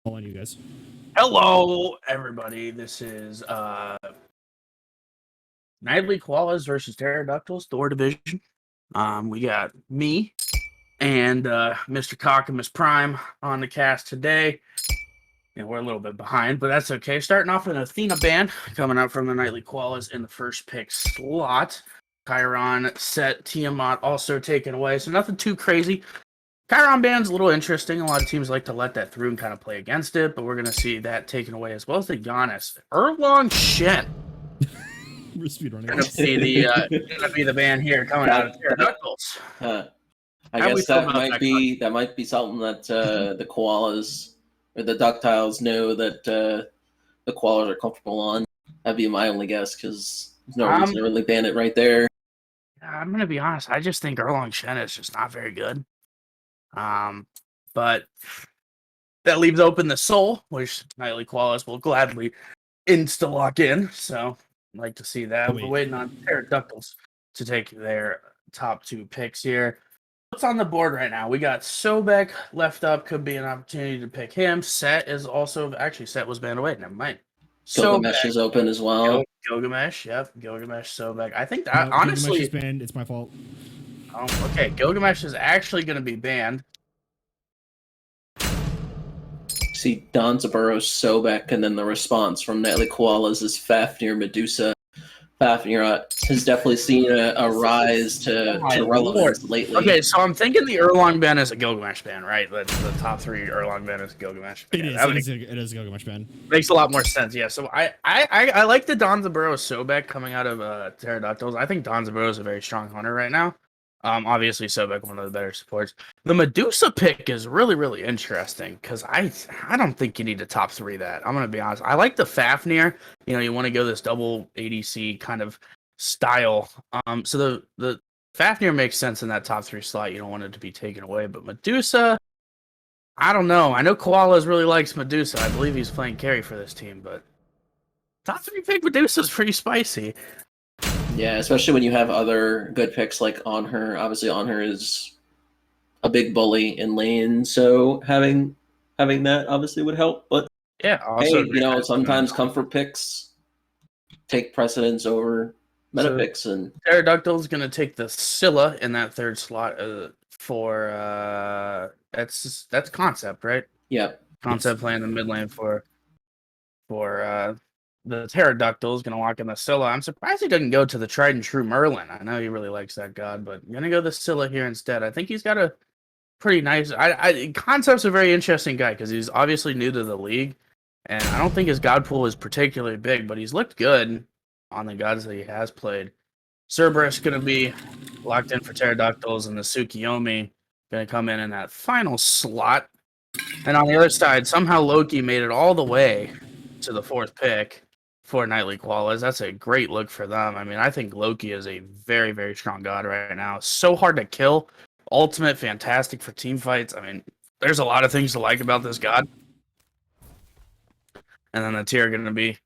All on you guys. Hello, everybody. This is Nightly Koalas versus Pteroducktlys, Thor division. We got me and Mr. Cockamus Prime on the cast today. And we're a little bit behind, but that's okay. Starting off with an Athena band coming up from the Nightly Koalas in the first pick slot. Chiron, Set, Tiamat also taken away, so nothing too crazy. Chiron band's a little interesting. A lot of teams like to let that through and kind of play against it, but we're going to see that taken away as well as the Giannis. Erlong Shen. We're speedrunning. Going to be the band here coming out of Pteroducktlys. I guess that might be something that the Koalas or the Ductiles know that the Koalas are comfortable on. That'd be my only guess because there's no reason to really ban it right there. I'm going to be honest. I just think Erlong Shen is just not very good. But that leaves open the Soul, which Nightly Koalas will gladly insta-lock in. So I'd like to see that. We're waiting on Pteroducktlys to take their top two picks here. What's on the board right now? We got Sobek left up. Could be an opportunity to pick him. Set is also Set was banned away. Never mind. Gilgamesh is open as well. Gilgamesh, yep. Gilgamesh, Sobek. I think that honestly, Gilgamesh is banned. It's my fault. Okay, Gilgamesh is actually going to be banned. See, Donzaburou, Sobek, and then the response from Nightly Koalas is Fafnir, Medusa. Fafnir has definitely seen a rise to relevance lately. Okay, so I'm thinking the Erlong ban is a Gilgamesh ban, right? The top three Erlong ban is Gilgamesh. It is a Gilgamesh ban. Makes a lot more sense, yeah. So I like the Donzaburou Sobek coming out of Pteroducktlys. I think Donzaburou is a very strong hunter right now. Obviously Sobek one of the better supports. The Medusa pick is really, really interesting because I don't think you need to top three that. I'm gonna be honest. I like the Fafnir. You want to go this double ADC kind of style. So the Fafnir makes sense in that top three slot. You don't want it to be taken away. But Medusa, I don't know. I know Koalas really likes Medusa. I believe he's playing carry for this team, but top three pick Medusa is pretty spicy. Yeah, especially when you have other good picks like On Her. Obviously, On Her is a big bully in lane, so having that obviously would help. But yeah, also, hey, sometimes comfort picks take precedence over meta picks. And Pteroducktlys going to take the Scylla in that third slot for that's Concept, right? Yeah, Concept playing the mid lane for the Pteroducktlys, going to lock in the Scylla. I'm surprised he didn't go to the tried and true Merlin. I know he really likes that god, but I'm going to go the Scylla here instead. I think he's got a pretty nice... Concept's a very interesting guy because he's obviously new to the league, and I don't think his god pool is particularly big, but he's looked good on the gods that he has played. Cerberus going to be locked in for Pteroducktlys, and the Tsukiyomi going to come in that final slot. And on the other side, somehow Loki made it all the way to the fourth pick for Nightly Koalas. That's a great look for them. I mean, I think Loki is a very, very strong god right now. So hard to kill. Ultimate, fantastic for team fights. I mean, there's a lot of things to like about this god. And then the tier going to be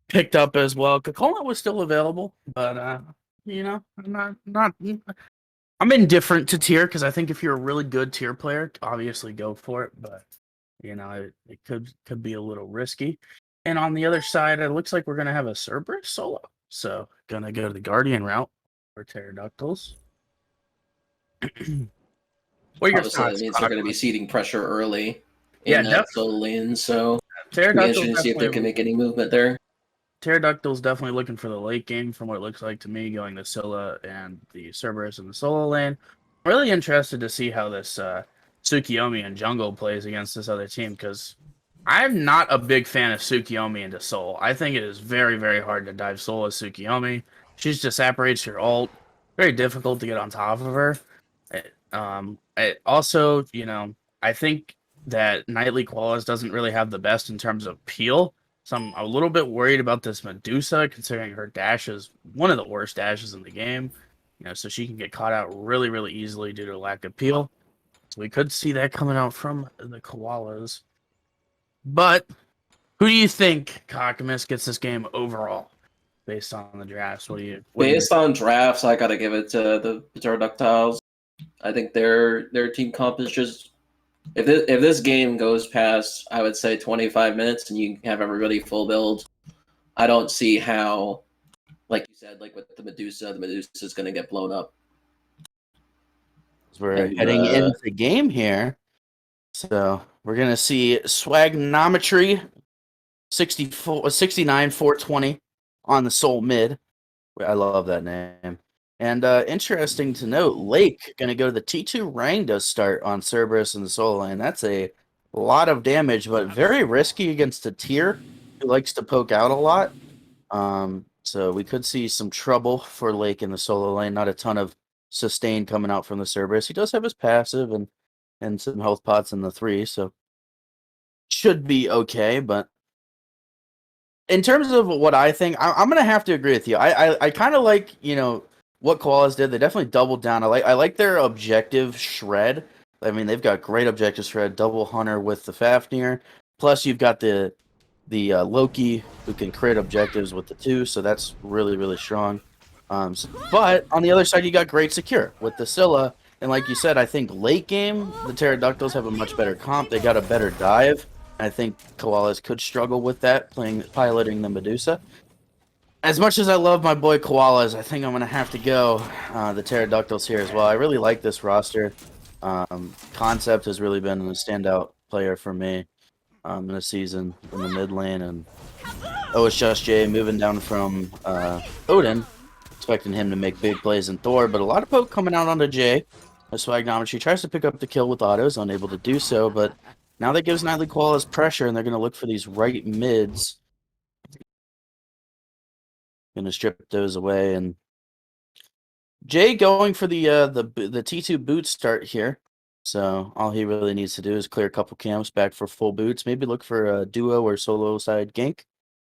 picked up as well. Kokola was still available, but I'm indifferent to tier because I think if you're a really good tier player, obviously go for it. But it could be a little risky. And on the other side, it looks like we're gonna have a Cerberus solo. So gonna go to the Guardian route for Pteroducktlys. What are your thoughts? It means they're going to be seeding pressure early in that solo lane. So it'll be interesting to see if they can make any movement there. Pteroducktlys definitely looking for the late game from what it looks like to me, going to Scylla and the Cerberus in the solo lane. I'm really interested to see how this Tsukiyomi and jungle plays against this other team because I'm not a big fan of Tsukiyomi into Soul. I think it is very, very hard to dive Soul as Tsukiyomi. She just separates your ult. Very difficult to get on top of her. Also, I think that Nightly Koalas doesn't really have the best in terms of peel. So I'm a little bit worried about this Medusa, considering her dash is one of the worst dashes in the game. So she can get caught out really, really easily due to lack of peel. So we could see that coming out from the Koalas. But who do you think, Cockamus, gets this game overall based on the drafts? Based on drafts, I got to give it to the Pteroductiles. I think their team comp is just If this game goes past, I would say 25 minutes, and you have everybody full build, I don't see how, like you said, like with the Medusa is going to get blown up. We're heading into game here, so we're gonna see Swagnometry 69 420 on the Soul mid. I love that name. And interesting to note, Lake going to go to the T2 Rang to start on Cerberus and the Soul Lane. That's a lot of damage, but very risky against a tier who likes to poke out a lot. So we could see some trouble for Lake in the solo lane. Not a ton of sustain coming out from the Cerberus. He does have his passive and some health pots in the 3, so should be okay, but in terms of what I think, I'm gonna have to agree with you. I kind of like what Koalas did. They definitely doubled down. I like their objective shred. I mean, they've got great objective shred, double hunter with the Fafnir. Plus, you've got the Loki who can crit objectives with the 2, so that's really strong. But on the other side, you got great secure with the Scylla, and like you said, I think late game the Pteroducktals have a much better comp. They got a better dive. I think Koalas could struggle with that, piloting the Medusa. As much as I love my boy Koalas, I think I'm going to have to go the Pteroductals here as well. I really like this roster. Concept has really been a standout player for me in the season in the mid lane. And it's just Jay moving down from Odin, expecting him to make big plays in Thor. But a lot of poke coming out onto Jay. Swagnometry tries to pick up the kill with autos, unable to do so, but now that gives Nightly Koalas pressure, and they're going to look for these right mids. Going to strip those away, and Jay going for the T2 boot start here. So all he really needs to do is clear a couple camps back for full boots. Maybe look for a duo or solo side gank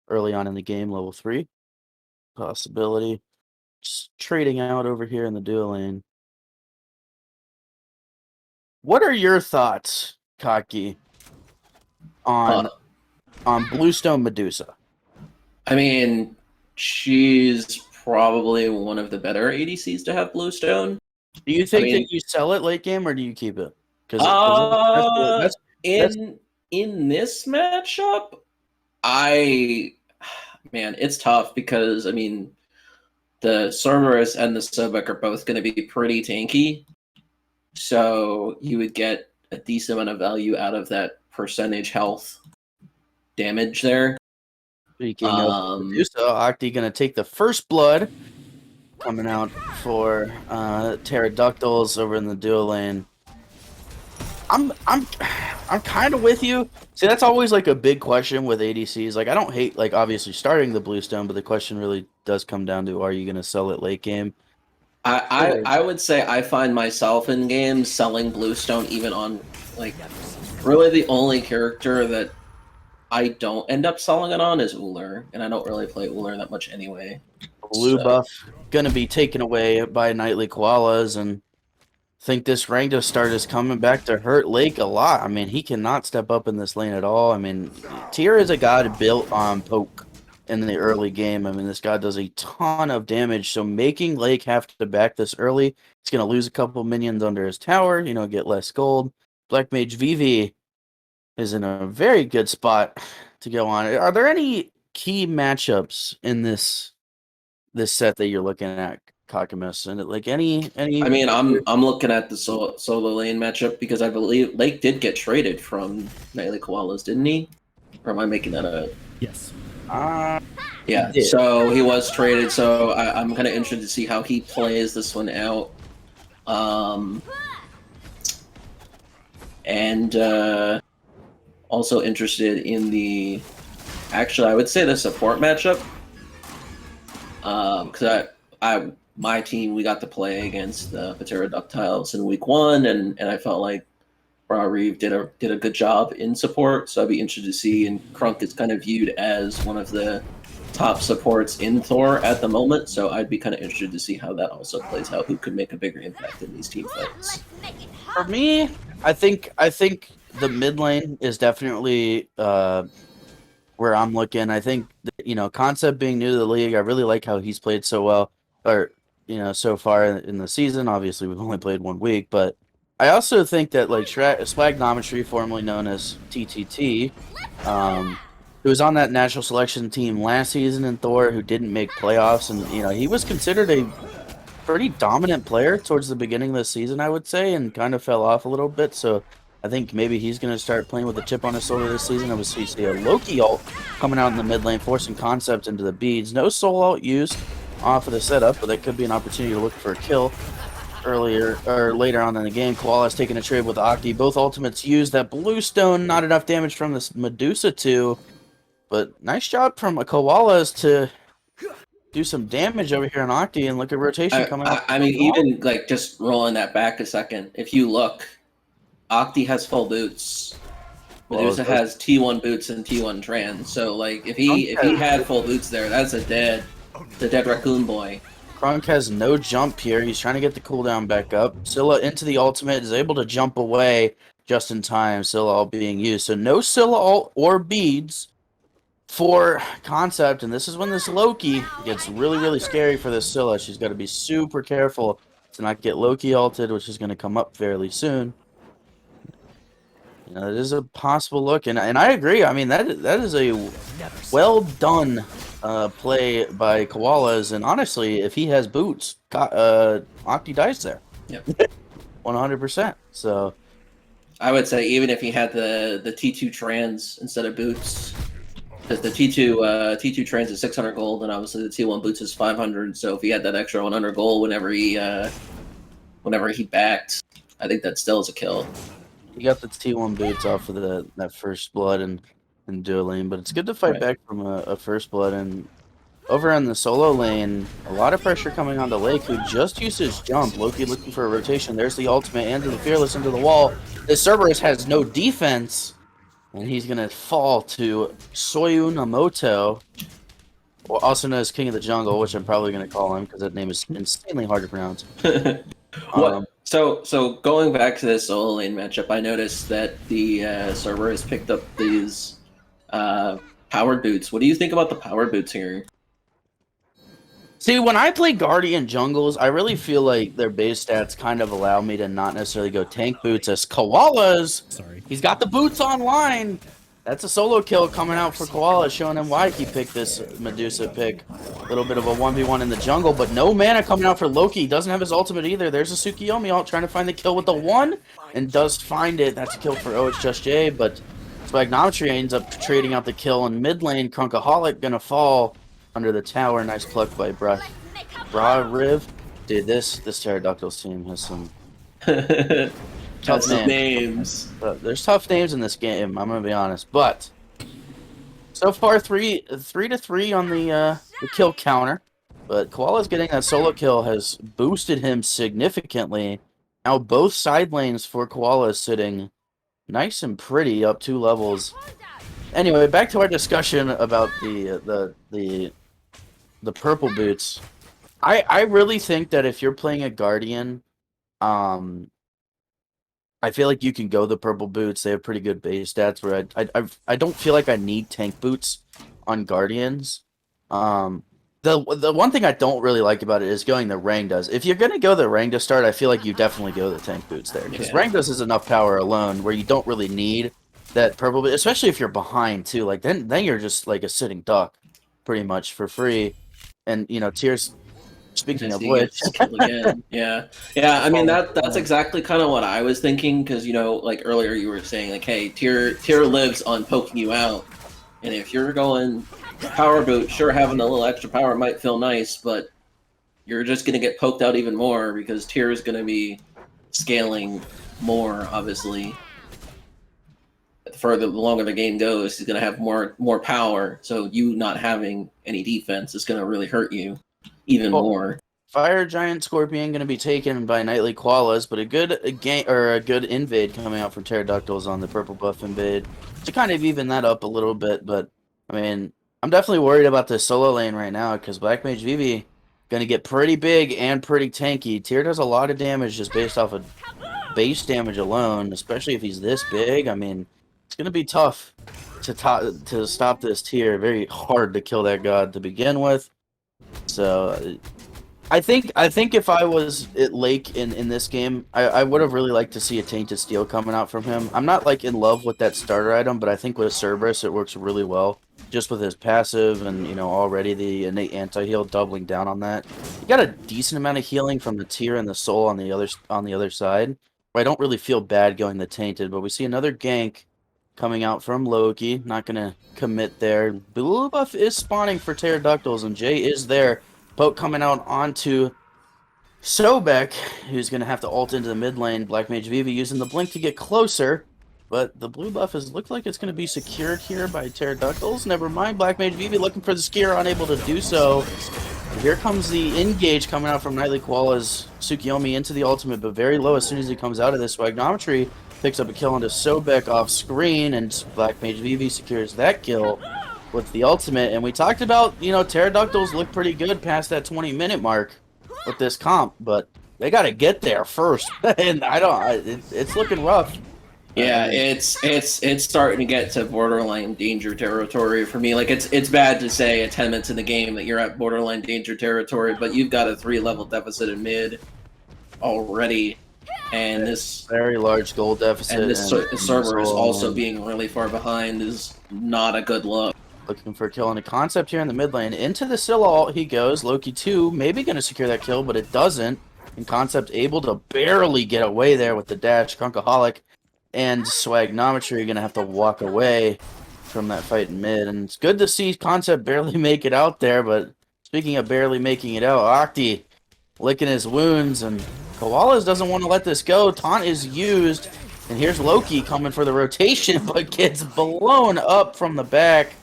early on in the game, level 3 possibility. Just trading out over here in the duo lane. What are your thoughts, Kaki, on Bluestone Medusa? I mean, she's probably one of the better ADCs to have Bluestone. Do you think that you sell it late game, or do you keep it? In this matchup, it's tough because I mean, the Cerberus and the Sobek are both going to be pretty tanky. So you would get a decent amount of value out of that percentage health damage there. Speaking of Medusa, Octi going to take the first blood coming out for Pteroducktals over in the duo lane. I'm kind of with you. See, that's always like a big question with ADCs. Like, I don't hate like obviously starting the Bluestone, but the question really does come down to, are you going to sell it late game? I would say I find myself in games selling Bluestone even on like really the only character that I don't end up selling it on is Uller, and I don't really play Uller that much anyway. Blue buff gonna be taken away by Nightly Koalas, and I think this Rangda start is coming back to hurt Lake a lot. I mean, he cannot step up in this lane at all. I mean, Tyr is a god built on poke in the early game. I mean, this guy does a ton of damage, so making Lake have to back this early, he's going to lose a couple minions under his tower, get less gold. Black Mage Vivi is in a very good spot to go on. Are there any key matchups in this set that you're looking at, Kakamus? And like any I mean, I'm looking at the solo lane matchup because I believe Lake did get traded from Nightly Koalas, didn't he? Or am I making that up? Yes. Yeah, so he was traded, so I'm kind of interested to see how he plays this one out. And also interested in the... Actually, I would say the support matchup. Because my team, we got to play against the Pteroducktlys in week 1, and I felt like Reeve did a good job in support, so I'd be interested to see. And Crunk is kind of viewed as one of the top supports in Thor at the moment, so I'd be kind of interested to see how that also plays out. Who could make a bigger impact in these team fights? For me, I think the mid lane is definitely where I'm looking. I think Concept being new to the league, I really like how he's played so well, or so far in the season. Obviously, we've only played 1 week, but I also think that like Splagnometry, formerly known as TTT, who was on that national selection team last season in Thor, who didn't make playoffs, and he was considered a pretty dominant player towards the beginning of the season, I would say, and kind of fell off a little bit. So I think maybe he's going to start playing with a chip on his shoulder this season. And we see a Loki ult coming out in the mid lane, forcing Concept into the beads. No soul ult used off of the setup, but that could be an opportunity to look for a kill earlier or later on in the game. Koalas taking a trade with Octi. Both ultimates used. That blue stone, not enough damage from this Medusa 2, but nice job from a Koalas to do some damage over here on Octi, and look at rotation coming up. I mean, even like just rolling that back a second, if you look, Octi has full boots. Medusa has T1 boots and T1 trans. So like if he had full boots there, that's the dead raccoon boy. Krunk has no jump here. He's trying to get the cooldown back up. Scylla into the ultimate, is able to jump away just in time. Scylla all being used. So no Scylla ult or beads for Concept, and this is when this Loki gets really, really scary for this Scylla. She's got to be super careful to not get Loki ulted, which is going to come up fairly soon. It is a possible look, and I agree. I mean, that is a well done play by Koalas, and honestly, if he has boots, Octi dies there. Yep. 100%. So I would say even if he had the T2 trans instead of boots, because the T2 trans is 600 gold, and obviously the T1 boots is 500. So if he had that extra 100 gold whenever he backed, I think that still is a kill. He got the T1 boots off of that first blood and dueling, but it's good to fight back from a first blood. And over on the solo lane, a lot of pressure coming onto Lake, who just used his jump. Loki looking for a rotation. There's the ultimate and the Fearless into the wall. This Cerberus has no defense, and he's going to fall to Soyunamoto, also known as King of the Jungle, which I'm probably going to call him because that name is insanely hard to pronounce. So going back to this solo lane matchup, I noticed that the Cerberus picked up these powered boots. What do you think about the powered boots here? See, when I play Guardian jungles, I really feel like their base stats kind of allow me to not necessarily go tank boots as Koalas. Sorry. He's got the boots online. That's a solo kill coming out for Koalas, showing him why he picked this Medusa pick. A little bit of a 1v1 in the jungle, but no mana coming out for Loki. He doesn't have his ultimate either. There's a Tsukiyomi ult trying to find the kill with the 1, and does find it. That's a kill for It's Just Jay, but Spagnometry ends up trading out the kill in mid lane. Crunkaholic gonna fall under the tower. Nice pluck by Riv. Dude, this Pteroducktlys team has some tough names. There's tough names in this game, I'm gonna be honest. But so far, 3-3 on the kill counter. But Koala's getting that solo kill has boosted him significantly. Now both side lanes for Koala is sitting nice and pretty, up 2 levels. Anyway, back to our discussion about the purple boots. I really think that if you're playing a Guardian, I feel like you can go the purple boots. They have pretty good base stats. Where I don't feel like I need tank boots on Guardians. The one thing I don't really like about it is going the Rangdas. If you're gonna go the Rangda start, I feel like you definitely go the tank boots there, because Rangdas is enough power alone where you don't really need that purple boot, especially if you're behind too. Like then you're just like a sitting duck, pretty much for free. And Tears. Speaking of which, yeah. I mean that's exactly kind of what I was thinking, because like earlier you were saying like, hey, Tyr lives on poking you out, and if you're going power boot, sure, having a little extra power might feel nice, but you're just gonna get poked out even more because Tyr is gonna be scaling more. Obviously, the longer the game goes, he's gonna have more power. So you not having any defense is gonna really hurt you even more. Fire Giant Scorpion going to be taken by Nightly Koalas, but a good invade coming out from Pteroducktlys on the purple buff invade to kind of even that up a little bit. But I mean, I'm definitely worried about this solo lane right now because Black Mage Vivi going to get pretty big and pretty tanky. Tyr does a lot of damage just based off of base damage alone, especially if he's this big. I mean, it's going to be tough to stop this Tyr. Very hard to kill that god to begin with. So I think if I was at Lake in this game, I would have really liked to see a Tainted Steel coming out from him. I'm not like in love with that starter item, but I think with Cerberus it works really well. Just with his passive and already the innate anti-heal doubling down on that. You got a decent amount of healing from the Tear and the Soul on the other side. I don't really feel bad going the Tainted, but we see another gank coming out from Loki. Not gonna commit there. Blue buff is spawning for Pteroducktlys, and Jay is there. Poke coming out onto Sobek, who's going to have to ult into the mid lane. Black Mage Vivi using the blink to get closer, but the blue buff has looked like it's going to be secured here by Pteroducktlys. Never mind, Black Mage Vivi looking for the Skier, unable to do so. Here comes the engage coming out from Nightly Koalas. Tsukiyomi into the ultimate, but very low as soon as he comes out of this. Swagnometry picks up a kill onto Sobek off screen, and Black Mage Vivi secures that kill with the ultimate. And we talked about, Pteroducktlys look pretty good past that 20-minute mark with this comp, but they got to get there first. And it's looking rough. Yeah, it's starting to get to borderline danger territory for me. Like it's bad to say at 10 minutes in the game that you're at borderline danger territory, but you've got a 3-level deficit in mid already, and this very large gold deficit. And this server is also being really far behind is not a good look. Looking for a kill on the concept here in the mid lane. Into the Scylla ult he goes. Loki 2 maybe going to secure that kill, but it doesn't. And Concept able to barely get away there with the dash. Crunkaholic and Swagnometry are going to have to walk away from that fight in mid. And it's good to see Concept barely make it out there, but speaking of barely making it out, Octi licking his wounds, and Koalas doesn't want to let this go. Taunt is used, and here's Loki coming for the rotation, but gets blown up from the back.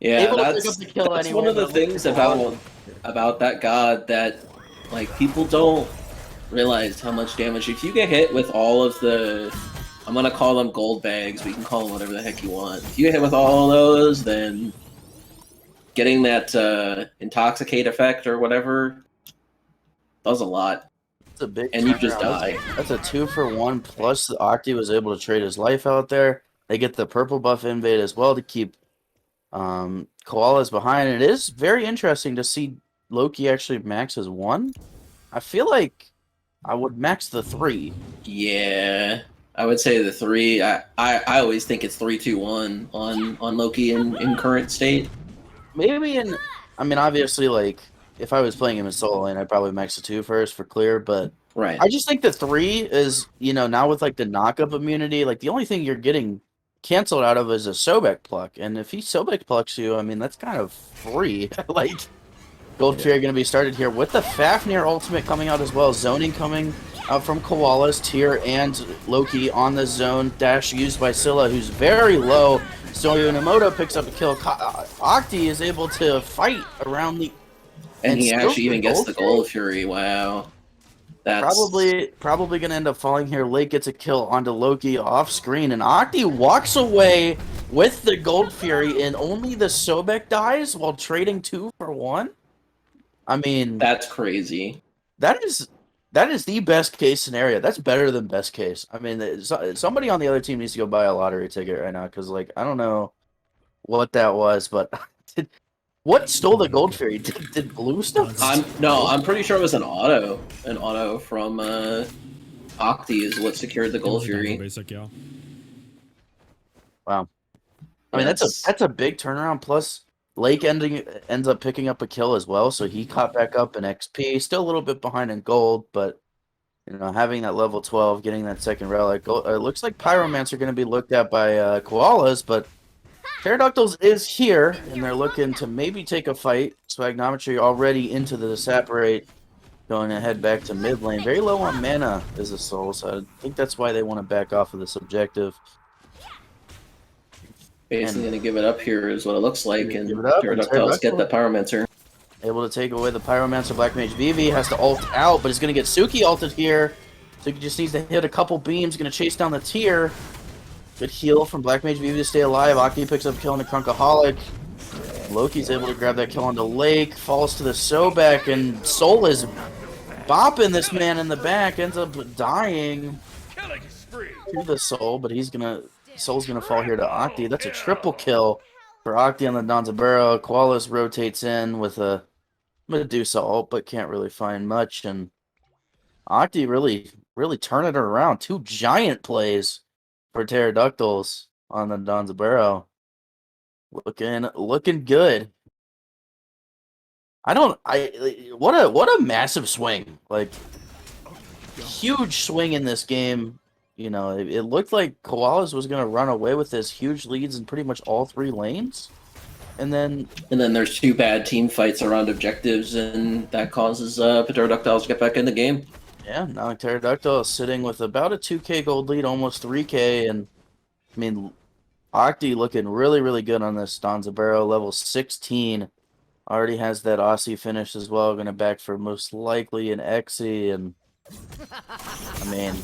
Yeah, that's one of the things about that god that people don't realize how much damage. If you get hit with all of the, I'm gonna call them gold bags, we can call them whatever the heck you want. If you get hit with all of those, then getting that intoxicate effect or whatever does a lot. That's a big and you just die. That's a 2-for-1, plus the Octi was able to trade his life out there. They get the purple buff invade as well to keep Koalas behind. And it is very interesting to see Loki actually max his 1. I feel like I would max the 3. Yeah, I would say the 3. I always think it's 3-2-1 on Loki in current state. Maybe obviously, if I was playing him in solo lane, I'd probably max the 2 first for clear, but right. I just think the 3 is, now with the knock-up immunity, the only thing you're getting canceled out of is a Sobek pluck, and if he Sobek plucks you, that's kind of free. Gold Fury going to be started here with the Fafnir ultimate coming out as well. Zoning coming out from Koalas, Tyr, and Loki on the zone. Dash used by Scylla, who's very low. So Yonemoto picks up a kill. Octi is able to fight around the... And he actually even gets the Gold Fury. Wow. That's probably going to end up falling here. Lake gets a kill onto Loki off screen, and Octi walks away with the Gold Fury, and only the Sobek dies while trading 2-for-1. That's crazy. That is the best case scenario. That's better than best case. Somebody on the other team needs to go buy a lottery ticket right now, because I don't know what that was, but what stole the Gold Fury? Did blue stuff? I'm pretty sure it was an auto. An auto from Octi is what secured the Gold Fury. Basic, yeah. Wow. That's a big turnaround. Plus, Lake ends up picking up a kill as well, so he caught back up in XP. Still a little bit behind in gold, but having that level 12, getting that second relic. It looks like Pyromancer are going to be looked at by Koalas, but Pteroducktlys is here, and they're looking to maybe take a fight. Swagnometry already into the Disapparate, going to head back to mid lane. Very low on mana is the soul, so I think that's why they want to back off of this objective. Basically going to give it up here is what it looks like, and Pteroducktlys get the Pyromancer. Able to take away the Pyromancer. Black Mage Vivi has to ult out, but he's going to get Suki ulted here. Suki just needs to hit a couple beams, going to chase down the Tyr. Good heal from Black Mage Vivi to stay alive. Octi picks up a kill on the Crunkaholic. Loki's able to grab that kill onto Lake, falls to the Sobek, and Soul is bopping this man in the back, ends up dying to the Soul, but Soul's gonna fall here to Octi. That's a triple kill for Octi on the Danzaburo. Koalas rotates in with a Medusa ult, but can't really find much. And Octi really turning it around. 2 giant plays for Pteroducktals on the Donzaburo. Looking good. What a massive swing. Like, huge swing in this game. You know, it looked like Koalas was going to run away with this huge leads in pretty much all 3 lanes. And then there's 2 bad team fights around objectives, and that causes Pteroductylys to get back in the game. Yeah, now Pterodactyl is sitting with about a 2k gold lead, almost 3k, and I mean, Octi looking really good on this Donzaburo, level 16. Already has that Aussie finish as well, going to back for most likely an Exy, and I mean,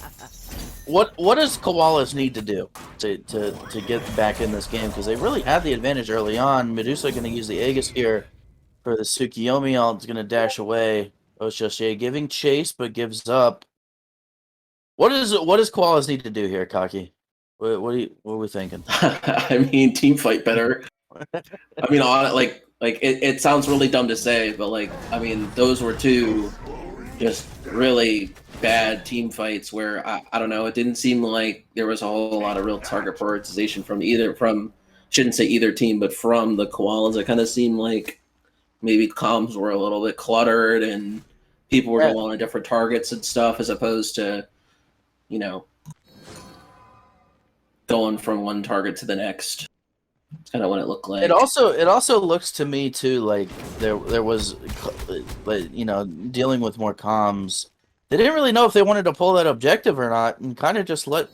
what does Koalas need to do to get back in this game? Because they really had the advantage early on. Medusa going to use the Aegis here for the Tsukiyomi ult. It's going to dash away. Oshoshe giving chase, but gives up. What does Koalas need to do here, Kaki? What are we thinking? I mean, team fight better. I mean, it sounds really dumb to say, but like, I mean, those were 2 just really bad team fights where I don't know. It didn't seem like there was a whole lot of real target prioritization shouldn't say either team, but from the Koalas. It kind of seemed like maybe comms were a little bit cluttered and people were going on different targets and stuff, as opposed to, you know, going from one target to the next. It's kind of what it looked like. It also looks to me too like there was, you know, dealing with more comms. They didn't really know if they wanted to pull that objective or not, and kind of just let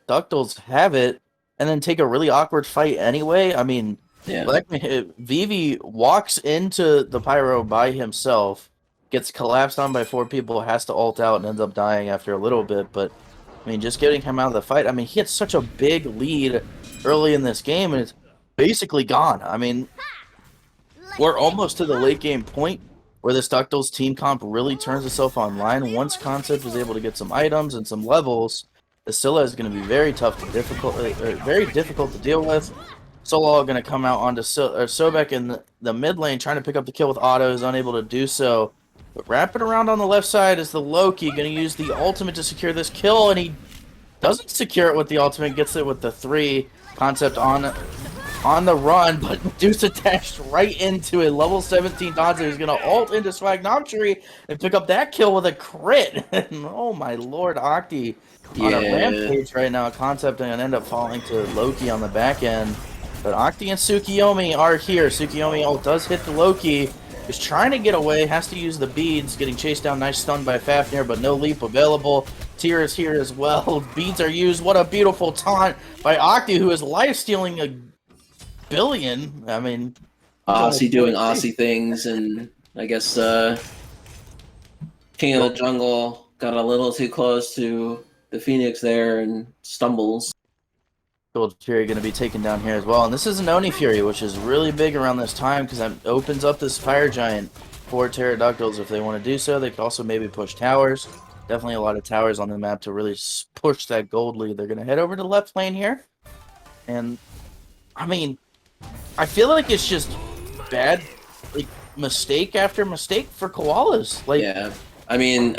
Ductals have it, and then take a really awkward fight anyway. I mean, yeah. Vivi walks into the pyro by himself, gets collapsed on by 4 people, has to ult out, and ends up dying after a little bit. But I mean, just getting him out of the fight. I mean, he had such a big lead early in this game, and it's basically gone. I mean, we're almost to the late game point where this Ductals team comp really turns itself online. Once Concept is able to get some items and some levels, the Scylla is going to be very very difficult to deal with. Solal going to come out onto Sobek in the mid lane, trying to pick up the kill with auto, is unable to do so. But wrapping around on the left side is the Loki, going to use the ultimate to secure this kill, and he doesn't secure it with the ultimate, gets it with the 3. Concept on the run, but Medusa dashed right into a level 17 Danzo who's going to ult into Swagnoptry and pick up that kill with a crit. Oh my lord, Octi on a rampage right now. Concept and end up falling to Loki on the back end. But Octi and Tsukiyomi are here. Tsukiyomi ult does hit the Loki. Is trying to get away, has to use the beads, getting chased down, nice stun by Fafnir, but no leap available. Tyr is here as well. Beads are used. What a beautiful taunt by Octi, who is life-stealing a billion. I mean, Aussie doing Aussie things, and I guess King of the Jungle got a little too close to the Phoenix there and stumbles. Gold Fury going to be taken down here as well. And this is an Oni Fury, which is really big around this time because that opens up this Fire Giant for Pteroductals if they want to do so. They could also maybe push towers. Definitely a lot of towers on the map to really push that gold lead. They're going to head over to left lane here. And, I mean, I feel like it's just bad, like, mistake after mistake for Koalas. Like, yeah, I mean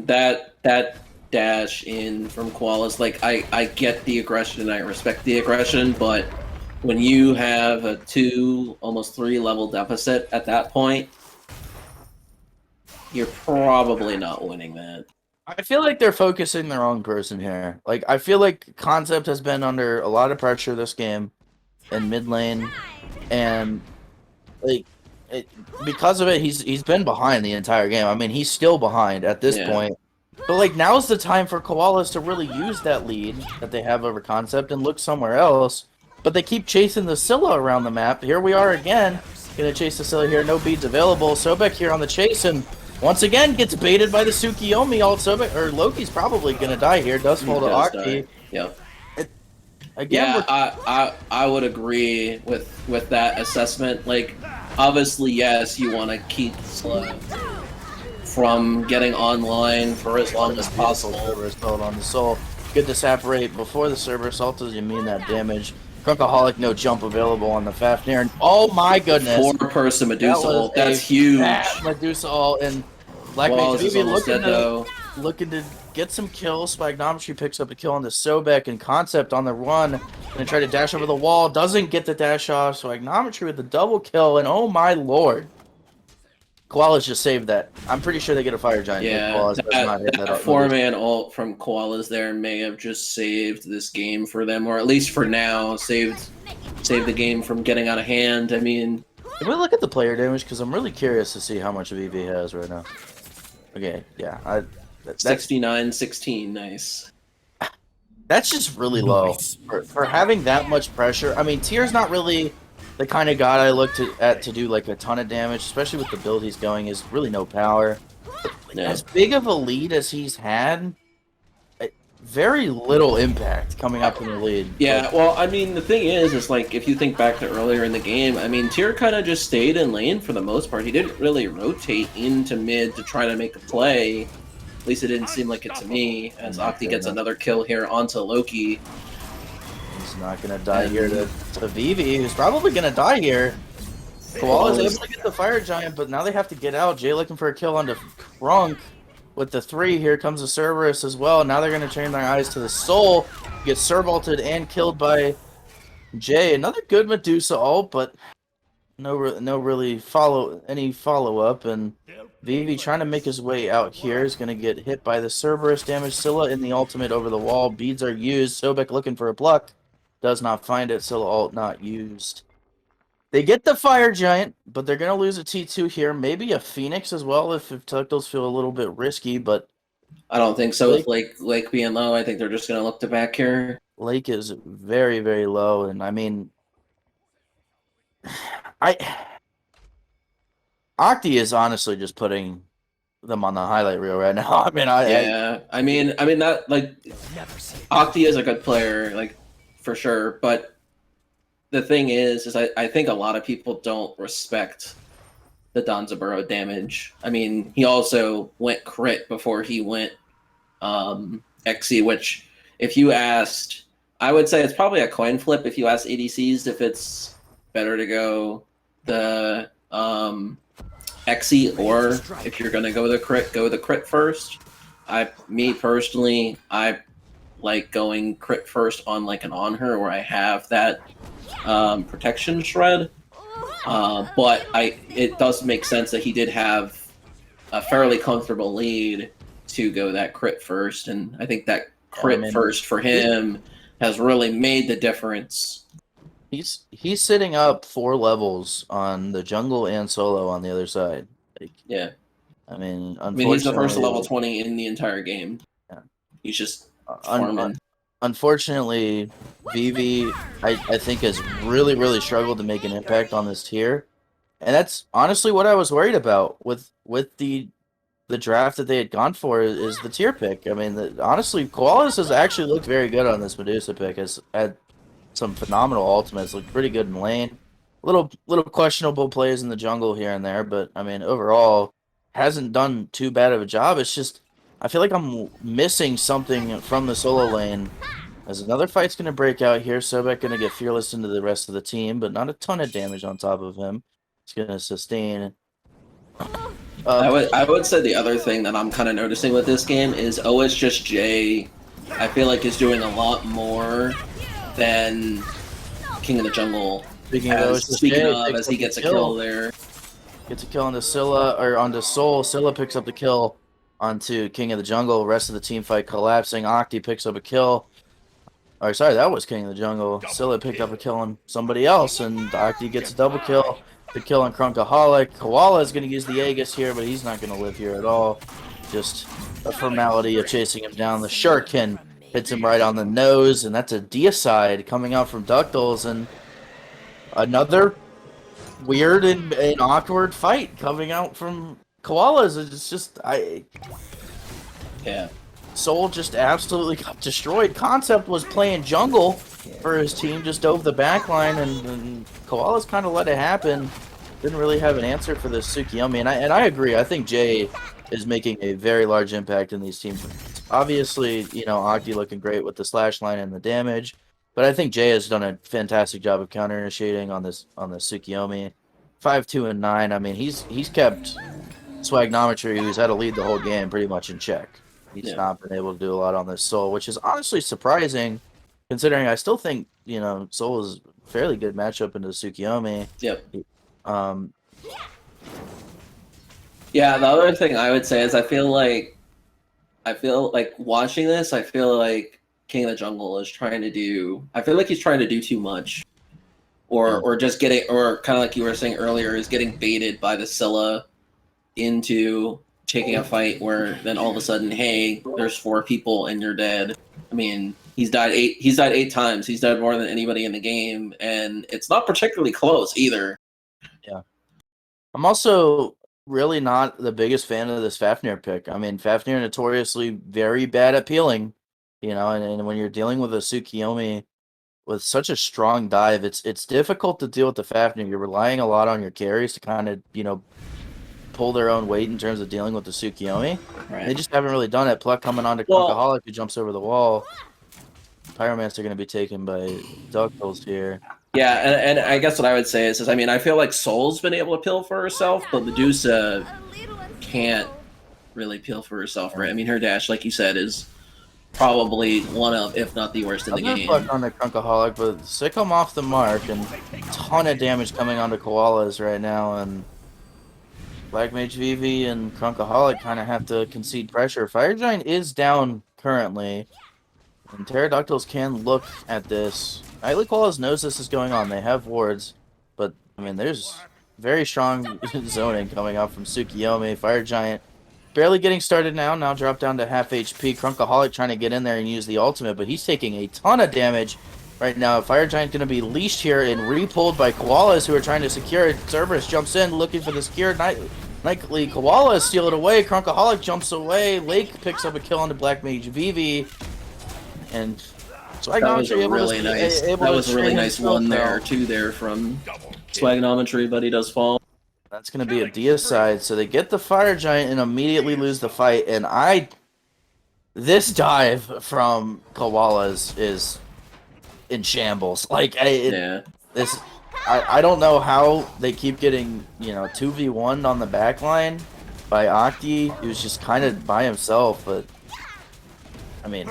that dash in from Koalas, like, I get the aggression, I respect the aggression, but when you have a 2, almost 3 level deficit at that point, you're probably not winning that. I feel like they're focusing the wrong person here. Like, I feel like Concept has been under a lot of pressure this game in mid lane, and like because of it, he's been behind the entire game. I mean, he's still behind at this point. But like, now's the time for Koalas to really use that lead that they have over Concept and look somewhere else. But they keep chasing the Scylla around the map. Here we are again, gonna chase the Scylla here. No beads available. Sobek here on the chase, and once again gets baited by the Tsukiyomi ult. Sobek or Loki's probably gonna die here. Does fall to Octi. Yep. Again, yeah, I would agree with that assessment. Like, obviously, yes, you want to keep Scylla from getting online for as long as possible. Cerberus build on the soul. Good to separate before the Cerberus ult does you mean that damage. Crunkaholic, no jump available on the Fafnir. And oh my goodness. 4-person Medusa ult. That's huge. Medusa ult. And Black Mage Koalas is almost dead, though. Looking to get some kills. Spagnometry picks up a kill on the Sobek, and Concept on the run. And try to dash over the wall. Doesn't get the dash off. Spagnometry with the double kill. And oh my lord. Koalas just saved that. I'm pretty sure they get a Fire Giant. Yeah, that 4-man ult from Koalas there may have just saved this game for them, or at least for now, saved the game from getting out of hand. I mean, can we look at the player damage? Because I'm really curious to see how much VV has right now. Okay, yeah. 69-16, nice. That's just really low. For having that much pressure. I mean, Tier's not really the kind of god I look at to do like a ton of damage, especially with the build he's going. Is really no power. Yeah. As big of a lead as he's had, very little impact coming up in the lead. Yeah, well, I mean, the thing is like, if you think back to earlier in the game, I mean, Tyr kind of just stayed in lane for the most part. He didn't really rotate into mid to try to make a play. At least it didn't seem like it to me, as Octi gets another kill here onto Loki. He's not going to die here to Vivi, who's probably going to die here. Koala's able to get the Fire Giant, but now they have to get out. Jay looking for a kill onto Krunk with the 3. Here comes the Cerberus as well. Now they're going to turn their eyes to the Soul. Gets Servalted and killed by Jay. Another good Medusa ult, but no really follow-up. And Vivi trying to make his way out here is going to get hit by the Cerberus damage. Scylla in the ultimate over the wall. Beads are used. Sobek looking for a pluck. Does not find it. Scylla ult not used. They get the Fire Giant, but they're going to lose a T2 here. Maybe a Phoenix as well if Tactiles feel a little bit risky, but I don't think so. With Lake being low, I think they're just going to look to back here. Lake is very, very low, and I mean, Octi is honestly just putting them on the highlight reel right now. I mean, that, like, Octi is a good player, like, for sure, but the thing is I think a lot of people don't respect the Danzaburo damage. I mean, he also went crit before he went XC, which if you asked, I would say it's probably a coin flip if you ask ADCs if it's better to go the XC, or if you're going to go the crit first. Me personally, I like going crit first on like an on her where I have that protection shred, but it does make sense that he did have a fairly comfortable lead to go that crit first, and I think that crit first for him has really made the difference. He's sitting up 4 levels on the jungle and solo on the other side. Yeah, I mean, he's the first level 20 in the entire game. Yeah. He's just farming. Unfortunately, Vivi, I think, has really, really struggled to make an impact on this tier. And that's honestly what I was worried about with the draft that they had gone for is the tier pick. I mean, honestly, Koalas has actually looked very good on this Medusa pick. Has had some phenomenal ultimates, looked pretty good in lane. Little questionable plays in the jungle here and there, but, I mean, overall, hasn't done too bad of a job. It's just, I feel like I'm missing something from the solo lane. As another fight's going to break out here, Sobek going to get fearless into the rest of the team, but not a ton of damage on top of him. He's going to sustain. I would say the other thing that I'm kind of noticing with this game is OS just J, I feel like is doing a lot more than King of the Jungle. Speaking of, as he gets a kill there. Gets a kill onto Scylla, or onto Soul. Scylla picks up the kill onto King of the Jungle. Rest of the team fight collapsing. Octi picks up a kill. Or sorry, that was King of the Jungle. Scylla picked up a kill on somebody else, and Octi gets a double kill. The kill on Crunkaholic. Koala is going to use the Aegis here, but he's not going to live here at all. Just a formality of chasing him down. The Shuriken hits him right on the nose, and that's a deicide coming out from Ductals, and another weird and awkward fight coming out from Koalas. It's just, yeah. Soul just absolutely got destroyed. Concept was playing jungle for his team, just dove the backline, and Koalas kind of let it happen. Didn't really have an answer for this Tsukiyomi, and I agree. I think Jay is making a very large impact in these teams. Obviously, you know, Octi looking great with the slash line and the damage. But I think Jay has done a fantastic job of counter initiating on this Tsukiyomi. 5-2 and 9. I mean, he's kept Swagnometry, who's had a lead the whole game, pretty much in check. He's not been able to do a lot on this Soul, which is honestly surprising, considering I still think Soul is a fairly good matchup into Tsukiyomi. Yep. Um, Yeah, the other thing I would say is I feel like watching this, I feel like King of the Jungle is trying to do. I feel like he's trying to do too much, or just getting, or kind of like you were saying earlier, is getting baited by the Scylla into taking a fight where then all of a sudden, hey, there's 4 people and you're dead. I mean, he's died 8 times. He's died more than anybody in the game, and it's not particularly close either. Yeah. I'm also really not the biggest fan of this Fafnir pick. I mean, Fafnir notoriously very bad at peeling, and when you're dealing with a Tsukiyomi with such a strong dive, it's difficult to deal with the Fafnir. You're relying a lot on your carries to kind of, pull their own weight in terms of dealing with the Tsukiyomi. Right. They just haven't really done it. Pluck coming on to Crunkaholic, who jumps over the wall. Pyromancer going to be taken by Duckles here. Yeah, and I guess what I would say is I mean, I feel like Soul's been able to peel for herself, but Medusa can't really peel for herself, right? I mean, her dash, like you said, is probably one of, if not the worst in the game. Pluck on the Crunkaholic, but sick him off the mark, and ton of damage coming onto Koalas right now, and Black Mage Vivi and Crunkaholic kind of have to concede pressure. Fire Giant is down currently, and Pteroducktlys can look at this. Nightly Koalas knows this is going on. They have wards, but, I mean, there's very strong zoning coming out from Tsukiyomi. Fire Giant barely getting started now dropped down to half HP. Crunkaholic trying to get in there and use the ultimate, but he's taking a ton of damage right now. Fire Giant going to be leashed here and re-pulled by Koalas, who are trying to secure it. Cerberus jumps in looking for the secured Nightly Koalas steal it away. Crunkaholic jumps away. Lake picks up a kill onto Black Mage Vivi. And that was a really nice one there, too, there from Swagnometry, but he does fall. That's going to be a deicide. So they get the Fire Giant and immediately lose the fight. And this dive from Koalas is in shambles. Like, I don't know how they keep getting, 2v1 on the back line by Octi, who's just kind of by himself. But, I mean,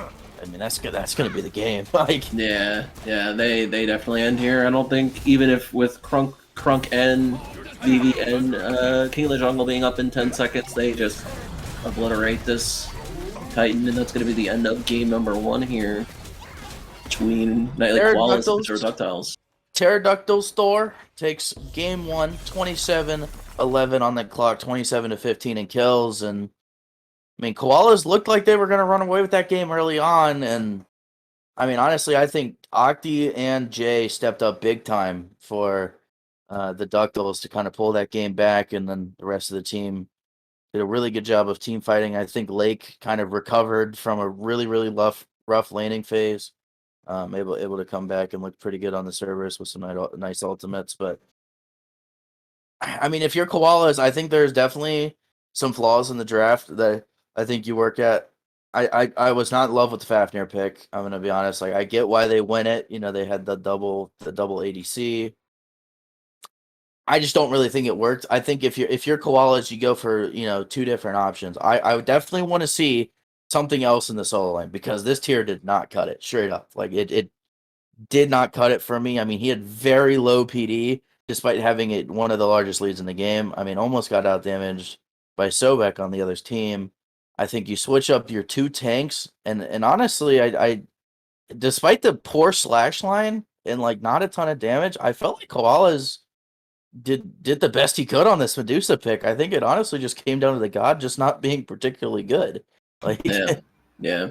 that's gonna be the game. Like, yeah, they definitely end here. I don't think, even if with Crunk and Vivi and King of the Jungle being up in 10 seconds, they just obliterate this Titan, and that's gonna be the end of game number 1 here between Nightly Koalas and Pteroducktlys. Pteroducktlys Thor takes game 1, 27-11 on the clock, 27-15 in kills, and I mean, Koalas looked like they were going to run away with that game early on, and I mean, honestly, I think Octi and Jay stepped up big time for the Duckles to kind of pull that game back, and then the rest of the team did a really good job of team fighting. I think Lake kind of recovered from a really, really rough laning phase, able to come back and look pretty good on the servers with some nice ultimates. But I mean, if you're Koalas, I think there's definitely some flaws in the draft that I think you work at. I was not in love with the Fafnir pick. I'm gonna be honest. Like, I get why they win it. They had the double ADC. I just don't really think it worked. I think if you're Koalas, you go for 2 different options. I would definitely want to see something else in the solo lane, because this tier did not cut it straight up. Like, it did not cut it for me. I mean, he had very low PD despite having it one of the largest leads in the game. I mean, almost got out damaged by Sobek on the other's team. I think you switch up your 2 tanks, and honestly, I despite the poor slash line and like not a ton of damage, I felt like Koalas did the best he could on this Medusa pick. I think it honestly just came down to the god just not being particularly good. Like, yeah.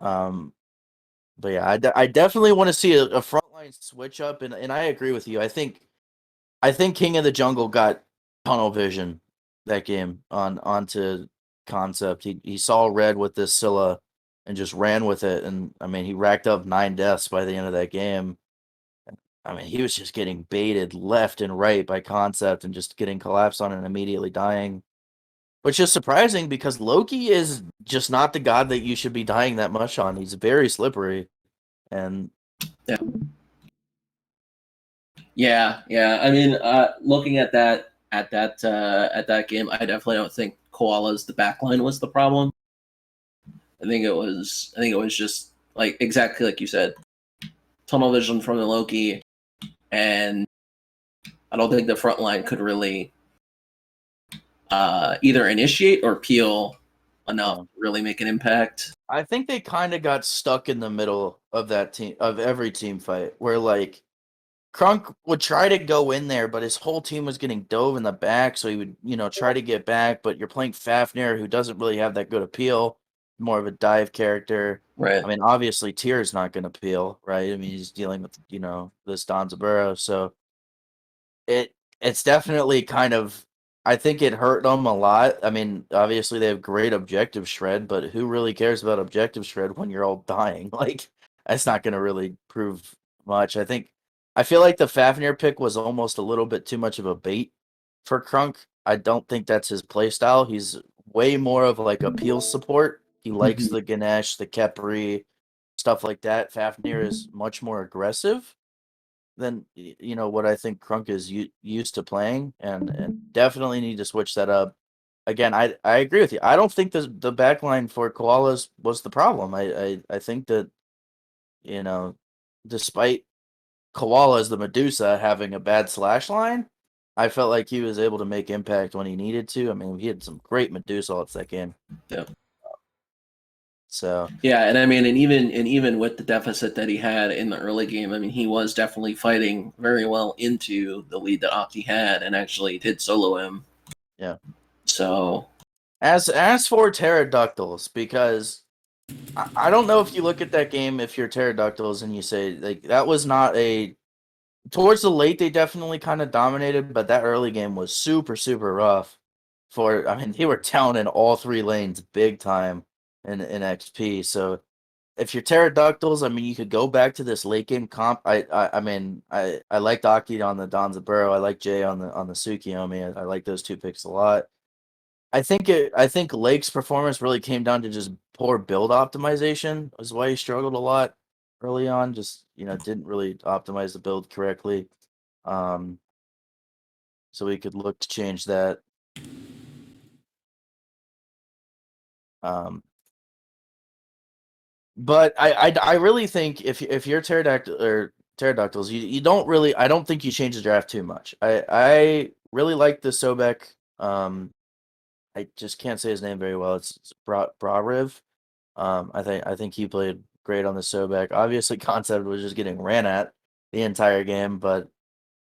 But yeah, I definitely want to see a frontline switch up, and I agree with you. I think King of the Jungle got tunnel vision that game onto concept. He saw red with this Scylla and just ran with it, and I mean, he racked up 9 deaths by the end of that game. I mean, he was just getting baited left and right by concept and just getting collapsed on and immediately dying. Which is surprising, because Loki is just not the god that you should be dying that much on. He's very slippery. And Yeah. I mean, looking at that game, I definitely don't think Koalas the backline was the problem. I think it was just like exactly like you said, tunnel vision from the Loki, and I don't think the front line could really either initiate or peel enough to really make an impact. I think they kind of got stuck in the middle of every team fight, where like Crunk would try to go in there, but his whole team was getting dove in the back, so he would, try to get back. But you're playing Fafnir, who doesn't really have that good appeal, more of a dive character. Right. I mean, obviously, Tyr's not going to peel, right? I mean, he's dealing with, this Donzaburo, so it's definitely kind of. I think it hurt them a lot. I mean, obviously they have great objective shred, but who really cares about objective shred when you're all dying? Like, that's not going to really prove much. I feel like the Fafnir pick was almost a little bit too much of a bait for Crunk. I don't think that's his playstyle. He's way more of like a peel support. He likes the Ganesh, the Kepri, stuff like that. Fafnir is much more aggressive than what I think Crunk is used to playing, and definitely need to switch that up. Again, I agree with you. I don't think the backline for Koalas was the problem. I think that despite Koalas the Medusa having a bad slash line, I felt like he was able to make impact when he needed to. I mean, he had some great Medusa ults that game. Yeah. So yeah, and I mean, and even with the deficit that he had in the early game, I mean, he was definitely fighting very well into the lead that Opti had, and actually did solo him. Yeah. So as for Pteroducktlys, because I don't know if you look at that game if you're Pteroducktlys and you say like that was not a. Towards the late, they definitely kind of dominated, but that early game was super, super rough. I mean, they were down in all three lanes big time in XP. So if you're Pteroductyls, I mean, you could go back to this late game comp. I mean, I liked Aki on the Donzaburo. I like Jay on the Tsukiyomi. I like those two picks a lot. I think Lake's performance really came down to just poor build optimization. Is why he struggled a lot early on. Just didn't really optimize the build correctly. So we could look to change that. But I really think if you're Pteroductyls, you don't really. I don't think you change the draft too much. I really like the Sobek. I just can't say his name very well. It's Brariv. I think he played great on the Sobek. Obviously, Concept was just getting ran at the entire game, but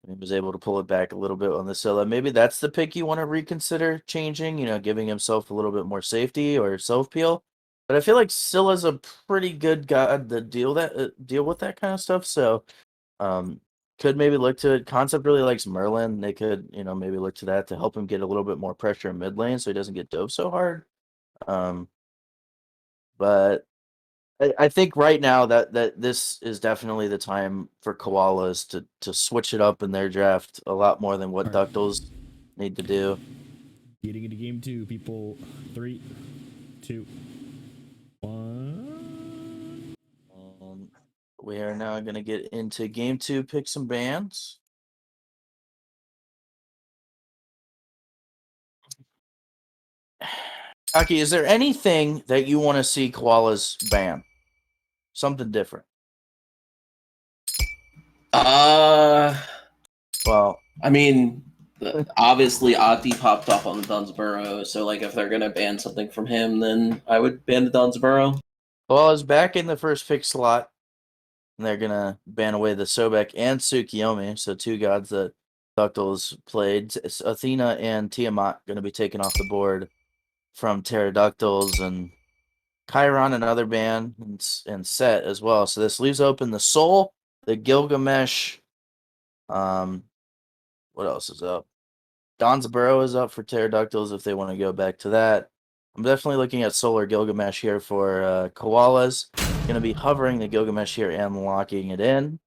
he was able to pull it back a little bit on the Scylla. Maybe that's the pick you want to reconsider changing. Giving himself a little bit more safety or self peel. But I feel like Scylla's a pretty good guy to deal with that kind of stuff. So, could maybe look to it. Concept really likes Merlin. They could, maybe look to that to help him get a little bit more pressure in mid lane so he doesn't get dove so hard. But I think right now that this is definitely the time for Koalas to switch it up in their draft a lot more than what Ductals need to do. Getting into game 2, people. 3, 2, 1. We are now going to get into game 2, pick some bands. Aki, is there anything that you want to see Koalas ban? Something different. Well, I mean, obviously Ati popped up on the Donzaburo, so like if they're gonna ban something from him, then I would ban the Donzaburo. Well, it's back in the first pick slot, and they're gonna ban away the Sobek and Tsukiyomi, so two gods that Ductals played. It's Athena and Tiamat gonna be taken off the board from Pteroductyls, and Chiron, another ban, and Set as well. So this leaves open the Soul, the Gilgamesh. What else is up? Donzaburo is up for Pteroductyls if they want to go back to that. I'm definitely looking at Solar Gilgamesh here for Koalas. Going to be hovering the Gilgamesh here and locking it in.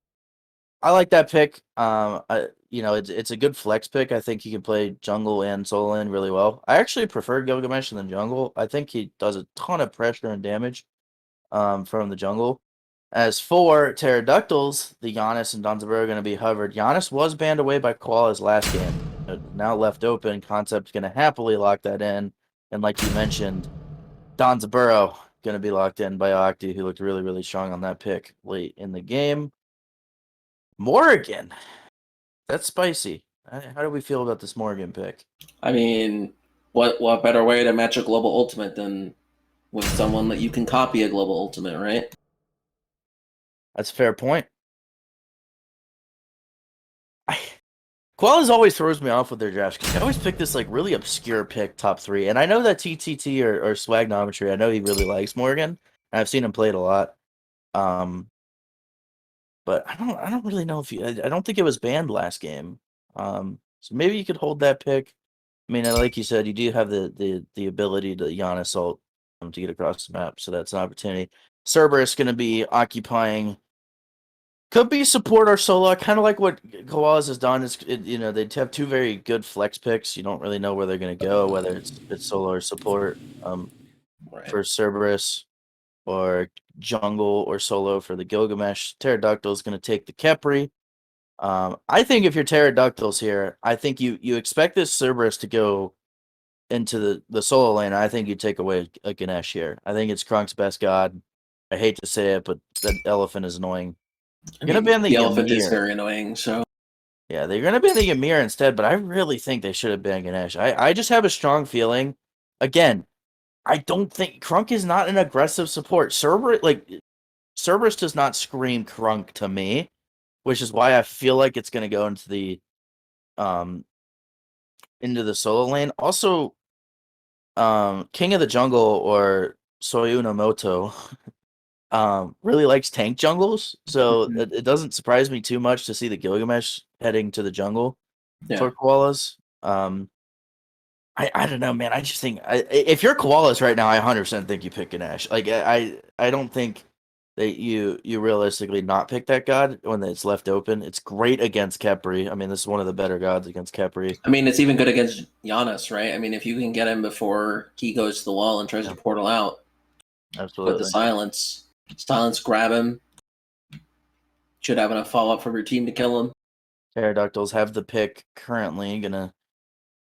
I like that pick. It's a good flex pick. I think he can play jungle and solo lane really well. I actually prefer Gilgamesh in the jungle. I think he does a ton of pressure and damage from the jungle. As for Pteroductals, the Giannis and Donzaburo are going to be hovered. Giannis was banned away by Koalas last game. Now left open. Concept's going to happily lock that in. And like you mentioned, Donzaburo going to be locked in by Octi, who looked really, really strong on that pick late in the game. Morgan. That's spicy. How do we feel about this Morgan pick? I mean, what better way to match a global ultimate than with someone that you can copy a global ultimate, right? That's a fair point. Koalas always throws me off with their drafts because they always pick this like really obscure pick top 3. And I know that TTT or Swagnometry, I know he really likes Morgan. And I've seen him play it a lot. But I don't really know if I don't think it was banned last game. So maybe you could hold that pick. I mean, like you said, you do have the ability to Giannis ult to get across the map, so that's an opportunity. Cerberus going to be occupying. Could be support or solo, kind of like what Koalas has done. They have 2 very good flex picks. You don't really know where they're going to go, whether it's solo or support. Right. For Cerberus, or jungle or solo for the Gilgamesh. Pterodactyl is going to take the Kepri. I think if you're Pterodactyls here, I think you expect this Cerberus to go into the solo lane. I think you take away a Ganesh here. I think it's Krunk's best god. I hate to say it, but that elephant is annoying. You're going to ban the elephant Ymir. is very annoying, so. Yeah, they're going to ban the Ymir instead, but I really think they should have banned Ganesh. I just have a strong feeling. Again, I don't think Krunk is not an aggressive support. Cerberus does not scream Krunk to me, which is why I feel like it's going to go into the solo lane. Also, King of the Jungle or Soyunomoto really likes tank jungles, so it doesn't surprise me too much to see the Gilgamesh heading to the jungle for Koalas. I don't know, man. I just think if you're Koalas right now, I 100% think you pick Ganesh. Like I don't think that you realistically not pick that god when it's left open. It's great against Kepri. I mean, this is one of the better gods against Kepri. I mean, it's even good against Giannis, right? I mean, if you can get him before he goes to the wall and tries to portal out, absolutely. With the silence, grab him. Should have enough follow up from your team to kill him. Pteroductals have the pick currently. Gonna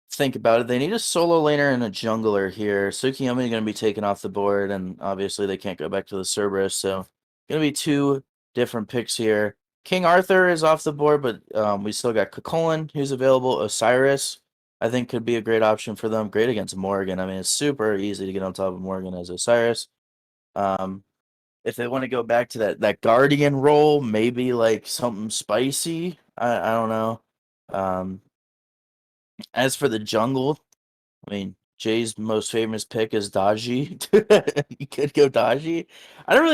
think about it. They need a solo laner and a jungler here. Tsukiyomi going to be taken off the board, and obviously they can't go back to the Cerberus, so going to be 2 different picks here. King Arthur is off the board, but we still got Kakolin, who's available. Osiris, I think, could be a great option for them. Great against Morgan. I mean, it's super easy to get on top of Morgan as Osiris. If they want to go back to that Guardian role, maybe like something spicy. I don't know. As for the jungle, I mean, Jay's most famous pick is Daji. You could go Daji. I don't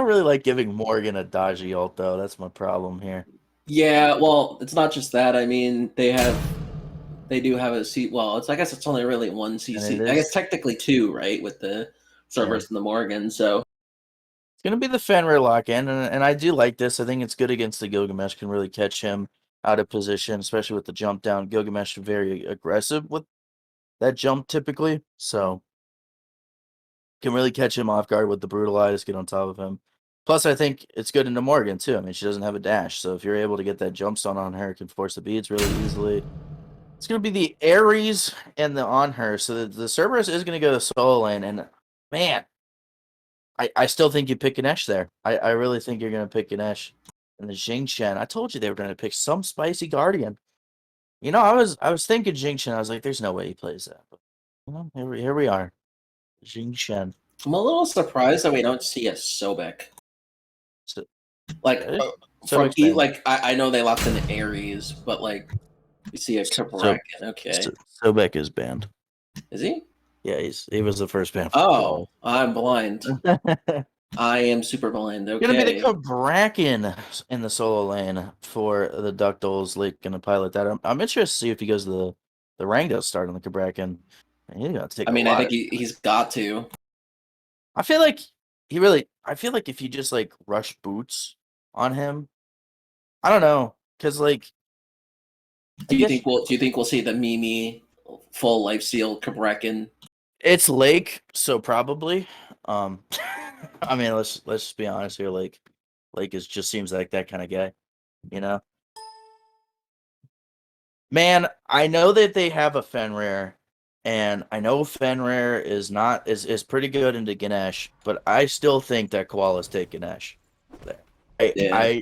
really like giving Morgan a Daji ult though. That's my problem here. Yeah, well, it's not just that. I mean, they do have a seat. Well, I guess it's only really 1 CC. I guess technically 2, right, with the Cerberus and the Morgan. So it's gonna be the Fenrir lock in, and I do like this. I think it's good against the Gilgamesh. Can really catch him out of position, especially with the jump down. Gilgamesh very aggressive with that jump typically, so can really catch him off guard with the Brutalize, get on top of him. Plus, I think it's good into Morgan too. I mean, she doesn't have a dash, so if you're able to get that jump stun on her, it can force the beads really easily. It's going to be the Ares and the on her, so the Cerberus is going to go to solo lane, and man, I still think you pick Ganesh there. I really think you're going to pick Ganesh. And the Jingchen, I told you they were going to pick some spicy Guardian. You know, I was thinking Jingchen. I was like, there's no way he plays that. But here we are. Jingchen. I'm a little surprised that we don't see a Sobek. So, I know they locked in the Ares, but like you see a Kabrakan. Okay. Sobek is banned. Is he? Yeah, he was the first ban. Oh, I'm blind. I am super blind. Okay. Gonna be the Kabrakan in the solo lane for the Ductals. Like, gonna pilot that. I'm interested to see if he goes the Rango start on the Kabrakan. He's gonna take. I think he's got to. I feel like if you just like rush boots on him, I don't know, because like. Do you think we'll see the Mimi full life seal Kabrakan? It's Lake, so probably. I mean, let's just be honest here. Like, just seems like that kind of guy, you know? Man, I know that they have a Fenrir, and I know Fenrir is pretty good into Ganesh, but I still think that Koalas take Ganesh. Yeah.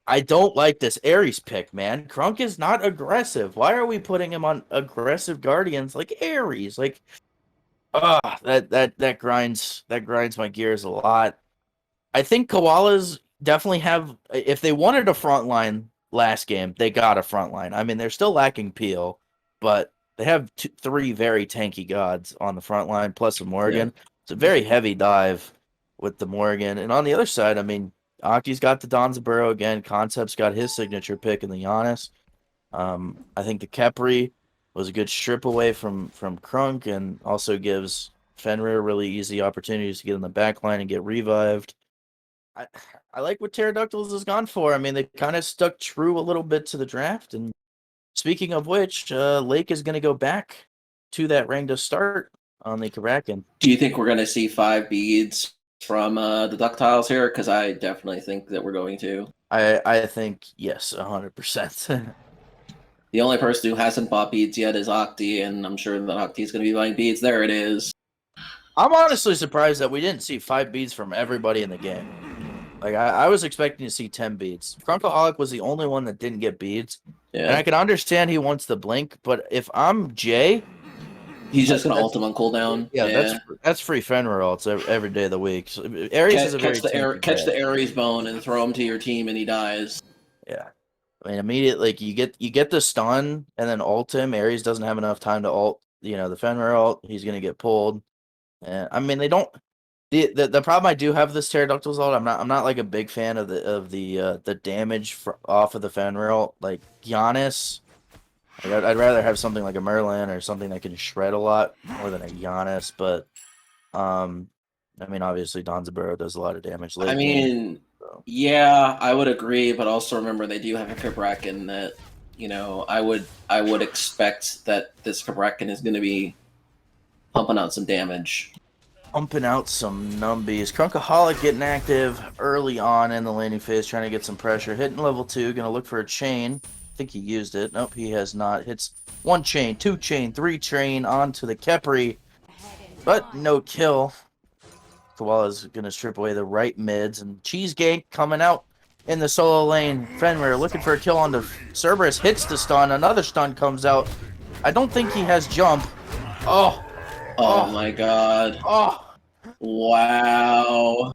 I don't like this Ares pick, man. Krunk is not aggressive. Why are we putting him on aggressive guardians like Ares? Like, that grinds my gears a lot. I think Koalas definitely have. If they wanted a front line last game, they got a front line. I mean, they're still lacking Peel, but they have three very tanky gods on the front line plus a Morgan. Yeah. It's a very heavy dive with the Morgan, and on the other side, I mean, Aki's got the Donzaburo again. Concept's got his signature pick in the Giannis. I think the Kepri was a good strip away from Krunk, and also gives Fenrir really easy opportunities to get in the back line and get revived. I like what Pteroducktlys has gone for. I mean, they kind of stuck true a little bit to the draft. And speaking of which, Lake is going to go back to that ring to start on the Kraken. Do you think we're going to see 5 beads from the Ductiles here? Because I definitely think that we're going to. I think, yes, 100%. The only person who hasn't bought beads yet is Octi, and I'm sure that Octi is going to be buying beads. There it is. I'm honestly surprised that we didn't see 5 beads from everybody in the game. Like, I was expecting to see 10 beads. Crunkaholic was the only one that didn't get beads. Yeah. And I can understand he wants the blink, but if I'm Jay... He's just going to ult him on cooldown. Yeah, that's free Fenrir ults every day of the week. So Ares is a very catch the Ares bone and throw him to your team, and he dies. Yeah. I mean, immediately, like, you get the stun, and then ult him. Ares doesn't have enough time to ult, the Fenrir ult. He's going to get pulled. And, I mean, they don't... The problem I do have with this Pteroductlys ult, I'm not like a big fan of the damage off of the Fenrir ult. Like Giannis, I'd rather have something like a Merlin or something that can shred a lot more than a Giannis. But I mean, obviously Donzaburo does a lot of damage. I mean, yeah, I would agree, but also remember they do have a Kraken that I would expect that this Kraken is going to be pumping out some damage. Pumping out some numbies. Crunkaholic getting active early on in the laning phase, trying to get some pressure. Hitting level 2, going to look for a chain. I think he used it. Nope, he has not. Hits 1 chain, 2 chain, 3 chain onto the Kepri, but no kill. Koala's going to strip away the right mids, and Cheese Gank coming out in the solo lane. Fenrir looking for a kill onto Cerberus. Hits the stun. Another stun comes out. I don't think he has jump. Oh my god. Oh. Wow.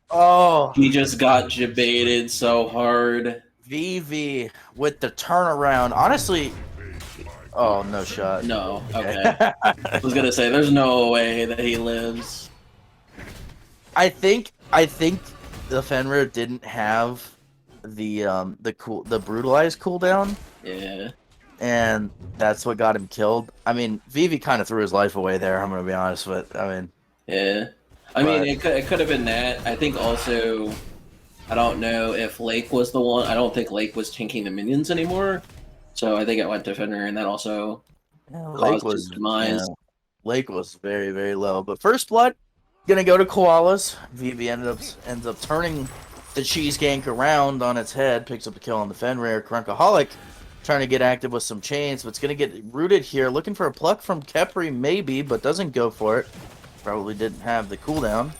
Oh. He just got jebaited so hard. VV with the turnaround. Honestly, oh, no shot. No, okay. I was going to say, there's no way that he lives. I think the Fenrir didn't have the brutalized cooldown. Yeah. And that's what got him killed. I mean, Vivi kind of threw his life away there, I'm going to be honest with. I mean, yeah. I mean, it could have been that. I think also, I don't know if Lake was the one. I don't think Lake was tanking the minions anymore. So I think it went to Fenrir, and that also Lake was his demise. Yeah, Lake was very, very low. But first blood, going to go to Koalas. Vivi ends up turning the Cheese Gank around on its head, picks up a kill on the Fenrir. Crunkaholic trying to get active with some chains, but it's going to get rooted here. Looking for a pluck from Kepri, maybe, but doesn't go for it. Probably didn't have the cooldown.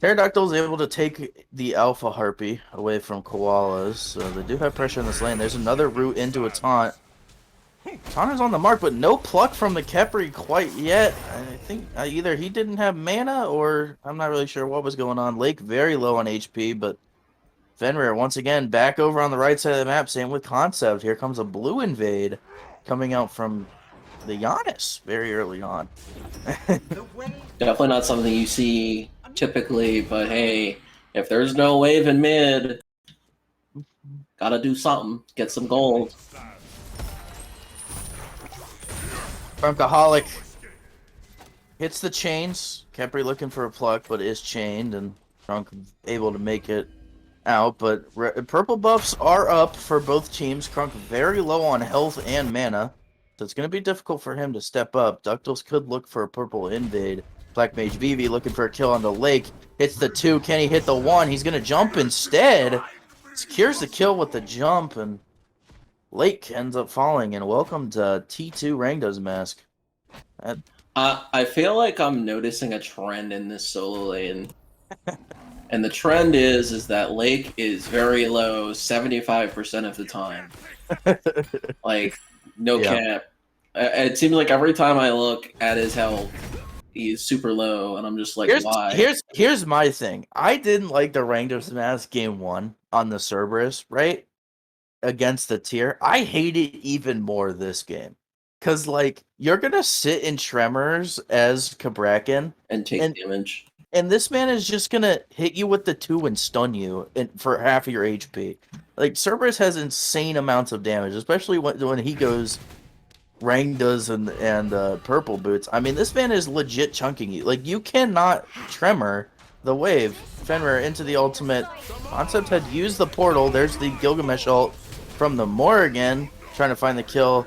Pterodactyl is able to take the Alpha Harpy away from Koalas, so they do have pressure in this lane. There's another route into a taunt. Taunt is on the mark, but no pluck from the Kepri quite yet. I think either he didn't have mana, or I'm not really sure what was going on. Lake very low on HP, but Fenrir, once again, back over on the right side of the map. Same with Concept. Here comes a blue invade coming out from the Giannis very early on. Definitely not something you see typically, but hey, if there's no wave in mid, gotta do something. Get some gold. Crunkaholic hits the chains. Kepri looking for a pluck, but is chained, and Crunk able to make it out, but purple buffs are up for both teams. Crunk very low on health and mana, so it's going to be difficult for him to step up. Ductals could look for a purple invade Black Mage Vivi looking for a kill on the Lake. Hits the 2. Can he hit the 1? He's going to jump instead. Secures the kill with the jump, and Lake ends up falling. And welcome to T2 Rangda's Mask. I feel like I'm noticing a trend in this solo lane. And the trend is that Lake is very low 75% of the time. Like, no cap. It seems like every time I look at his health, he's super low, and I'm just like, why? Here's my thing. I didn't like the Rangda's Mask game 1 on the Cerberus, right? Against the tier. I hate it even more this game. Because, like, you're going to sit in Tremors as Cabrakan. And take damage. And this man is just going to hit you with the 2 and stun you for half of your HP. Like, Cerberus has insane amounts of damage, especially when he goes Rangdas and Purple Boots. I mean, this man is legit chunking you. Like, you cannot Tremor the wave Fenrir into the ultimate. Concept had used the portal. There's the Gilgamesh ult from the Morrigan, trying to find the kill.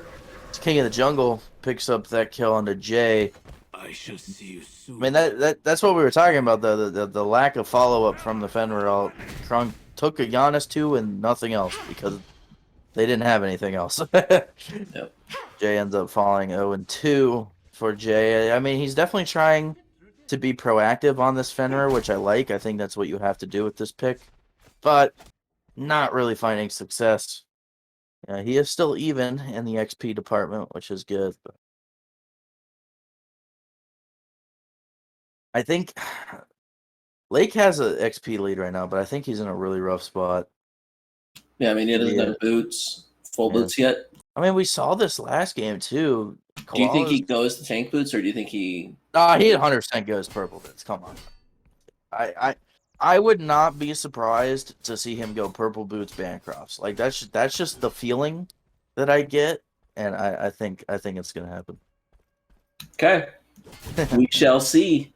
King of the Jungle picks up that kill onto Jay. I shall see you soon. I mean, that's what we were talking about, the lack of follow-up from the Fenrir ult. Krunk took a Giannis 2 and nothing else because they didn't have anything else. Yep. Jay ends up falling 0-2 for Jay. I mean, he's definitely trying to be proactive on this Fenrir, which I like. I think that's what you have to do with this pick. But not really finding success. He is still even in the XP department, which is good. But I think Lake has an XP lead right now, but I think he's in a really rough spot. Yeah, I mean, he doesn't have full boots yet. I mean, we saw this last game, too. Do you think he goes to tank boots, or do you think he... he 100% goes purple boots. Come on. I would not be surprised to see him go purple boots Bancrofts. Like, that's just the feeling that I get, and I think it's gonna happen. Okay. We shall see.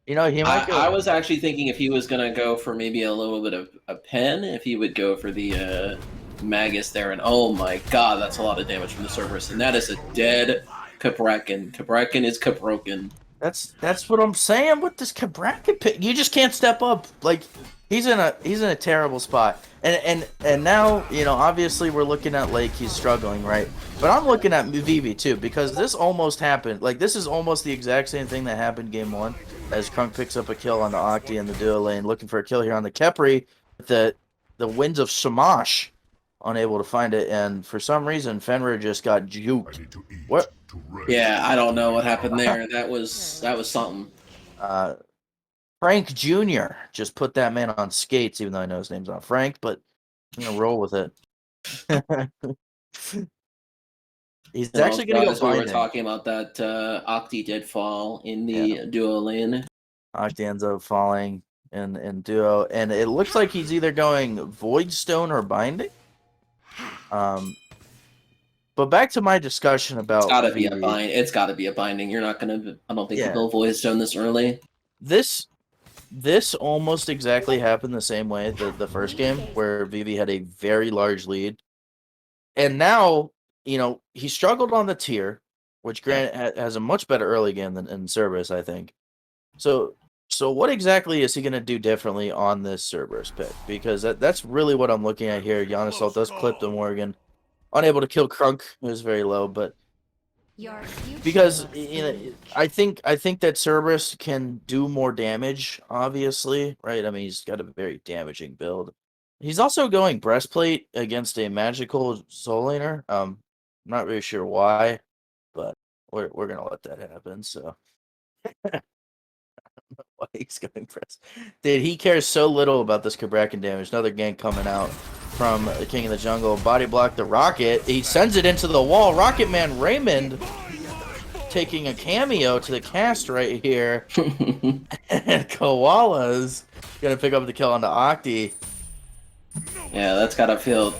He might go. I was actually thinking if he was gonna go for maybe a little bit of a pen, if he would go for the Magus there, and oh my god, that's a lot of damage from the Cerberus, and that is a dead Cabrakan. Cabrakan is Cabroken. That's what I'm saying with this Cabrakan pick. You just can't step up. Like, he's in a terrible spot. And now, obviously we're looking at Lake, he's struggling, right? But I'm looking at Vivi too, because this almost happened. Like, this is almost the exact same thing that happened game 1, as Krunk picks up a kill on the Octi in the duo lane, looking for a kill here on the Kepri. The Winds of Shamash unable to find it, and for some reason Fenrir just got juked. What? Yeah, I don't know what happened there. That was something. Frank Jr. just put that man on skates, even though I know his name's not Frank, but I'm gonna roll with it. He's actually gonna go find we were him. talking about that Octi did fall in the duo lane. Octi ends up falling in duo, and it looks like he's either going Voidstone or Binding. But back to my discussion about It's gotta be a binding. You're not gonna. I don't think you will Voidstone this early. This almost exactly happened the same way the first game, where Vivi had a very large lead, and now he struggled on the tier, which granted has a much better early game than in Cerberus, I think. So what exactly is he going to do differently on this Cerberus pick? Because that's really what I'm looking at here. Giannis ult does clip the Morgan. Unable to kill Krunk, who's very low, but because I think that Cerberus can do more damage, obviously, right? I mean, he's got a very damaging build. He's also going Breastplate against a magical Soul Laner. I'm not really sure why, but we're gonna let that happen. So why he's going Breast? Dude, he cares so little about this Cabrakan damage. Another gank coming out from the King of the Jungle. Body block the Rocket. He sends it into the wall. Rocket Man Raymond taking a cameo to the cast right here. And Koalas gonna pick up the kill on the Octi. Yeah, that's gotta feel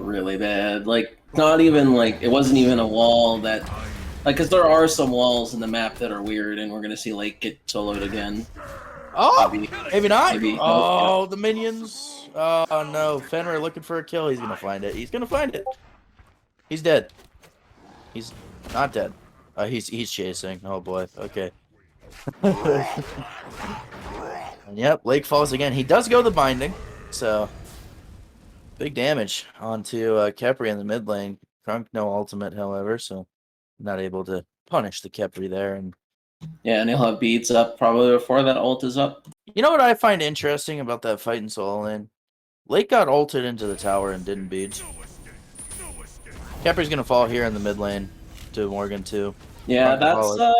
really bad. Like, not even like it wasn't even a wall that, like, because there are some walls in the map that are weird, and we're gonna see Lake get soloed again. Oh, maybe not. Maybe. Oh, the minions. Oh no, Fenrir looking for a kill. He's gonna find it. He's gonna find it. He's dead. He's not dead. He's chasing. Oh boy. Okay. And yep, Lake falls again. He does go the binding, so big damage onto Khepri in the mid lane. Crunk no ultimate, however, so not able to punish the Khepri there. And Yeah, and he'll have beads up probably before that ult is up. you know what I find interesting about that fight in solo lane? Lake got ulted into the tower and didn't beads. Khepri's gonna fall here in the mid lane to Morgan too. Yeah, Crunk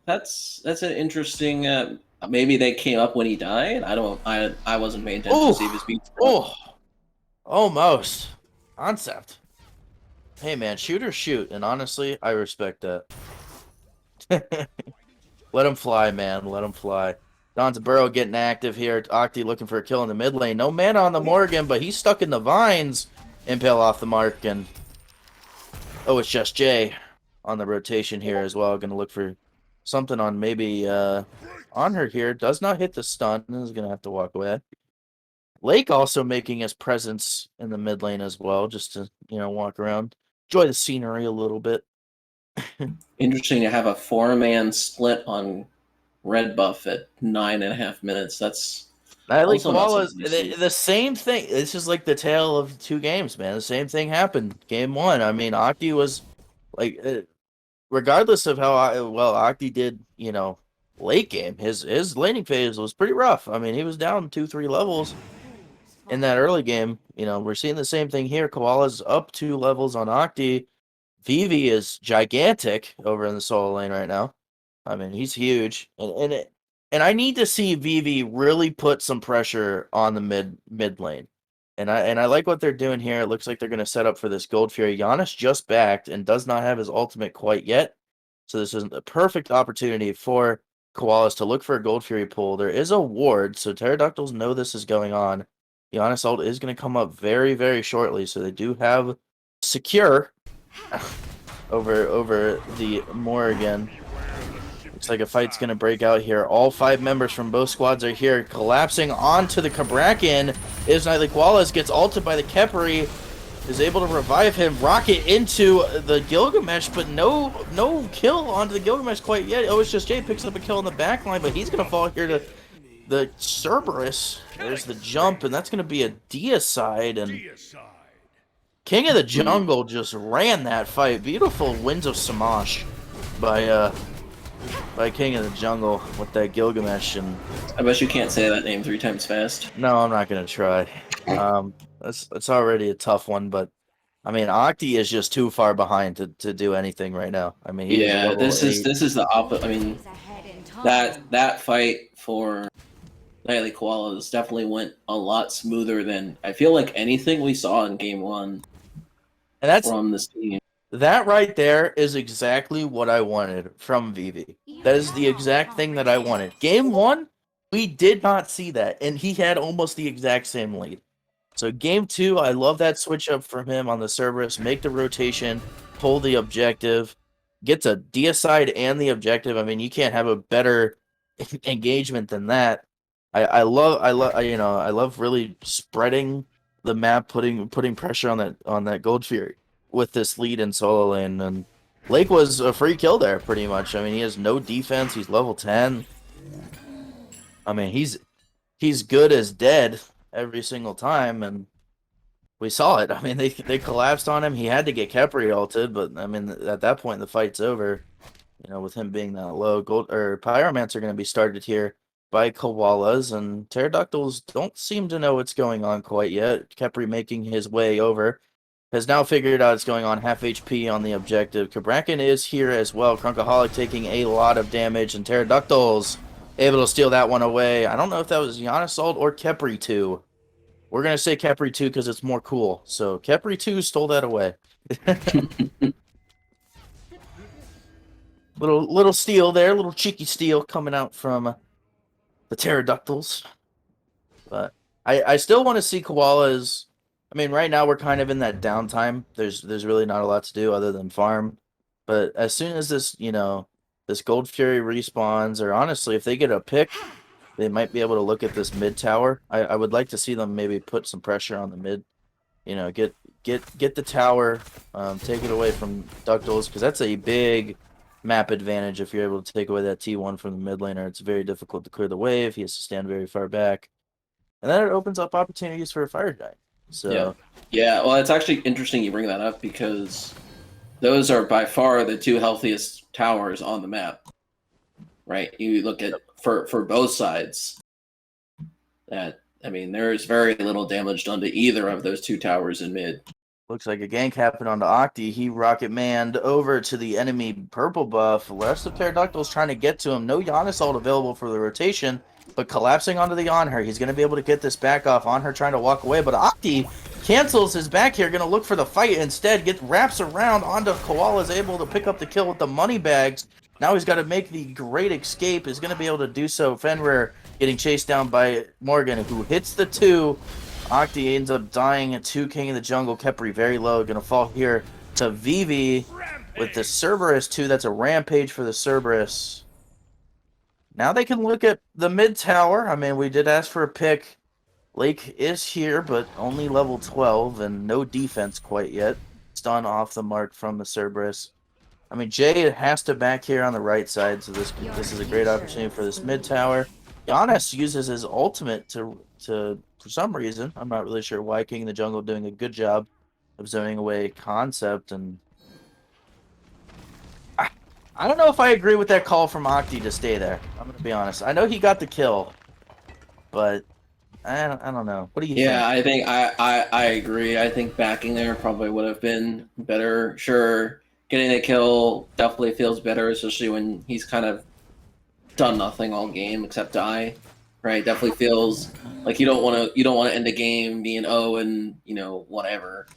that's an interesting. Maybe they came up when he died. I wasn't paying attention to see if his beats. Oh, almost concept. Hey man, shoot or shoot, and honestly, I respect that. Let him fly, man. Let him fly. Don's Burrow getting active here. Octi looking for a kill in the mid lane. No mana on the Morgan, but he's stuck in the vines. Impale off the mark, and oh, it's just Jay on the rotation here as well. Going to look for something on maybe on her here. Does not hit the stun. Is going to have to walk away. Lake also making his presence in the mid lane as well, just to walk around, enjoy the scenery a little bit. Interesting to have a 4-man split on red buff at 9.5 minutes. That's Like also not Koalas, something you see. the same thing. It's just like the tale of two games, man. The same thing happened. Game one. I mean, Octi was like, regardless of how well Octi did, late game, his laning phase was pretty rough. I mean, he was down 2-3 levels in that early game. We're seeing the same thing here. Koala's up 2 levels on Octi. Vivi is gigantic over in the solo lane right now. I mean, he's huge, and I need to see Vivi really put some pressure on the mid lane, and I like what they're doing here. It looks like they're going to set up for this Gold Fury. Giannis just backed and does not have his ultimate quite yet, so this is a perfect opportunity for Koalas to look for a Gold Fury pull. There is a ward, so Pteroducktlys know this is going on. Giannis ult is going to come up very, very shortly, so they do have secure over the Morgan. Looks like a fight's going to break out here. All 5 members from both squads are here, collapsing onto the Kraken. Is Nightly Koalas gets ulted by the Khepri, is able to revive him, rocket into the Gilgamesh, but no kill onto the Gilgamesh quite yet. Oh, it's just Jay picks up a kill in the back line, but he's going to fall here to the Cerberus. There's the jump, and that's going to be a deicide, and King of the Jungle just ran that fight. Beautiful Winds of Samash by King of the Jungle with that Gilgamesh. And I bet you can't say that name 3 times fast. no, I'm not gonna try. It's already a tough one, but I mean, Octi is just too far behind to do anything right now. I mean, Yeah, this is the opposite. I mean, that fight for Nightly Koalas definitely went a lot smoother than I feel like anything we saw in game 1 and that's from this team. that right there is exactly what I wanted from Vivi. That is the exact thing that I wanted. Game 1, we did not see that, and he had almost the exact same lead. So game 2, I love that switch up from him on the Cerberus. Make the rotation, pull the objective, gets a deicide and the objective. I mean, you can't have a better engagement than that. I love really spreading the map, putting pressure on that Gold Fury with this lead in solo lane. And Lake was a free kill there, pretty much. I mean, he has no defense. He's level 10. I mean, he's good as dead every single time, and we saw it. I mean, they collapsed on him. He had to get Khepri ulted, but I mean, at that point, the fight's over. With him being that low. Pyromancer are going to be started here by Koalas, and Pteroducktlys don't seem to know what's going on quite yet. Khepri making his way over. Has now figured out what's going on. Half HP on the objective. Kraken is here as well. Crunkaholic taking a lot of damage, and Pteroducktlys able to steal that one away. I don't know if that was Giannis ult or Khepri 2. We're going to say Khepri 2 because it's more cool. So Khepri 2 stole that away. little steal there. Little cheeky steal coming out from the Pteroducktlys. But I still want to see Koalas. I mean, right now we're kind of in that downtime. There's really not a lot to do other than farm. But as soon as this Gold Fury respawns, or honestly, if they get a pick, they might be able to look at this mid tower. I would like to see them maybe put some pressure on the mid. Get the tower, take it away from Ducktles, because that's a big map advantage if you're able to take away that T1 from the mid laner. It's very difficult to clear the wave. He has to stand very far back. And then it opens up opportunities for a Fire Giant. So yeah. Well, it's actually interesting you bring that up because those are by far the two healthiest towers on the map. Right? You look at for both sides. There's very little damage done to either of those two towers in mid. looks like a gank happened onto Octi. He rocket manned over to the enemy purple buff. The rest of Pteroducktlys trying to get to him. No Giannis ult available for the rotation, but collapsing onto the on her. He's going to be able to get this back off on her trying to walk away, but Octi cancels his back here, going to look for the fight instead. Wraps around onto Koalas, able to pick up the kill with the money bags. Now he's got to make the great escape. Is going to be able to do so. Fenrir getting chased down by Morgan, who hits the 2. Octi ends up dying at 2 King of the Jungle. Kepri very low. Going to fall here to Vivi with the Cerberus 2. That's a rampage for the Cerberus. Now they can look at the mid tower. I mean, we did ask for a pick. Lake is here, but only level 12 and no defense quite yet. Stun off the mark from the Cerberus. I mean, Jay has to back here on the right side, so this is a great opportunity for this mid tower. Giannis uses his ultimate to for some reason, I'm not really sure why, King of the Jungle doing a good job of zoning away Concept, and I don't know if I agree with that call from Octi to stay there. I'm gonna be honest. I know he got the kill, but I don't know. What do you think? Yeah, I think I agree. I think backing there probably would have been better. Sure, getting a kill definitely feels better, especially when he's kind of done nothing all game except die. Right? Definitely feels like you don't want to end the game being and whatever.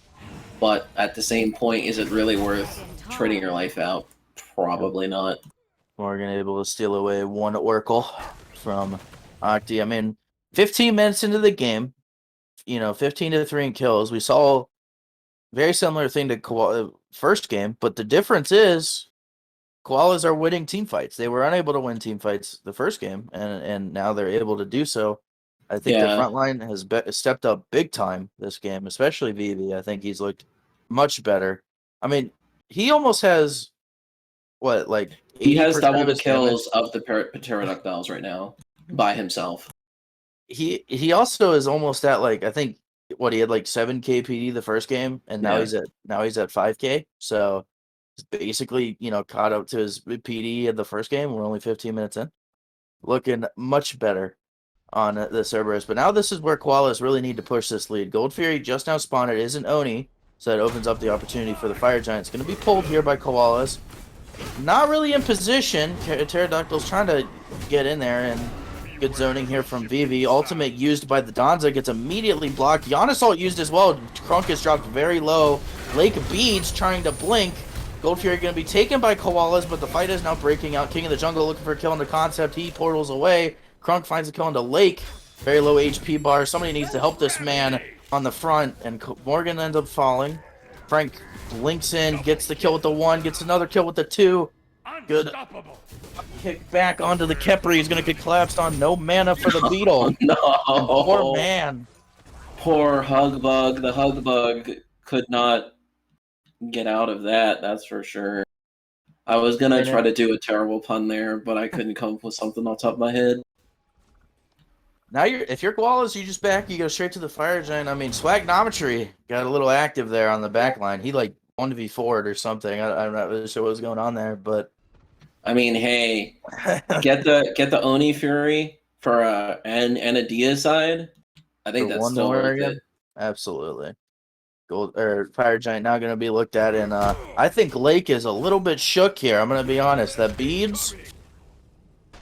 But at the same point, is it really worth trading your life out? Probably not. Morgan able to steal away 1 Oracle from Octi. I mean, 15 minutes into the game, 15 to 3 in kills. We saw very similar thing to first game, but the difference is Koalas are winning team fights. They were unable to win team fights the first game, and now they're able to do so. I think the front line has stepped up big time this game, especially Vivi. I think he's looked much better. I mean, he almost has he has double the kills of the Pteroducktlys right now by himself. He also is almost at I think he had 7K PD the first game, and now he's at 5K. So he's basically caught up to his PD at the first game. We're only 15 minutes in, looking much better on the Cerberus. But now this is where Koalas really need to push this lead. Gold Fury just now spawned. It isn't Oni, so that opens up the opportunity for the Fire Giant. It's going to be pulled here by Koalas. Not really in position. Pteroductlys trying to get in there, and good zoning here from Vivi. Ultimate used by the Donza gets immediately blocked. Giannis ult used as well. Crunk is dropped very low. Lake Beads trying to blink. Gold Fury going to be taken by Koalas, but the fight is now breaking out. King of the Jungle looking for a kill on the Concept. He portals away. Crunk finds a kill into Lake. Very low HP bar. Somebody needs to help this man on the front, and Morgan ends up falling. Frank blinks in, gets the kill with the 1, gets another kill with the 2. Good kick back onto the Kepri. He's going to get collapsed on. No mana for the Beetle. No. Poor man. Poor Hugbug. The Hugbug could not get out of that, that's for sure. I was going to try to do a terrible pun there, but I couldn't come up with something off the top of my head. Now, if you're Koalas, you just you go straight to the Fire Giant. I mean, Swagnometry got a little active there on the back line. He 1v4'd or something. I'm not really sure what was going on there, but I mean, hey, get the Oni Fury for and a Dia side. I think that's still worth it. Absolutely. Fire Giant now going to be looked at, and I think Lake is a little bit shook here. I'm going to be honest. That Beads,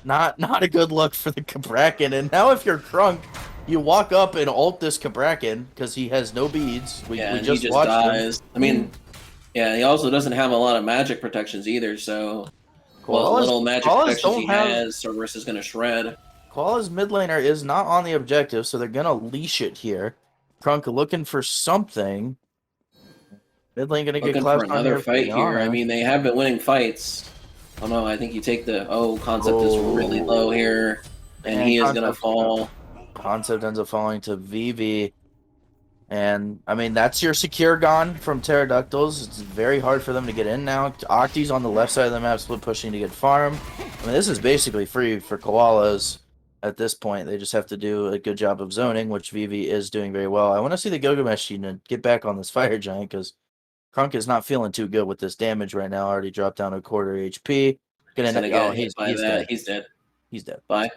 not a good look for the Cabrakan. And now if you're Crunk, you walk up and ult this Cabrakan because he has no beads. We just watched dies. him. I mean, yeah, he also doesn't have a lot of magic protections either, so what little magic protections he has, Cerberus is going to shred. Koala's mid laner is not on the objective, so they're going to leash it here. Crunk looking for something. Mid lane going to get collapsed for another fight here. I mean, they have been winning fights. Oh no, I think you take the Concept is really low here, and he is going to fall. Concept ends up falling to Vivi. And, I mean, that's your secure gone from Pteroductals. It's very hard for them to get in now. Octi's on the left side of the map, split pushing to get farm. I mean, this is basically free for Koalas at this point. They just have to do a good job of zoning, which Vivi is doing very well. I want to see the Gilgamesh get back on this Fire Giant, because Krunk is not feeling too good with this damage right now. Already dropped down to a quarter HP. He's gonna get hit by that. Dead. He's dead. He's dead. Bye.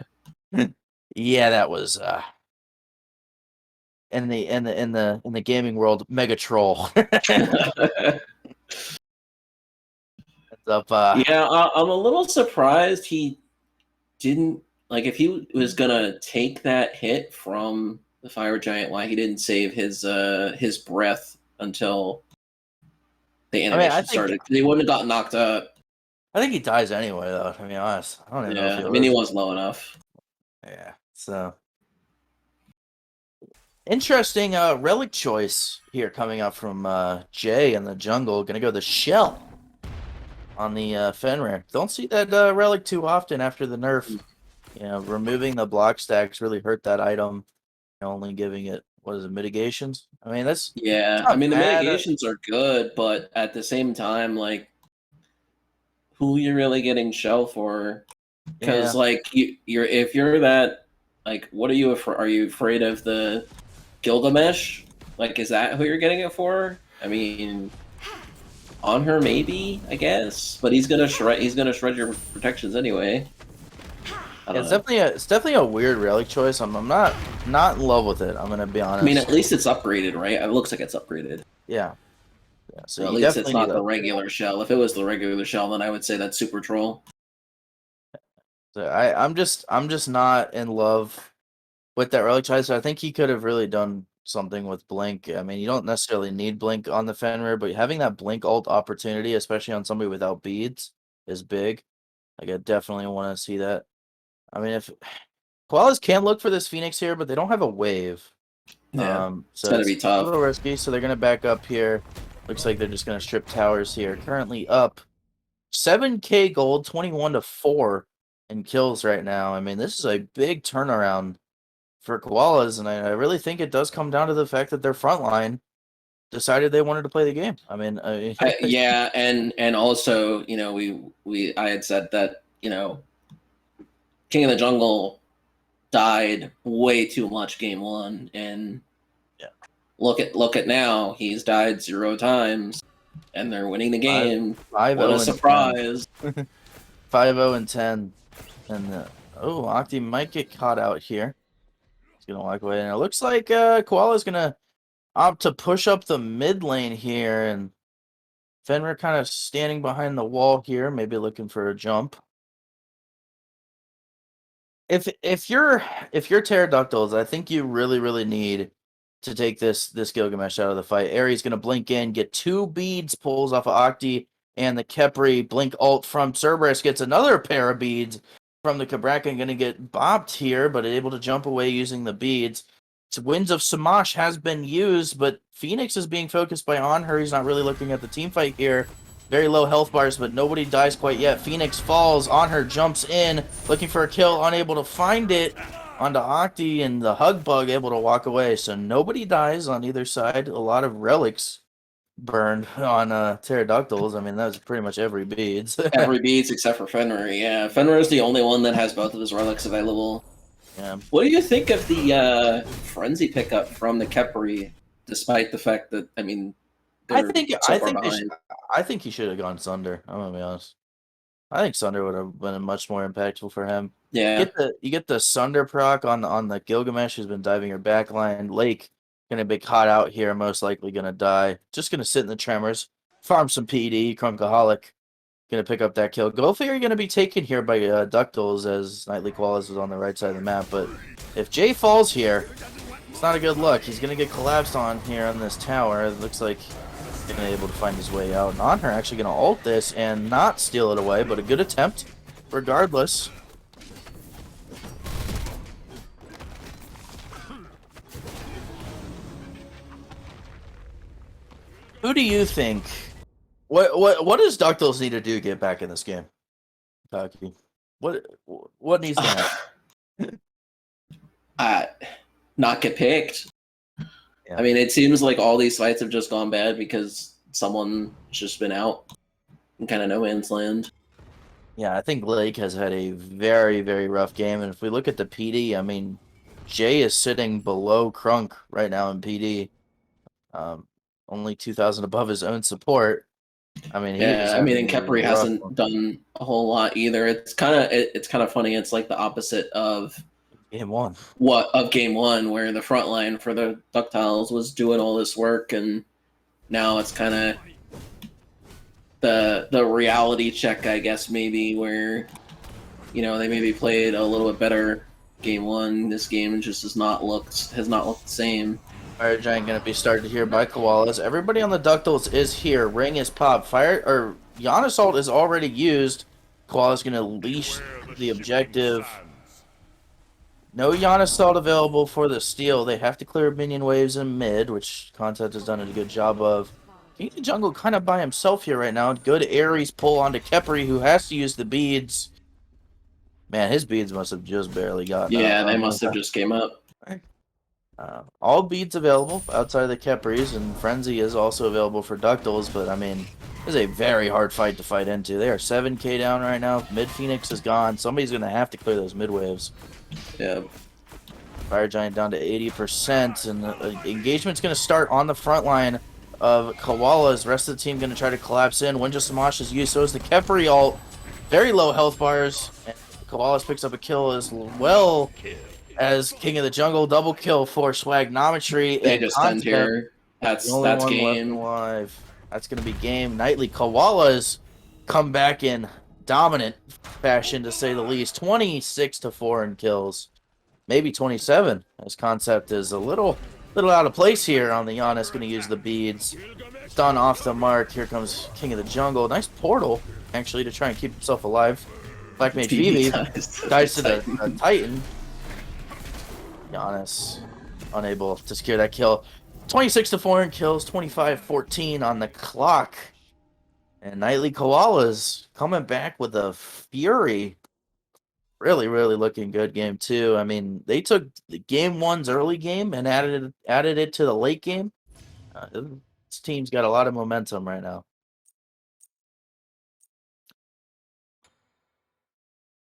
Yeah, that was in the gaming world, mega troll. Up, yeah, I'm a little surprised he didn't like if he was gonna take that hit from the Fire Giant. Why he didn't save his breath until the animation started? He wouldn't have got knocked up. I think he dies anyway, though. To be honest, I don't even know. If he was low enough. Yeah. So interesting relic choice here coming up from Jay in the jungle. Gonna go the shell on the Fenrir. Don't see that relic too often after the nerf. You know, removing the block stacks really hurt that item. Only giving it, what is it, mitigations? I mean, that's I mean, the mitigations are good, but at the same time, like, who you're really getting shell for? Because like you're if you're that, like, what are you are you afraid of the Gilgamesh? Like, is that who you're getting it for? I mean, on her maybe, I guess, but he's gonna shred your protections anyway. It's definitely a weird relic choice. I'm not in love with it. I'm gonna be honest. I mean, at least it's upgraded, right? It looks like it's upgraded. Yeah. So at least it's not the regular shell. If it was the regular shell, then I would say that's super troll. So I'm just not in love with that relic choice. I think he could have really done something with Blink. I mean, you don't necessarily need Blink on the Fenrir, but having that Blink ult opportunity, especially on somebody without beads, is big. Like, I definitely want to see that. I mean, if Koalas can look for this Phoenix here, but they don't have a wave. Yeah, so it's gonna be tough. A little risky, so they're gonna back up here. Looks like they're just gonna strip towers here. Currently up 7K gold, 21-4 in kills right now. I mean, this is a big turnaround for Koalas, and I really think it does come down to the fact that their front line decided they wanted to play the game. I mean, yeah, and also, you know, I had said that, you know, King of the Jungle died way too much game one, and look at now, he's died 0 times, and they're winning the game. 5-0 what a surprise! 5-0-10, and Octi might get caught out here. He's gonna walk away, and it looks like Koala's gonna opt to push up the mid lane here, and Fenrir kind of standing behind the wall here, maybe looking for a jump. If you're Pteroductals, I think you really need to take this Gilgamesh out of the fight. Ares gonna blink in, get 2 beads, pulls off of Octi, and the Kepri blink ult from Cerberus gets another pair of beads from the Cabrakan. Gonna get bopped here, but able to jump away using the beads. Winds of Samash has been used, but Phoenix is being focused by on her. He's not really looking at the team fight here. Very low health bars, but nobody dies quite yet. Phoenix falls on her, jumps in, looking for a kill, unable to find it onto Octi, and the Hug Bug able to walk away. So nobody dies on either side. A lot of relics burned on Pteroductals. I mean, that was pretty much every beads. Every beads except for Fenrir. Yeah, Fenrir is the only one that has both of his relics available. Yeah. What do you think of the Frenzy pickup from the Kepri, despite the fact that, I mean, I think he should have gone Sunder. I'm gonna be honest. I think Sunder would have been much more impactful for him. Yeah. You get the Sunder proc on the Gilgamesh, who's been diving your backline. Lake gonna be caught out here, most likely gonna die. Just gonna sit in the tremors, farm some PD. Crunkaholic gonna pick up that kill. Go figure, gonna be taken here by Ductals, as Nightly Koalas is on the right side of the map. But if Jay falls here, it's not a good look. He's gonna get collapsed on here on this tower. It looks like he's gonna be able to find his way out. And on her actually gonna ult this and not steal it away, but a good attempt regardless. Who do you think? What does Ductals need to do to get back in this game? Taki, what needs to happen? Not get picked. I mean, it seems like all these fights have just gone bad because someone's just been out in kind of no man's land. Yeah, I think Lake has had a very, very rough game. And if we look at the PD, I mean, Jay is sitting below Crunk right now in PD. Only 2,000 above his own support. I mean, I mean, and having Kepri a rough hasn't one. done a whole lot either. It's kind of funny. It's like the opposite of Game 1. game 1, where the front line for the Ductiles was doing all this work, and now it's kind of the reality check, I guess, maybe, where they maybe played a little bit better game 1. This game just has not looked the same. Fire Giant gonna be started here by Koalas. Everybody on the Ductiles is here. Ring is popped. Yanasalt is already used. Koala's gonna leash the objective. No Yanasalt available for the steal. They have to clear minion waves in mid, which Concept has done a good job of. King of the Jungle kind of by himself here right now. Good Ares pull onto Kepri, who has to use the beads. Man, his beads must have just barely gotten Yeah, up. they must have just came up. All beads available outside of the Kepris, and Frenzy is also available for Ductiles, but I mean, this is a very hard fight to fight into. They are 7k down right now. Mid Phoenix is gone. Somebody's going to have to clear those mid waves. Yeah. Fire Giant down to 80%, and the engagement's going to start on the front line of Koalas. The rest of the team going to try to collapse in. Winja Samash is used, so is the Kepri ult. Very low health bars, and Koalas picks up a kill as well as King of the Jungle. Double kill for Swagnometry. They and just end here. That's one game. left alive. That's going to be game. Nightly Koalas come back in dominant fashion, to say the least. 26-4 in kills. Maybe 27. This Concept is a little out of place here on the Giannis. Going to use the beads. Stun off the mark. Here comes King of the Jungle. Nice portal, actually, to try and keep himself alive. Black Mage Vivi dies to the Titan. Giannis unable to secure that kill. 26-4 in kills, 25-14 on the clock. And Nightly Koalas coming back with a fury. Really, really looking good game 2. I mean, they took the game 1's early game and added it to the late game. This team's got a lot of momentum right now.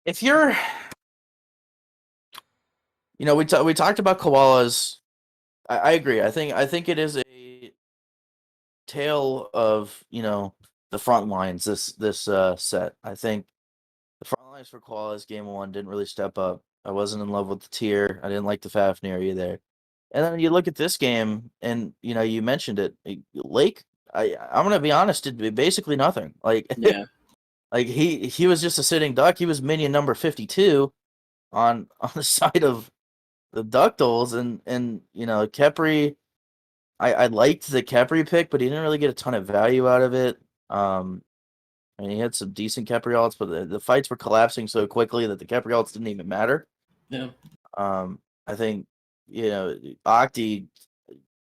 If you're, we talked about Koalas. I agree. I think it is a tale of the front lines. This set. I think the front lines for Koalas game 1 didn't really step up. I wasn't in love with the tier. I didn't like the Fafnir either. And then you look at this game, and you mentioned it. Lake, I'm gonna be honest, did basically nothing. Like Yeah. like he was just a sitting duck. He was minion number 52 on the side of the Ductiles, and Kepri. I liked the Kepri pick, but he didn't really get a ton of value out of it. I mean, he had some decent Kepri ults, but the fights were collapsing so quickly that the Kepri ults didn't even matter. Yeah. I think Octi.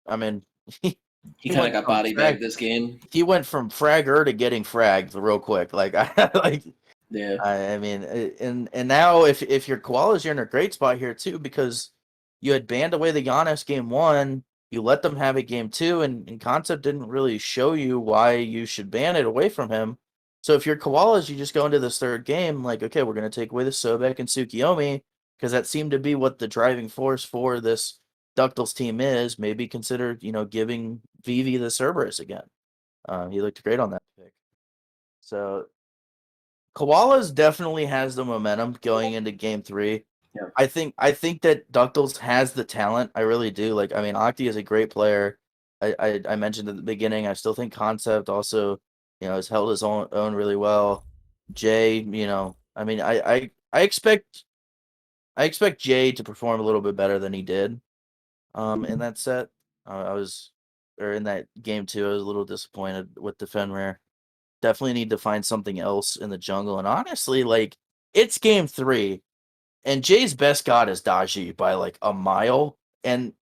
I mean, he kind of got body bagged this game. He went from fragger to getting fragged real quick. Yeah. I mean, and now if your Koalas, you're in a great spot here too, because you had banned away the Giannis game 1. You let them have it game 2, and Concept didn't really show you why you should ban it away from him. So if you're Koalas, you just go into this third game like, okay, we're going to take away the Sobek and Tsukiyomi, because that seemed to be what the driving force for this Ductiles team is. Maybe consider, giving Vivi the Cerberus again. He looked great on that pick. So Koalas definitely has the momentum going into game 3. Yeah. I think that Ductiles has the talent. I really do. Octi is a great player. I mentioned at the beginning, I still think Concept also, has held his own really well. Jay, I expect Jay to perform a little bit better than he did in that set. In that game 2, I was a little disappointed with the Fenrir. Definitely need to find something else in the jungle. And honestly, it's game 3. And Jay's best god is Daji by a mile, and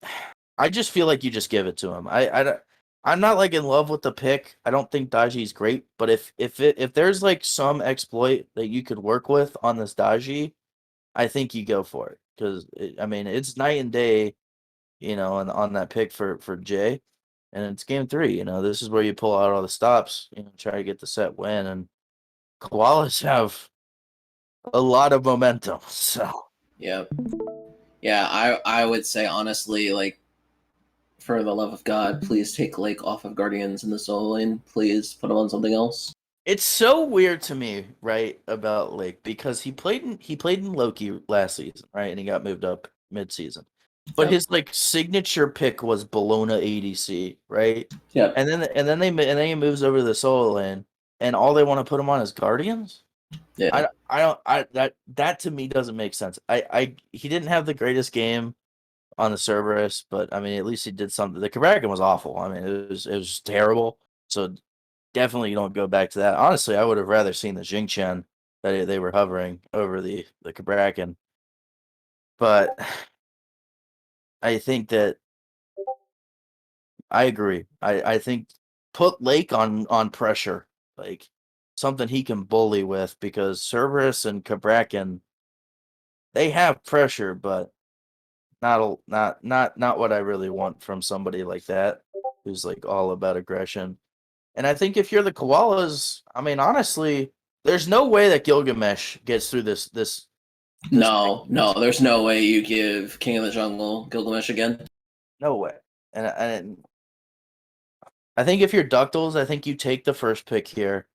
I just feel like you just give it to him. I'm not in love with the pick. I don't think Daji's great, but if there's some exploit that you could work with on this Daji, I think you go for it, because it's night and day. on that pick for Jay. And it's game 3. This is where you pull out all the stops, try to get the set win. And Koalas have a lot of momentum. So Yeah. Yeah, I would say honestly, like, for the love of God, please take Lake off of Guardians in the solo lane. Please put him on something else. it's so weird to me, right, about Lake because he played in Loki last season, right, and he got moved up mid-season. But Yep. his signature pick was Bologna ADC, right? Yep. And then he moves over to the solo lane, and all they want to put him on is Guardians. Yeah. That to me doesn't make sense. He didn't have the greatest game on the Cerberus, but I mean at least he did something. The Kraken was awful. I mean it was terrible. So definitely you don't go back to that. Honestly, I would have rather seen the Jingchen that they were hovering over the Kraken. But I think that I agree. I think put Lake on pressure, like something he can bully with, because Cerberus and Kraken, they have pressure, but not what I really want from somebody like that who's like all about aggression. And I think if you're the Koalas, I mean honestly, there's no way that Gilgamesh gets through this. No, there's no way you give King of the Jungle Gilgamesh again. No way. And I think if you're Ductals, I think you take the first pick here,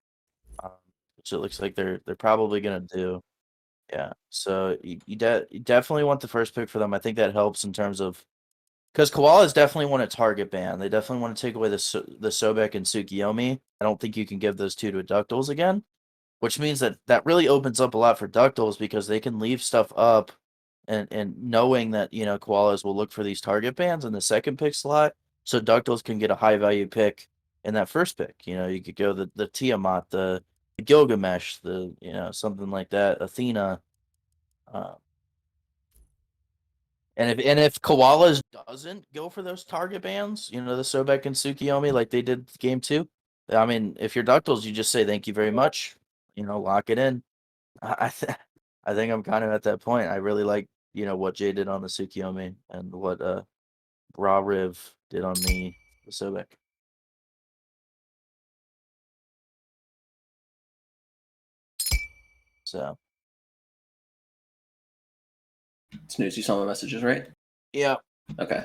which it looks like they're probably gonna do. Yeah, so you definitely want the first pick for them. I think that helps in terms of because Koalas definitely want a target ban. They definitely want to take away the Sobek and Tsukiyomi. I don't think you can give those two to Ductals again, which means that really opens up a lot for Ductals because they can leave stuff up, and knowing that Koalas will look for these target bans in the second pick slot, so Ductals can get a high value pick in that first pick. You could go the Tiamat, the Gilgamesh, the something like that, Athena. And if Koalas doesn't go for those target bans, the Sobek and Tsukiyomi like they did game 2, I mean, if you're Ductals, you just say thank you very much, lock it in. I think I'm kind of at that point. I really like what Jay did on the Tsukiyomi and what Raw Riv did on the Sobek. So Snooze, you saw my messages, right? yeah. Okay.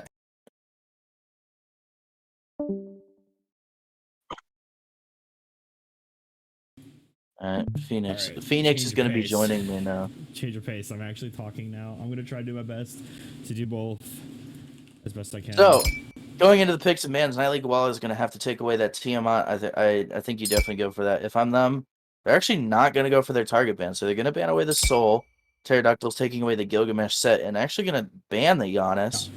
Phoenix. All right, Phoenix change is of going to be pace. joining me now. Change of pace. I'm actually talking now. I'm gonna try to do my best to do both as best I can. So, going into the picks of Man's Nightly, Koala is going to have to take away that Tiamat. I think you definitely go for that. If I'm them, they're actually not going to go for their target ban. So they're going to ban away the Soul. Pteroducktlys taking away the Gilgamesh set and actually going to ban the Giannis.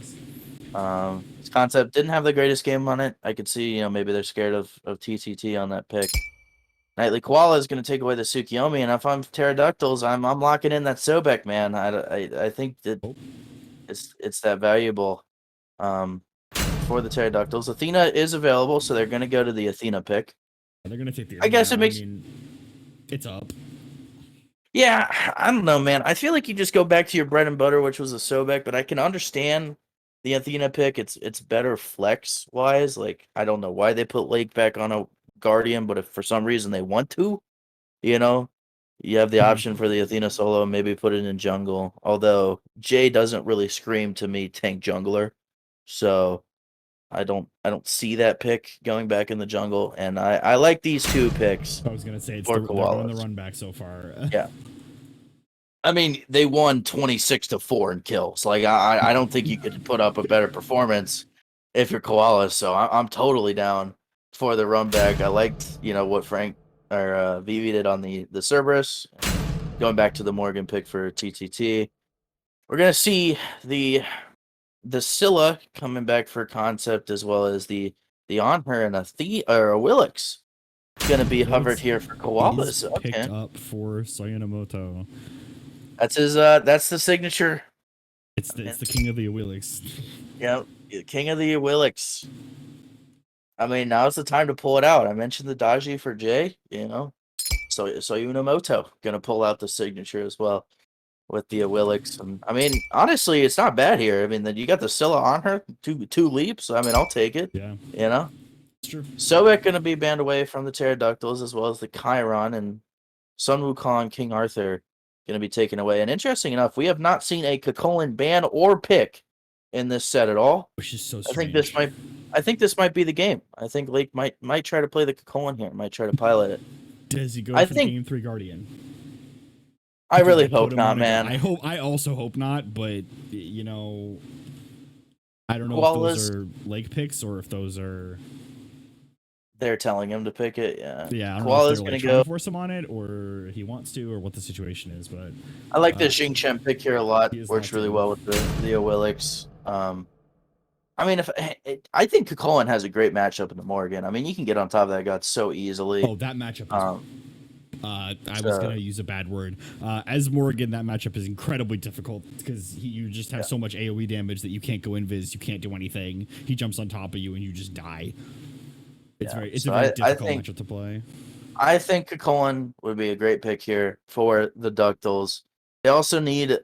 This concept didn't have the greatest game on it. I could see, maybe they're scared of TTT on that pick. Nightly Koala is going to take away the Tsukiyomi, and if I'm Pteroducktlys, I'm locking in that Sobek, man. I think that it's that valuable. For the Pteroducktlys, Athena is available, so they're going to go to the Athena pick. They're gonna take the. I guess it makes. It's up. Yeah, I don't know, man. I feel like you just go back to your bread and butter, which was a Sobek, but I can understand the Athena pick. It's better flex wise. Like I don't know why they put Lake back on a Guardian, but if for some reason they want to, you have the option for the Athena solo, maybe put it in jungle. Although Jay doesn't really scream to me tank jungler, so I don't see that pick going back in the jungle, and I like these two picks. I was gonna say it's for they're going the Koalas. run back so far. Yeah. I mean, they won 26-4 in kills. Like I don't think you could put up a better performance if you're Koalas. So I'm totally down for the run back. I liked what Frank or Vivi did on the Cerberus. Going back to the Morgan pick for TTT, we're gonna see the Scylla coming back for concept, as well as the On-Her and a Willix going to be hovered here for Koalas. He's picked Okay, up for Sayanamoto. that's his. That's the signature. It's the king of the Awilix. Yeah, king of the Willix. I mean, now's the time to pull it out. I mentioned the Daji for Jay. So Unamoto going to pull out the signature as well. with the Willix. And I mean, honestly, it's not bad here. I mean, you got the Scylla on her, two leaps. I mean, I'll take it. Yeah, You know, it's true. Sobek going to be banned away from the Pteroductlys as well as the Chiron, and Sun Wukong, King Arthur going to be taken away. And interesting enough, we have not seen a Kakolin ban or pick in this set at all. Which is so I strange. think this might be the game. I think Lake might try to play the Kakolin here. Might try to pilot it. Does he go I for think- Game 3 Guardian? I really Because they hope put him not, on a- man. I also hope not, but you know, I don't know if Koalas- those are leg picks or if those are. They're telling him to pick it. Yeah. Yeah, I don't know Koala's if they're gonna like trying go. to force him on it or he wants to or what the situation is, but I like the Xing Chen pick here a lot. he is Works locked really in. well with the Willix. I mean, I think Kakolin has a great matchup in the Morgan. I mean, you can get on top of that god so easily. oh, that matchup is I was so- gonna use a bad word. As Morgan, that matchup is incredibly difficult because you just have so much AOE damage that you can't go invis, you can't do anything. He jumps on top of you and you just die. It's Yeah, it's so a very I difficult think- matchup to play. I think Kakolin would be a great pick here for the Ductals. They also need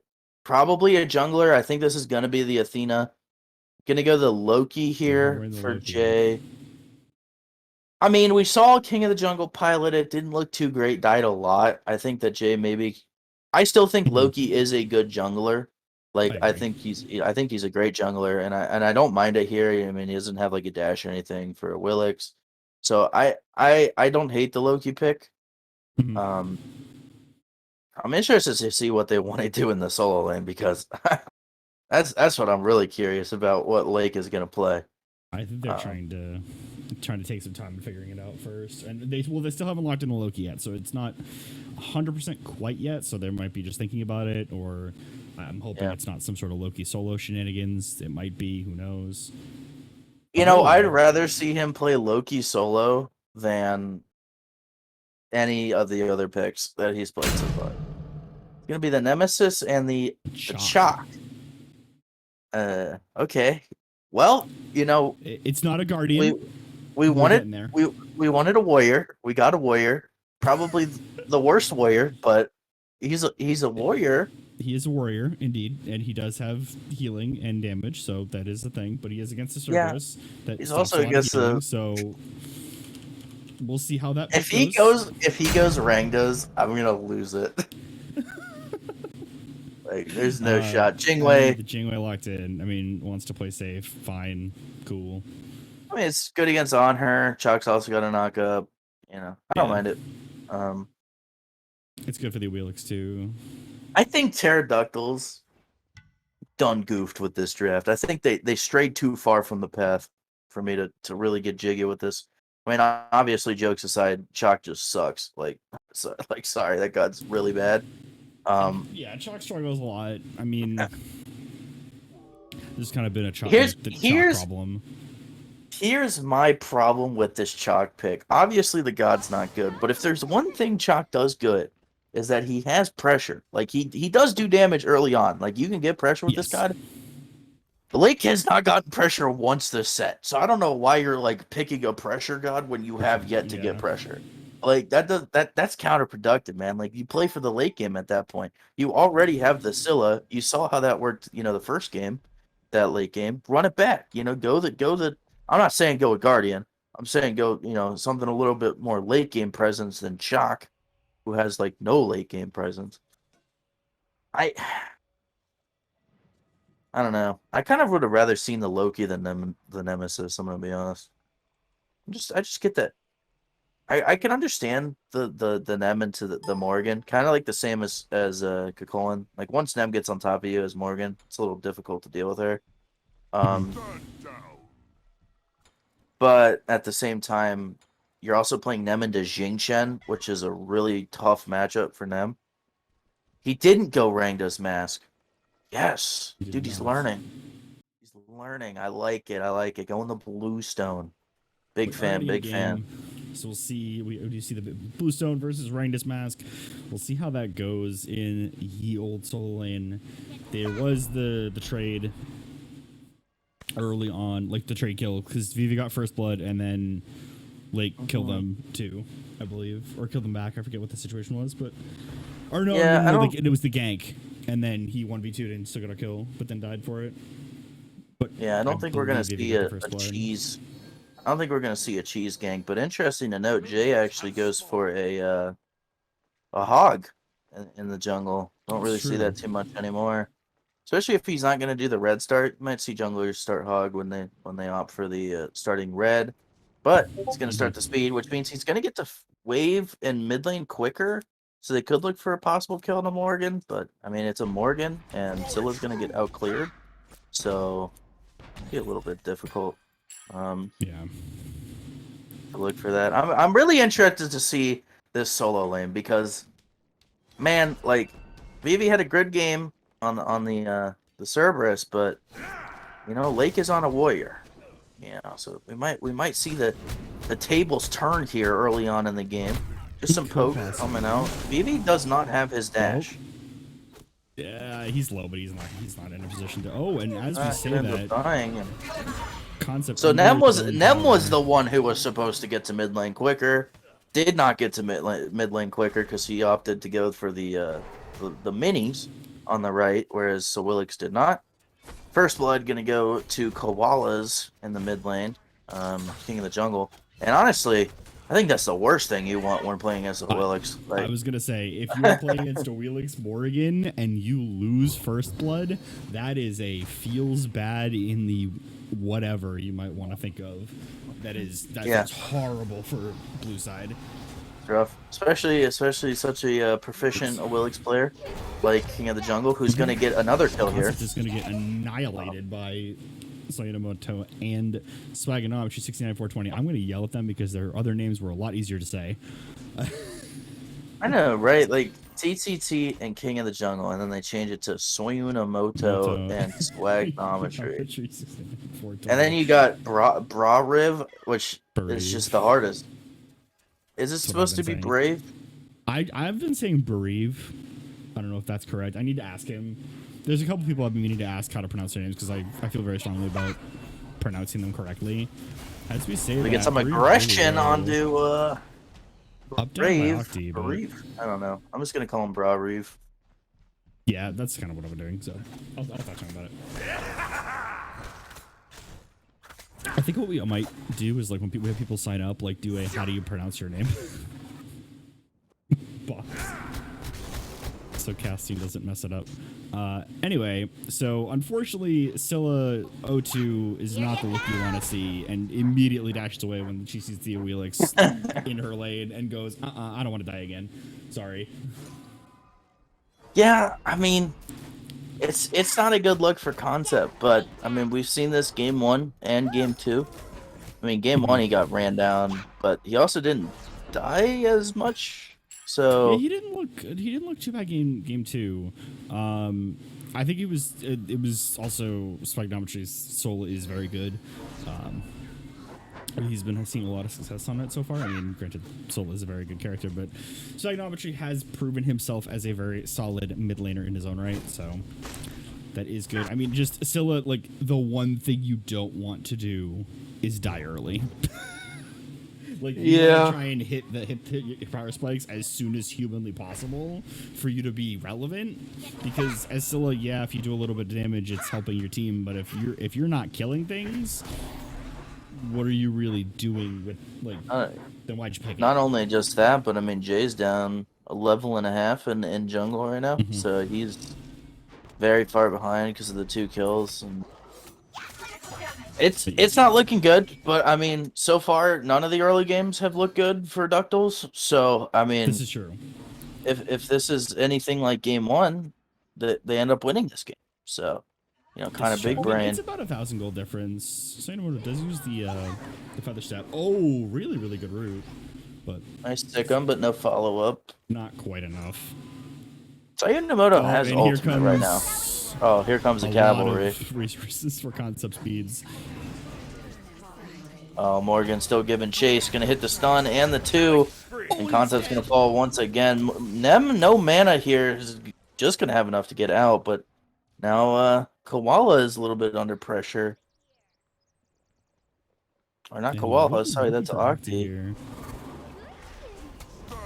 probably a jungler. I think this is going to be the Athena. Going to go the Loki here we're in the for Loki. Jay. I mean, we saw King of the Jungle pilot it. Didn't look too great. Died a lot. I think that Jay maybe. I still think Mhm. Loki is a good jungler. Like I I agree. think he's a great jungler, and I don't mind it here. I mean, he doesn't have like a dash or anything for a Willix, so I don't hate the Loki pick. Mhm. I'm interested to see what they want to do in the solo lane because that's what I'm really curious about. What Lake is going to play. I think they're trying to take some time and figuring it out first, and they still haven't locked in a Loki yet, so it's not 100% quite yet. So they might be just thinking about it, or I'm hoping Yeah. it's not some sort of Loki solo shenanigans. It might be, who knows? You know, Oh. I'd rather see him play Loki solo than any of the other picks that he's played so far. It's gonna be the Nemesis and the Chalk. Okay. Well, you know, It's not a guardian. we We're wanted getting there. we wanted a warrior. We got a warrior. Probably the worst warrior, but he's a warrior. He is a warrior, indeed, and he does have healing and damage, so that is the thing. But he is against the Yeah. Cerberus. That He's stops also a lot of against the- healing, so we'll see how that. If pick he goes Rangdas, I'm gonna lose it. Like, there's no shot. Jingwei. The Jingwei locked in. I mean, wants to play safe. Fine, cool. I mean, it's good against on her. Chuck's also got a knock up. You know, I don't Yeah. mind it. It's good for the Wheelix too. I think Pteroductals done goofed with this draft. I think they strayed too far from the path for me to really get jiggy with this. I mean, obviously, jokes aside, Chalk just sucks. Like, sorry, that god's really bad. Yeah, Chalk struggles a lot. I mean, there's kind of been a Chalk Here's- Chalk problem. Here's my problem with this Chalk pick. Obviously, the god's not good, but if there's one thing Chalk does good, is that he has pressure. Like, he does do damage early on. Like, you can get pressure with this Yes. god. The Lake has not gotten pressure once this set, so I don't know why you're like picking a pressure god when you have yet to Yeah. get pressure. Like that's counterproductive, man. Like you play for the late game at that point. You already have the Scylla. You saw how that worked, the first game, that late game. Run it back. Go the. I'm not saying go a Guardian. I'm saying go, something a little bit more late game presence than Chalk, who has like no late game presence. I don't know. I kind of would have rather seen the Loki than the Nemesis. I'm gonna be honest. I just get that. I can understand the Nem into the Morgan, kind of like the same as Kakolin. Like once Nem gets on top of you as Morgan, it's a little difficult to deal with her. But at the same time, you're also playing Nem into Jingchen, which is a really tough matchup for Nem. He didn't go Rangda's Mask. Yes, He did dude, he's not. learning. He's learning. I like it. Going the Bluestone. Big We're fan. already Big in fan. game, So we'll see. We see the Bluestone versus Rangda's Mask. We'll see how that goes in ye old solo lane. There was the trade early on, like the trade kill, because Vivi got first blood and then Lake killed them too, I believe, or killed them back. I forget what the situation was, but no, Yeah, I no, don't- it was the gank. and then he 1v2'd and still got a kill, but then died for it. But Yeah, I don't think we're gonna believe see he got a the first blood. cheese. I don't think we're gonna see a cheese gank. But interesting to note, Jay actually goes for a hog in the jungle. Don't really see that too much anymore. Especially if he's not gonna do the red start. You might see junglers start hog when they opt for the starting red. But he's gonna start the speed, which means he's gonna get to wave in mid lane quicker. So they could look for a possible kill on a Morgan, but I mean it's a Morgan, and Scylla's gonna get out cleared. So be a little bit difficult. Yeah. To look for that. I'm really interested to see this solo lane because, man, like Vivi had a good game on the Cerberus, but you know Lake is on a warrior. Yeah, so we might see the tables turn here early on in the game. Just some poke coming out. Vivi does not have his dash. Yeah, he's low, but he's not in a position to. Oh, and as we say that, dying. concept. So Nem was the one who was supposed to get to mid lane quicker. Did not get to mid lane quicker because he opted to go for the minis on the right, whereas Sawilix did not. First blood gonna go to Koalas in the mid lane, King of the Jungle. And honestly, I think that's the worst thing you want when playing against a Willix. Like, I was gonna say, if you're playing against a Wheelix Morrigan and you lose first blood, that is a feels bad in the whatever you might want to think of. That's horrible for blue side. Rough, especially such a proficient Willix player like King of the Jungle, who's gonna get another kill here. Concept is gonna get annihilated by Sayadamoto and Swaganometry 69-420. I'm going to yell at them because their other names were a lot easier to say. I know, right? Like TTT and King of the Jungle, and then they change it to Soyunamoto and Swagnometry. And then you got Riv, which is just the hardest. Is it supposed to be Brave? I've been saying Bereave. I don't know if that's correct. I need to ask him. There's a couple people I've been meaning to ask how to pronounce their names because I feel very strongly about pronouncing them correctly. As we say, we get some aggression onto up Brave. Bereave. I don't know. I'm just gonna call him Brave. Yeah, that's kind of what I'm doing. So I'll talk to him about it. I think what we might do is like when we have people sign up, like do a how do you pronounce your name box. So casting doesn't mess it up. Anyway, so unfortunately, Scylla 02 is not the look you want to see, and immediately dashes away when she sees Thea Wheelix in her lane and goes, I don't want to die again. Sorry. Yeah, I mean, it's not a good look for Concept, but I mean we've seen this game 1 and game 2. I mean game 1 he got ran down, but he also didn't die as much. So yeah, he didn't look good. He didn't look too bad game 2. I think it was also Spagnometry's soul is very good. He's been seeing a lot of success on it so far. I mean, granted, Soul is a very good character, but Spagnometry has proven himself as a very solid mid laner in his own right, so that is good. I mean, just Scylla, like, the one thing you don't want to do is die early. Like, you want to try and hit your power spikes as soon as humanly possible for you to be relevant. Because as Scylla, yeah, if you do a little bit of damage, it's helping your team. But if you're not killing things, what are you really doing with, like, then why'd you pick it? Not only just that, but I mean, Jay's down a level and a half in jungle right now, so he's very far behind because of the 2 kills. And it's not looking good, but I mean, so far none of the early games have looked good for Ducktals. So I mean, this is true. If this is anything like game 1, they end up winning this game. So, you know, kind of big brain. It's about 1,000 gold difference. Sayanomoto does use the feather step. Oh, really, really good route. But nice stick 'em, but no follow up. Not quite enough. Sayanomoto has ultimate right now. Oh, here comes the cavalry. Resources for concept speeds. Oh, Morgan still giving chase. Gonna hit the stun and the 2. And Concept's gonna fall once again. Nem, no mana here. Is just gonna have enough to get out, but now Koala is a little bit under pressure. Or not Koala, sorry, that's Octi.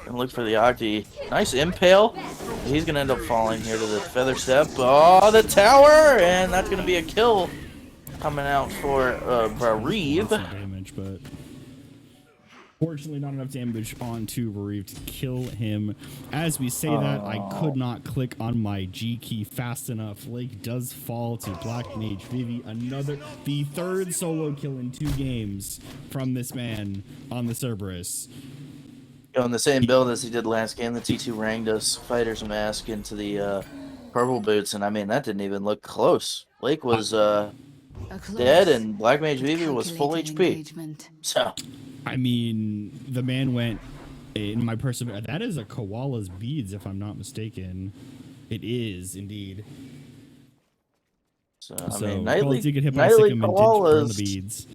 Gonna look for the Octi. Nice impale. He's gonna end up falling here to the feather step. Oh, the tower! And that's gonna be a kill coming out for Reeve. Some damage, but fortunately not enough damage onto Reeve to kill him. As we say that, I could not click on my G key fast enough. Lake does fall to Black Mage Vivi. The third solo kill in 2 games from this man on the Cerberus. On the same build as he did last game, the T2 Rangdos Fighter's Mask into the purple boots, and I mean, that didn't even look close. Lake was dead, and Black Mage Vivi was full HP. So, I mean, the man went, in my personal, that is a Koala's beads, if I'm not mistaken. It is, indeed. So I mean, Koalas did get hit by Sycam and did burn the beads.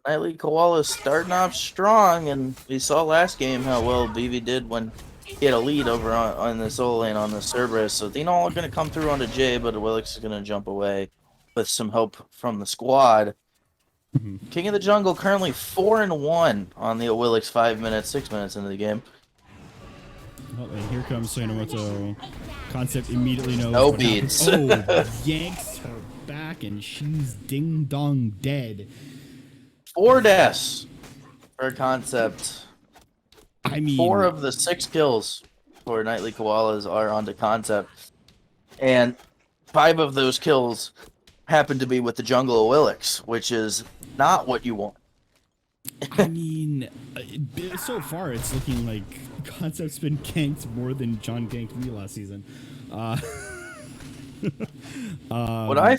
Nightly Koala's starting off strong, and we saw last game how well Vivi did when he had a lead over on the solo lane on the Cerberus. So they're all going to come through onto Jay, but Willix is going to jump away with some help from the squad. King of the Jungle currently 4-1 on the Willix 5 minutes, 6 minutes into the game. Oh, and here comes Sonomoto. Concept immediately knows. No what beads. Yanks her back, and she's ding dong dead. 4 deaths for Concept. I mean, 4 of the 6 kills for Nightly Koalas are onto Concept, and 5 of those kills happen to be with the jungle of Willix, which is not what you want. I mean, so far it's looking like Concept's been ganked more than John ganked me last season. What I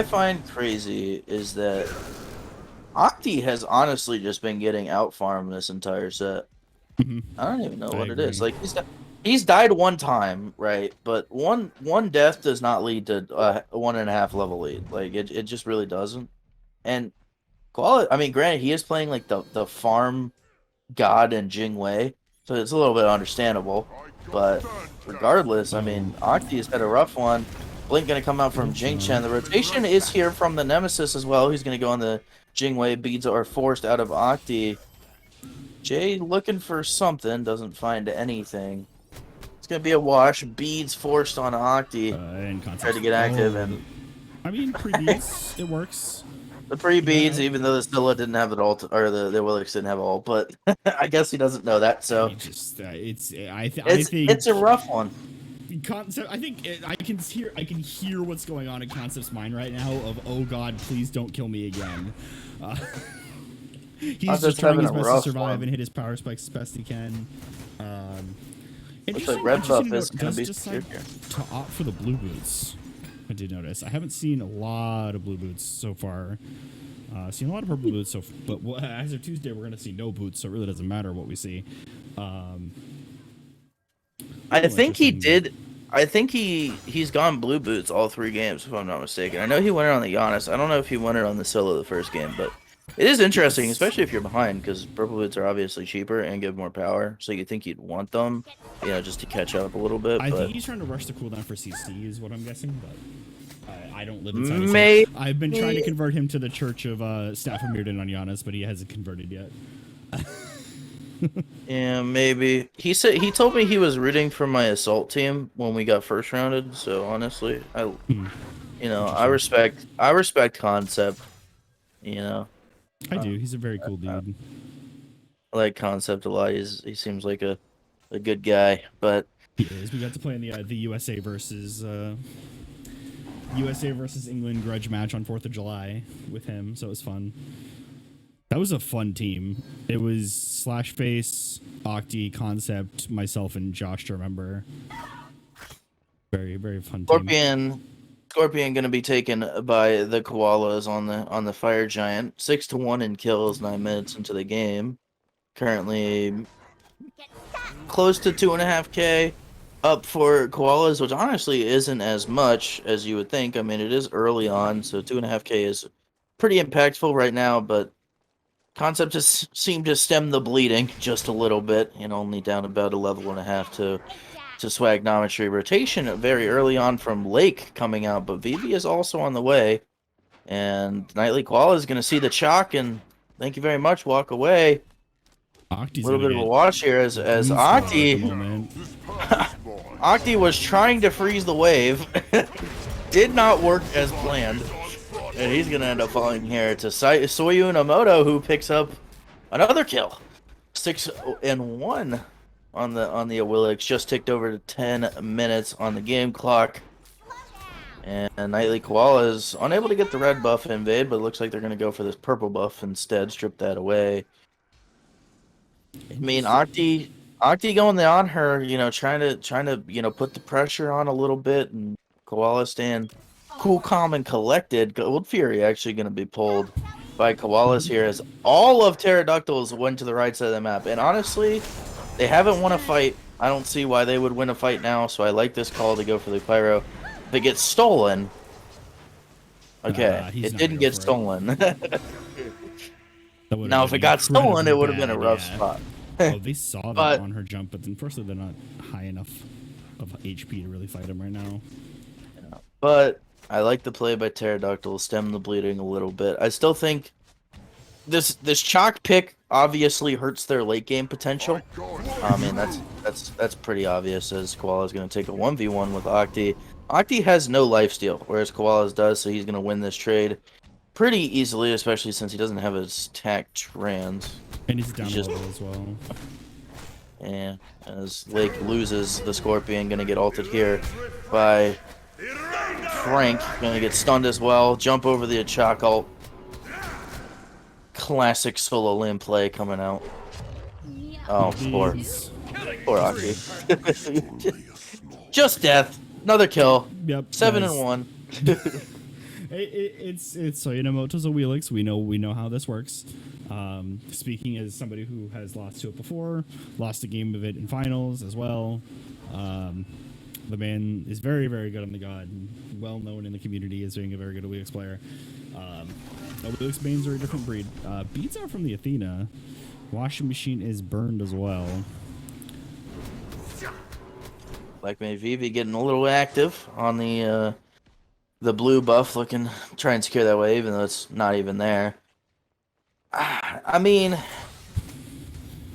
find crazy is that Octi has honestly just been getting out farmed this entire set. I don't even know what it is. Like he's died 1 time, right? But one death does not lead to a 1.5 level lead. Like it just really doesn't. And Koala, I mean, granted, he is playing like the farm god in Jingwei, so it's a little bit understandable. But regardless, I mean, Octi has had a rough one. Blink gonna come out from Jingchen. The rotation is here from the Nemesis as well. He's gonna go on the Jingwei. Beads are forced out of Octi. Jay looking for something, doesn't find anything. It's gonna be a wash. Beads forced on Octi. And Try to get active, and I mean, pre-beats, it works. the pre-beads, even though the Stilla didn't have it all, or the Willix didn't have it all, but I guess he doesn't know that. So I think it's a rough one. Concept. I think I can hear what's going on in Concept's mind right now. Of, oh God, please don't kill me again. He's just trying his best to survive and hit his power spikes as best he can. Looks like Red Buff is going to be decide to opt for the blue boots. I did notice. I haven't seen a lot of blue boots so far. Seen a lot of purple boots, but as of Tuesday, we're going to see no boots, so it really doesn't matter what we see. I think he did. I think he's gone blue boots all 3 games, if I'm not mistaken. I know he won it on the Giannis. I don't know if he won it on the Scylla the first game, but it is interesting, especially if you're behind, because purple boots are obviously cheaper and give more power. So you think you'd want them, just to catch up a little bit. I but think he's trying to rush the cooldown for CC, is what I'm guessing, but I don't live inside his Maybe. head. I've been trying to convert him to the Church of Staff of Mirrodin on Giannis, but he hasn't converted yet. Yeah, maybe. He told me he was rooting for my assault team when we got first rounded. So honestly, I respect Concept. I do. He's a very cool dude. I like Concept a lot. He seems like a good guy, but He is. We got to play in the USA versus England grudge match on 4th of July with him, so it was fun. That was a fun team. It was Slashface, Octi, Concept, myself, and Josh to remember. Very, very fun team. Scorpion going to be taken by the Koalas on the Fire Giant. 6-1 in kills, 9 minutes into the game. Currently close to 2.5K up for Koalas, which honestly isn't as much as you would think. I mean, it is early on, so 2.5K is pretty impactful right now, but Concept just seemed to stem the bleeding just a little bit, only down about a level and a half to Swagnometry. Rotation very early on from Lake coming out, but Vivi is also on the way. And Nightly Koala is going to see the chalk and thank you very much, walk away. Octi's little gonna bit of a get wash here as goose ball at the Octi moment. Octi was trying to freeze the wave. Did not work as planned. And he's gonna end up falling here to Soyu Inamoto, who picks up another kill. 6-1 on the Awilix. Just ticked over to 10 minutes on the game clock. And Nightly Koala is unable to get the red buff invade, but it looks like they're gonna go for this purple buff instead, strip that away. I mean, Octi going on her, trying to, put the pressure on a little bit, and Koala staying cool, calm, and collected. Gold Fury actually going to be pulled by Koalas here, as all of Pteroducktlys went to the right side of the map. And honestly, they haven't won a fight. I don't see why they would win a fight now, so I like this call to go for the Pyro. If it gets stolen, okay, it didn't get stolen. Now, if it got stolen, it would have been a rough spot. Oh, they saw that on her jump, but unfortunately they're not high enough of HP to really fight him right now. But I like the play by Pteroductyl, stem the bleeding a little bit. I still think this chalk pick obviously hurts their late game potential. I mean, that's pretty obvious, as Koala's going to take a 1v1 with Octi. Octi has no lifesteal, whereas Koalas does, so he's going to win this trade pretty easily, especially since he doesn't have his tack trans. And he's down a level as well. Yeah, as Lake loses the Scorpion, gonna get ulted here by Frank. Gonna get stunned as well. Jump over the Achak ult. Classic solo lane play coming out. Oh, poor Aki. Just death. Another kill. Yep. 7-1. It's so Inamoto's a Wheelix. We know how this works. Speaking as somebody who has lost to it before, lost a game of it in finals as well. The man is very, very good on the god, and well known in the community as being a very good Wheelix player. Wheelix mains are a different breed. Beats out from the Athena. Washing machine is burned as well. Black Mage Vivi getting a little active on the blue buff, looking try and secure that way, even though it's not even there. I mean,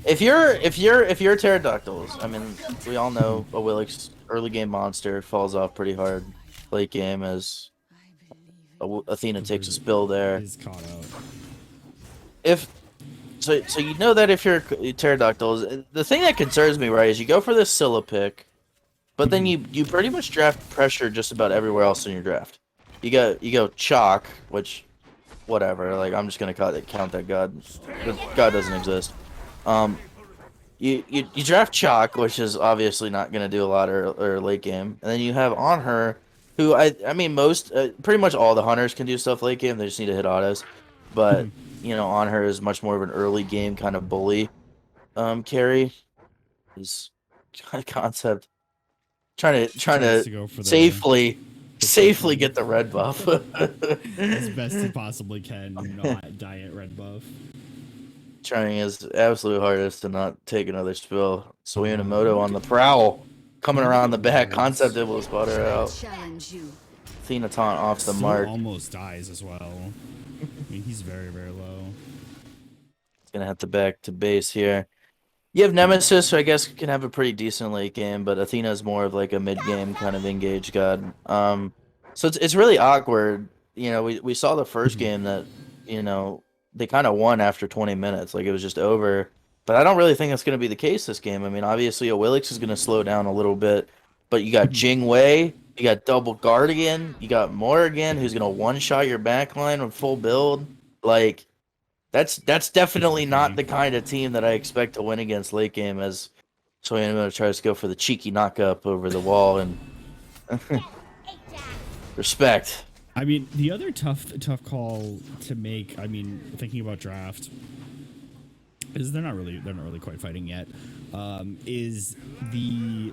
if you're Pteroductyls, I mean, we all know a Willix early game monster falls off pretty hard late game, as Athena takes a spill there. Is caught out. So you know that if you're Pteroductyls, the thing that concerns me, right, is you go for this Scylla pick, but then you pretty much draft pressure just about everywhere else in your draft. You go chalk, which, whatever. Like, I'm just gonna count that god. The god doesn't exist. You draft chalk, which is obviously not gonna do a lot or late game, and then you have on her, who I mean pretty much all the hunters can do stuff late game. They just need to hit autos, but on her is much more of an early game kind of bully carry. Is kind of concept. Trying to go for safely get the red buff as best he possibly can, not die at red buff. Trying his absolute hardest to not take another spill. So Inamoto on the prowl, coming around the back. Concept able to spot her out. Athena taunt off the mark. Almost dies as well. I mean, he's very, very low. He's gonna have to back to base here. You have Nemesis, who I guess can have a pretty decent late game, but Athena's more of like a mid game kind of engaged god. So it's really awkward. We saw the first game that they kind of won after 20 minutes, like it was just over. But I don't really think that's going to be the case this game. I mean, obviously, Awilix is going to slow down a little bit, but you got Jing Wei, you got Double Guardian, you got Morrigan, who's going to one-shot your backline with full build. Like, that's definitely not the kind of team that I expect to win against late game, as Soyama tries to go for the cheeky knock-up over the wall, and respect. I mean, the other tough call to make, I mean, thinking about draft, is they're not really quite fighting yet, is the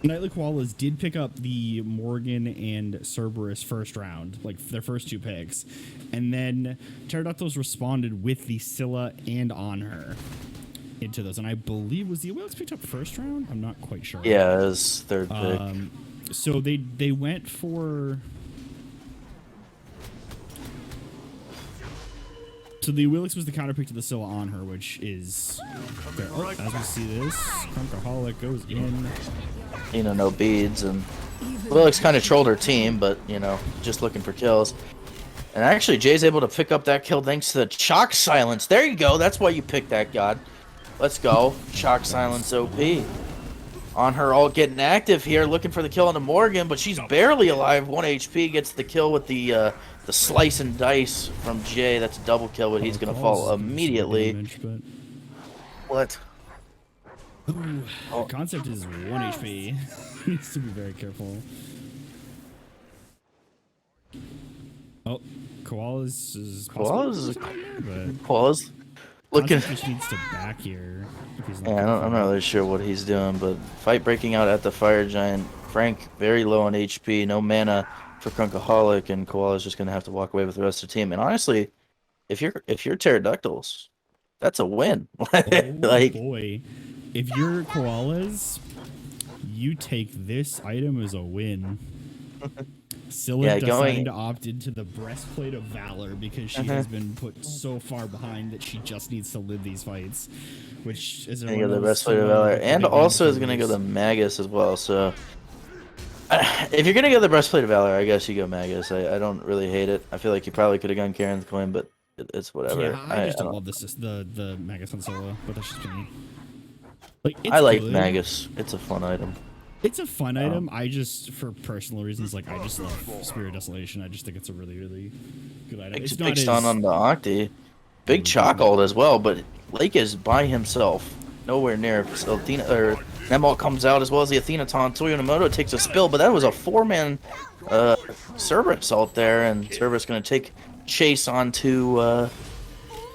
Nightly Koalas did pick up the Morgan and Cerberus first round, like their first two picks, and then Pteroductyls responded with the Scylla and on her into those, and I believe was the Whales picked up first round? I'm not quite sure. Yeah, it was third pick. So they went for... So the Willix was the counter pick to the Scylla on her, which is fair. Oh, as we see this, Crunkaholic goes in. You know, no beads, and Willix kind of trolled her team, but you know, just looking for kills. And actually, Jay's able to pick up that kill thanks to the Shock Silence. There you go. That's why you picked that god. Let's go. Shock Silence OP. On her ult getting active here, looking for the kill onto Morgan, but she's barely alive. 1 HP gets the kill with the slice and dice from Jay. That's a double kill, but he's going to fall immediately. Damage, but... What? Ooh, Concept is 1 HP. Needs to be very careful. Oh, Koalas is Koalas looking. Concept just needs to back here. If he's Yeah, I'm not really sure what he's doing, but fight breaking out at the Fire Giant. Frank very low on HP, no mana for Crunkaholic, and Koala's just gonna have to walk away with the rest of the team. And honestly, if you're Pteroducktlys, that's a win. Oh boy, if you're Koalas, you take this item as a win. Scylla deciding to opt into the Breastplate of Valor because she has been put so far behind that she just needs to live these fights, which is gonna go the Breastplate of Valor, and also is gonna go the Magus as well. So if you're gonna go the Breastplate of Valor, I guess you go Magus. I don't really hate it. I feel like you probably could have gone Karen's coin, but it's whatever. Yeah, I just don't love the Magus on Solo, but that's just me. Like, I like good. Magus. It's a fun item. It's a fun item. I just, for personal reasons, like I just love Spirit Desolation. I just think it's a really, really good item. It's big stun on the Octi. Big Chalk ult as well, but Lake is by himself. Nowhere near. So Athena, or Nemalt comes out as well as the Athena taunt. Toyonomoto takes a spill, but that was a 4-man Cerberus ult there, and Cerberus going to take chase onto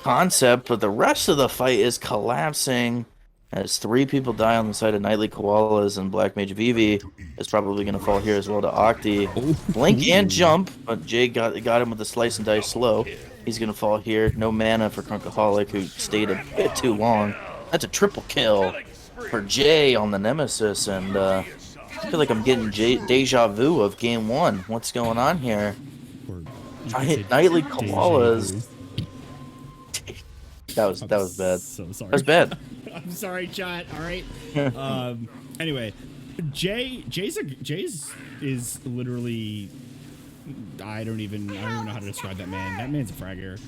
Concept, but the rest of the fight is collapsing. As 3 people die on the side of Nightly Koalas, and Black Mage Vivi is probably going to fall here as well to Octi. Blink and jump, but Jay got him with the slice and dice slow. He's going to fall here. No mana for Crunkaholic, who stayed a bit too long. That's a triple kill for Jay on the Nemesis, and I feel like I'm getting deja vu of game 1. What's going on here? I hit Nightly Koalas. That was bad. So sorry. That was bad. I'm sorry, chat. All right. Anyway, Jay's is literally. I don't even know how to describe that man. That man's a fragger.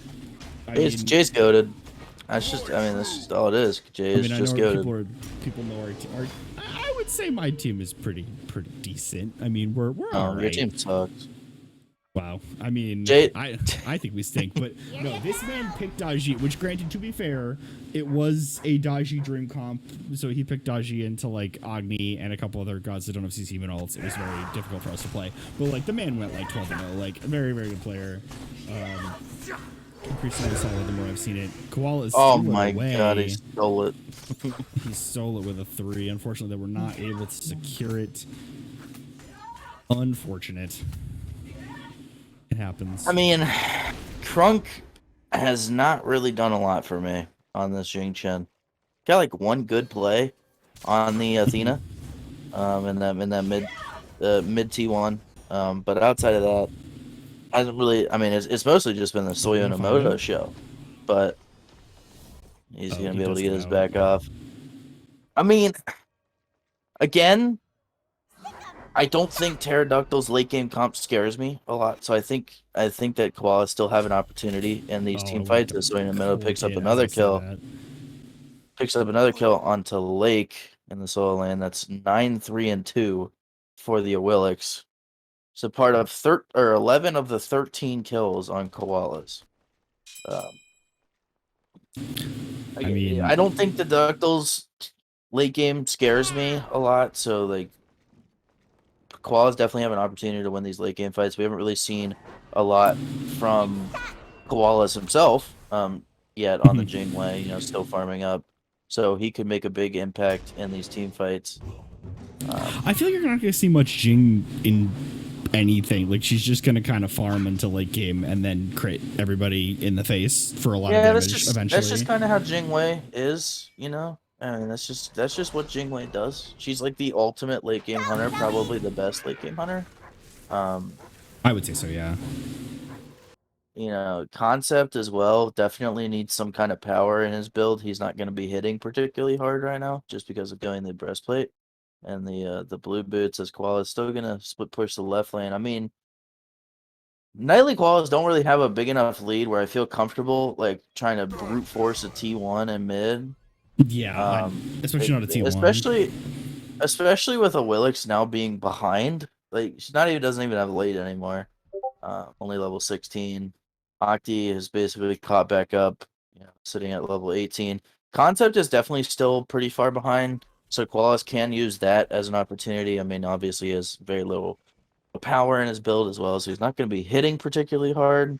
Jay's goated. That's just all it is. Jay is just goated. People know our I would say my team is pretty decent. I mean, we're all right. Your team sucks. Wow. I mean, Jay... I think we stink, but no, this man picked Daji, which granted, to be fair, it was a Daji dream comp, so he picked Daji into like Agni and a couple other gods that don't have CC and ults. It was very difficult for us to play, but like the man went like 12-0, like a very, very good player. Increasingly solid the more I've seen it. Koala is god, he stole it. He stole it with a 3. Unfortunately, they were not able to secure it. Unfortunate. It happens. I mean, Crunk has not really done a lot for me on this Jing Chen. Got like 1 good play on the Athena, in that mid T1. But outside of that, hasn't really. I mean, it's mostly just been the Soyonomoto show. But he's gonna be able to get his back off. I mean, again, I don't think Pteroductlys late game comp scares me a lot, so I think that Koala still have an opportunity in these team fights. So Soyonomoto picks up another kill. Picks up another kill onto Lake in the solo lane. That's 9-3-2 for the Awilix. So part of 11 of the 13 kills on Koalas. I mean, I don't think the Ductals late game scares me a lot, so like Koalas definitely have an opportunity to win these late game fights. We haven't really seen a lot from Koalas himself yet on the Jingwei, still farming up. So he could make a big impact in these team fights. I feel like you're not going to see much Jing in anything. Like, she's just going to kind of farm until late game and then crit everybody in the face for a lot of damage eventually. That's just kind of how Jingwei is, I mean, that's just what Jingwei does. She's like the ultimate late game hunter, probably the best late game hunter. I would say so, yeah. Concept as well definitely needs some kind of power in his build. He's not going to be hitting particularly hard right now just because of going the breastplate and the blue boots, as Koala's still going to split push the left lane. I mean, Nightly Koalas don't really have a big enough lead where I feel comfortable like trying to brute force a T1 and mid. Yeah, especially not a T1. Especially with a Willix now being behind. Like, she doesn't even have lead anymore. Only level 16. Octi is basically caught back up, sitting at level 18. Concept is definitely still pretty far behind, so Koalas can use that as an opportunity. I mean, obviously he has very little power in his build as well, so he's not going to be hitting particularly hard.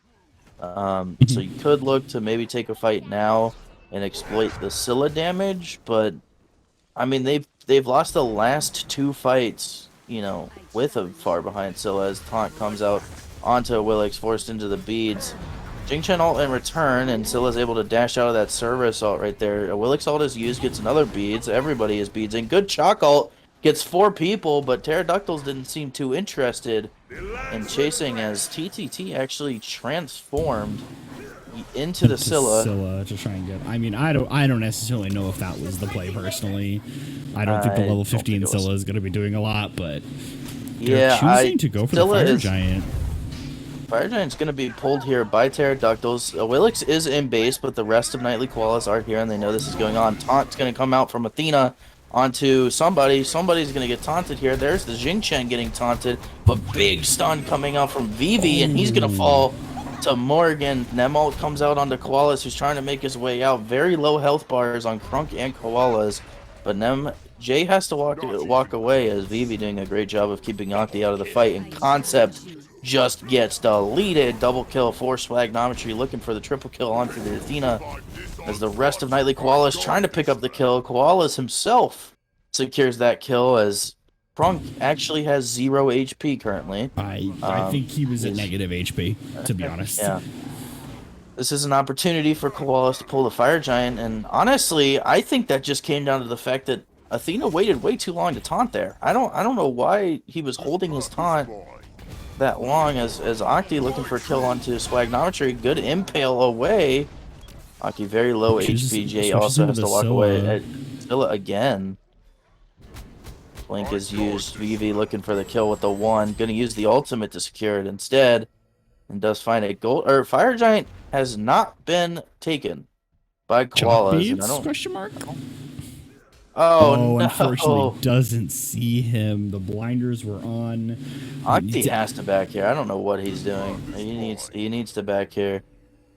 So you could look to maybe take a fight now and exploit the Scylla damage, but I mean they've lost the last 2 fights, with a far behind Scylla as Taunt comes out onto Willix, forced into the beads. Jingchen ult in return, and Scylla's able to dash out of that server assault right there. A Willix ult is used, gets another beads. Everybody is beads in. Good chalk ult, gets 4 people, but Pteroducktlys didn't seem too interested in chasing as TTT actually transformed into the Scylla. To try and get. I mean, I don't necessarily know if that was the play personally. I don't think the level 15 Scylla is going to be doing a lot, but yeah, choosing to go for the Fire Giant. Fire Giant's going to be pulled here by Pteroducktlys. Willix is in base, but the rest of Nightly Koalas are here, and they know this is going on. Taunt's going to come out from Athena onto somebody. Somebody's going to get taunted here. There's the Jingchen getting taunted, but big stun coming out from Vivi, and he's going to fall to Morgan. Nemalt comes out onto Koalas, who's trying to make his way out. Very low health bars on Crunk and Koalas, but Jay has to walk away as Vivi doing a great job of keeping Octi out of the fight, and Concept just gets deleted. Double kill for Swagnometry, looking for the triple kill onto the Athena as the rest of Nightly Koalas trying to pick up the kill. Koalas himself secures that kill as Crunk actually has 0 HP currently. I think he was at negative HP, to be honest. Yeah. This is an opportunity for Koalas to pull the Fire Giant, and honestly, I think that just came down to the fact that Athena waited way too long to taunt there. I don't know why he was holding his taunt that long as Octi looking for a kill onto Swagnometry. Good impale away. Octi very low HP. Jay also has to walk away at Scylla again. Blink is used. Vivi looking for the kill with the 1. Gonna use the ultimate to secure it instead. And does find a Fire Giant has not been taken by Koalas. And I don't... Question mark? Oh, no. Unfortunately doesn't see him. The blinders were on. Octi has to back here. I don't know what he's doing. He needs to back here.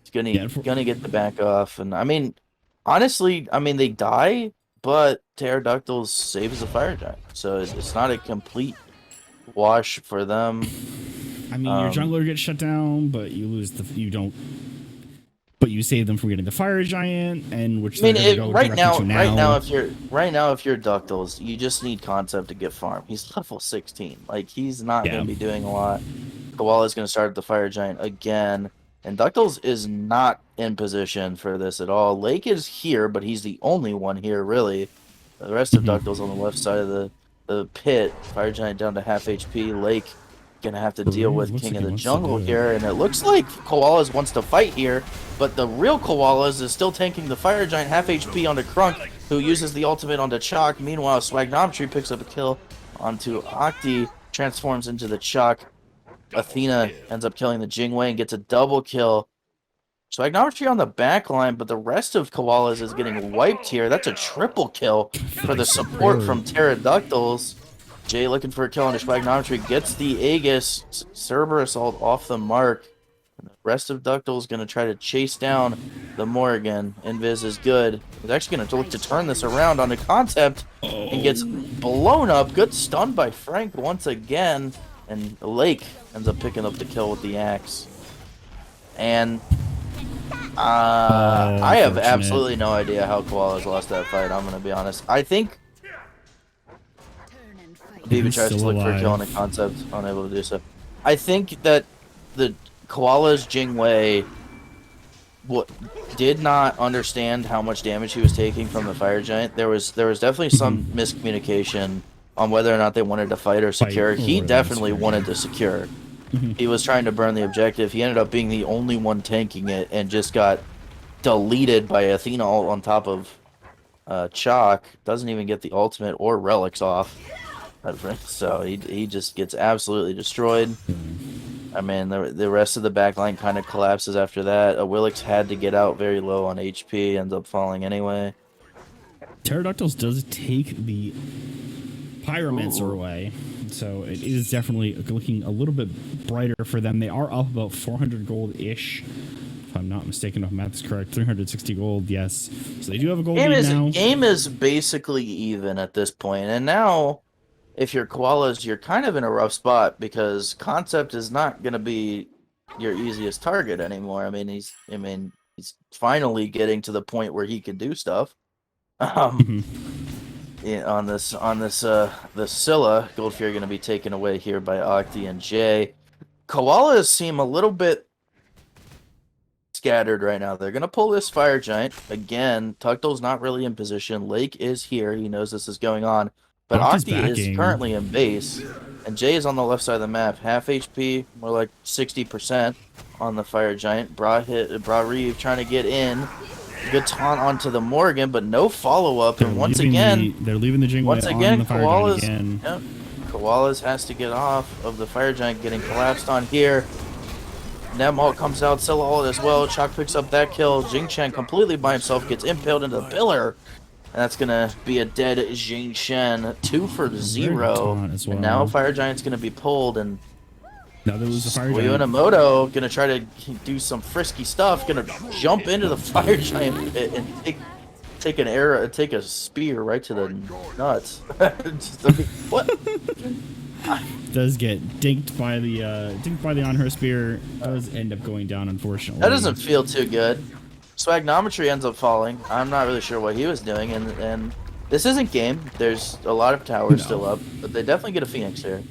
He's gonna get the back off. And I mean, honestly, they die, but Pteroducktlys saves the Fire Giant. So it's not a complete wash for them. I mean, your jungler gets shut down, but you lose but you save them from getting the Fire Giant, and which right now, if you're Ducktles, you just need Concept to get farm. He's level 16. Like, he's not going to be doing a lot. Koala's going to start the Fire Giant again, and Ducktles is not in position for this at all. Lake is here, but he's the only one here, really. The rest of Ducktles on the left side of the pit. Fire Giant down to half HP. Lake gonna have to deal with King of the Jungle here, and it looks like Koalas wants to fight here, but the real Koalas is still tanking the Fire Giant, half HP onto Crunk, who uses the ultimate onto Chalk. Meanwhile, Swagnometry picks up a kill onto Octi, transforms into the Chalk. Athena ends up killing the Jingwei and gets a double kill. Swagnometry on the back line, but the rest of Koalas is getting wiped here. That's a triple kill for the support from Pteroducktlys. Jay looking for a kill on the Swagnometry, gets the Aegis. Cerber Assault off the mark. And the rest of Ductile is going to try to chase down the Morrigan. Invis is good. He's actually going to look to turn this around on the Concept and gets blown up. Good stun by Frank once again. And Lake ends up picking up the kill with the axe. And I have absolutely no idea how Koalas lost that fight, I'm going to be honest. I think Vivi tries to look for a kill on a Concept, unable to do so. I think that the Koala's Jingwei did not understand how much damage he was taking from the Fire Giant. There was definitely some miscommunication on whether or not they wanted to fight or secure. He definitely wanted to secure. He was trying to burn the objective. He ended up being the only one tanking it and just got deleted by Athena ult on top of Chalk. Doesn't even get the ultimate or relics off. So he just gets absolutely destroyed. I mean, the rest of the backline kind of collapses after that. Willix had to get out very low on HP, ends up falling anyway. Pteroducktlys does take the Pyromancer away, so it is definitely looking a little bit brighter for them. They are up about 400 gold-ish, if I'm not mistaken, if math is correct. 360 gold, yes. So they do have a gold lead now. Game is basically even at this point, and now, if you're Koalas, you're kind of in a rough spot because Concept is not going to be your easiest target anymore. I mean, he's finally getting to the point where he can do stuff. Yeah, on this the Scylla, Goldfear going to be taken away here by Octi and Jay. Koalas seem a little bit scattered right now. They're going to pull this Fire Giant. Again, Tugtle's not really in position. Lake is here. He knows this is going on. But Octi is currently in base. And Jay is on the left side of the map. Half HP, more like 60% on the Fire Giant. Bra Reeve trying to get in. Good taunt onto the Morgan, but no follow-up. And once again, they're leaving the Jingwei on the Fire Giant again. Yep, Koalas has to get off of the Fire Giant getting collapsed on here. Nem ult comes out, Scylla ult as well. Chalk picks up that kill. Jing Chen completely by himself gets impaled into the pillar. And that's going to be a dead Jing Chen. 2 for 0. And now Fire Giant's going to be pulled. And now they lose the Fire Giant. Uyunamoto going to try to do some frisky stuff. Going to jump into the Fire Giant and take an arrow, take a spear right to the nuts. What? Does get dinked by the on her spear. Does end up going down, unfortunately. That doesn't feel too good. Swagnometry ends up falling. I'm not really sure what he was doing, and this isn't game. There's a lot of towers still up, but they definitely get a Phoenix here.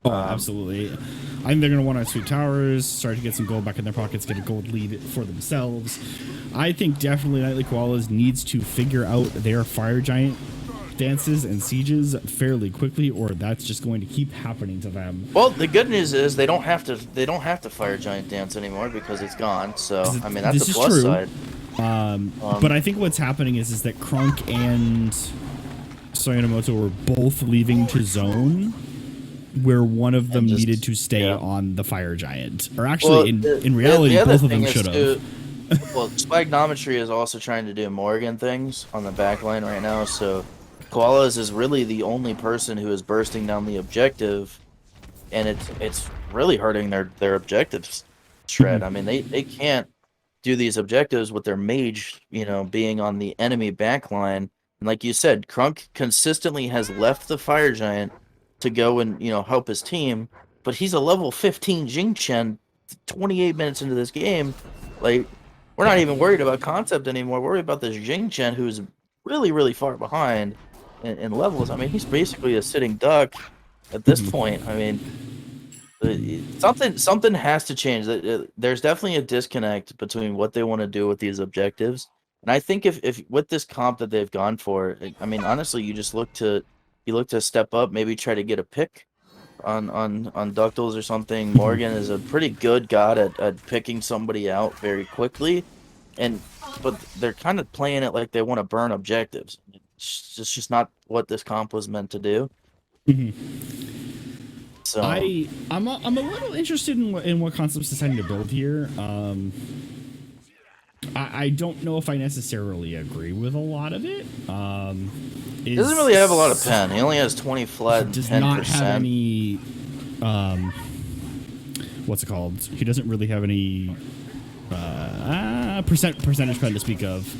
Oh, absolutely. I think they're going to want to sweep towers, start to get some gold back in their pockets, get a gold lead for themselves. I think definitely Nightly Koalas needs to figure out their Fire Giant dances and sieges fairly quickly, or that's just going to keep happening to them. Well, the good news is they don't have to Fire Giant dance anymore because it's gone. So I mean that's a plus side. But I think what's happening is that Krunk and Soyonomoto were both leaving to zone, where one of them needed to stay on the Fire Giant. Or actually, in reality, both of them should have. Well, Swagnometry is also trying to do Morgan things on the back line right now, so Koalas is really the only person who is bursting down the objective, and it's really hurting their objectives shred. I mean, they can't do these objectives with their mage, being on the enemy backline. And like you said, Krunk consistently has left the Fire Giant to go and help his team, but he's a level 15 Jing Chen 28 minutes into this game. Like, we're not even worried about Concept anymore. We're worried about this Jing Chen who's really, really far behind in levels. I mean, he's basically a sitting duck at this point. I mean, something has to change. There's definitely a disconnect between what they want to do with these objectives. And I think if with this comp that they've gone for, I mean, honestly, you just look to step up, maybe try to get a pick on Ductles or something. Morgan is a pretty good god at picking somebody out very quickly, but they're kind of playing it like they want to burn objectives. It's just not what this comp was meant to do. So I'm a little interested in what Concept's deciding to build here. I don't know if I necessarily agree with a lot lot of it. He doesn't really have a lot of pen. He only has 20 flat and 10%. Does not have any. What's it called? He doesn't really have any percentage pen to speak of.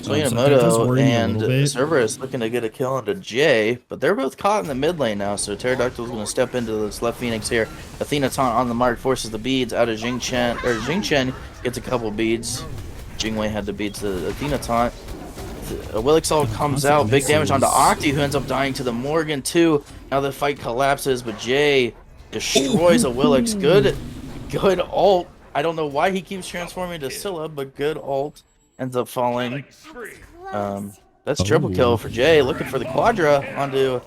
So Yamamoto and Cerberus looking to get a kill onto Jay, but they're both caught in the mid lane now, so Pteroductlys going to step into this left Phoenix here. Athena taunt on the mark, forces the beads out of Jing Chen, gets a couple beads. Jingwei had the beads to the Athena taunt. Willixol comes out, big damage onto Octi, who ends up dying to the Morgan too. Now the fight collapses, but Jay destroys a Willix. Good ult. I don't know why he keeps transforming to Scylla, but good ult. Ends up falling. That's triple kill for Jay. Looking for the Quadra onto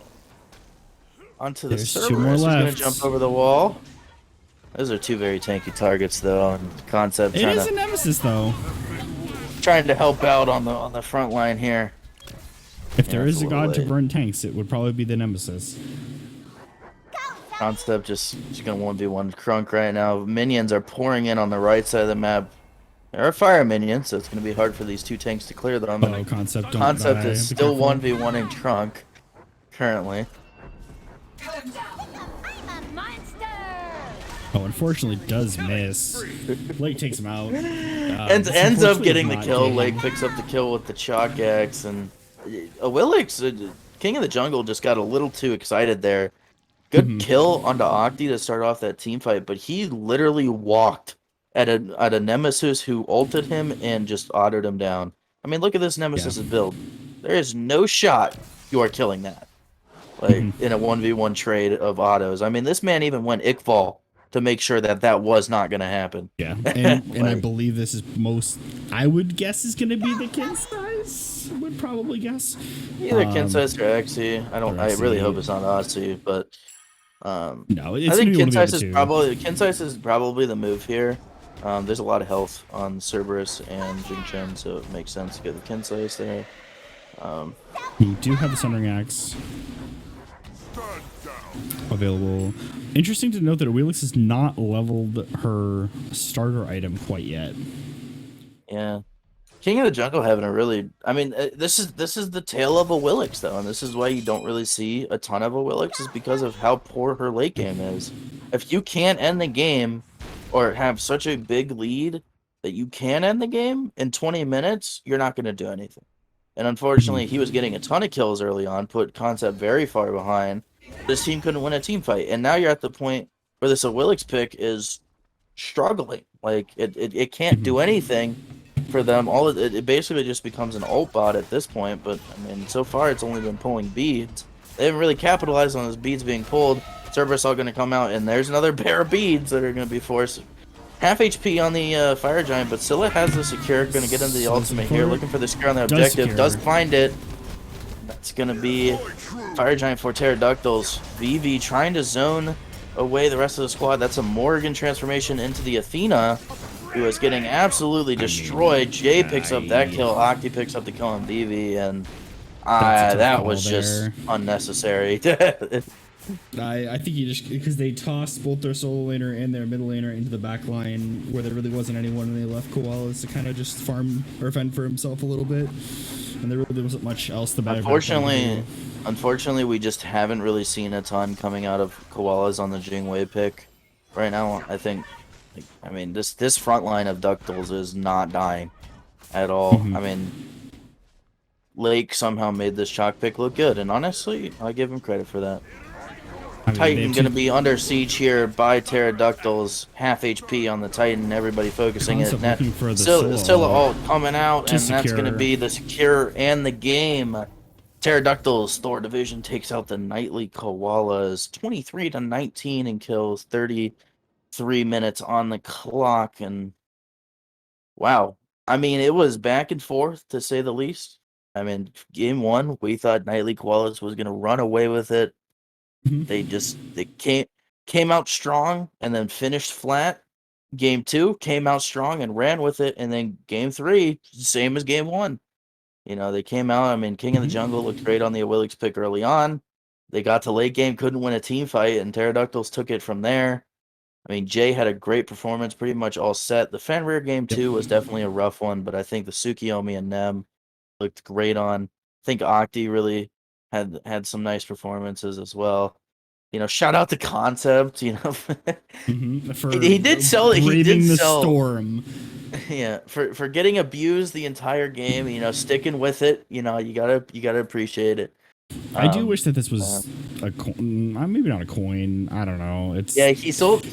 onto the There's two server. more He's gonna left. jump over the wall. Those are two very tanky targets, though. And Concept It trying is a nemesis, though. to help out on the front line here. If Yeah, there it's is a a little god to late. burn tanks, it would probably be the nemesis. Concept just gonna 1v1 Crunk right now. Minions are pouring in on the right side of the map. There are fire minions, so it's gonna be hard for these two tanks to clear them. Oh, And Concept, don't Concept die. is Be still careful. 1v1ing Trunk currently. Oh, unfortunately, does miss. Lake takes him out. Ends this up unfortunately getting is the not kill. game. Lake picks up the kill with the chalk axe, and Willix, King of the Jungle, just got a little too excited there. Good kill onto Octi to start off that team fight, but he literally walked at a Nemesis who ulted him and just autoed him down. I mean, look at this Nemesis' build. There is no shot you are killing that. Like in a 1v1 trade of autos. I mean, this man even went Iqbal to make sure that that was not going to happen. Yeah, and I believe this is I would guess is going to be the kin size. Would probably guess. Either Kinsize or Xe. I really hope it's not Asi, but no, it's I think gonna be one of the Kinsize is probably the move here. There's a lot of health on Cerberus and Jing Chen, so it makes sense to get the Kinsize there. You do have the Sundering Axe available. Interesting to note that Wheelix has not leveled her starter item quite yet. Yeah. King of the Jungle having a really... I mean, this is the tale of a Willix, though, and this is why you don't really see a ton of a Willix, is because of how poor her late game is. If you can't end the game, or have such a big lead that you can end the game in 20 minutes, you're not going to do anything. And unfortunately, he was getting a ton of kills early on, put Concept very far behind. This team couldn't win a team fight, and now you're at the point where this Willix pick is struggling. Like, it can't do anything for them. It basically just becomes an ult bot at this point, but I mean, so far it's only been pulling beads. They haven't really capitalized on those beads being pulled. Cerberus all going to come out, and there's another pair of beads that are going to be forced. Half HP on the Fire Giant, but Scylla has the secure. Going to get into the ultimate here, looking for the secure on the objective. Does find it. That's going to be Fire Giant for Pteroducktlys. VV trying to zone away the rest of the squad. That's a Morgan transformation into the Athena, who is getting absolutely destroyed. Jay picks up that kill. Octi picks up the kill on VV, and that was just unnecessary. I think you just, because they tossed both their solo laner and their middle laner into the back line where there really wasn't anyone, and they left Koalas to kind of just farm or fend for himself a little bit, and there really wasn't much else to back. Unfortunately, we just haven't really seen a ton coming out of Koalas on the Jingwei pick right now. I think, I mean, this front line of Ductals is not dying at all. I mean, Lake somehow made this chalk pick look good, and honestly, I give him credit for that. Titan going to be under siege here by Pteroducktlys. Half HP on the Titan. Everybody focusing it. Scylla ult coming out, and that's going to be the secure and the game. Pteroducktlys Thor division takes out the Nightly Koalas 23-19 and kills. 33 minutes on the clock, and wow. I mean, it was back and forth to say the least. I mean, game one, we thought Nightly Koalas was going to run away with it. They came out strong and then finished flat. Game two came out strong and ran with it, and then game three, same as game one. You know, they came out. I mean, King of the Jungle looked great on the Willix pick early on. They got to late game, couldn't win a team fight, and Pteroducktlys took it from there. I mean, Jay had a great performance, pretty much all set. The Fenrir game two was definitely a rough one, but I think the Tsukiyomi and Nem looked great on. I think Octi really had some nice performances as well. You know, shout out to Concept. You know, he did sell it. He did sell the storm. Yeah, for getting abused the entire game. You know, sticking with it. You know, you gotta appreciate it. I do wish that this was a coin. Maybe not a coin. I don't know. It's he sold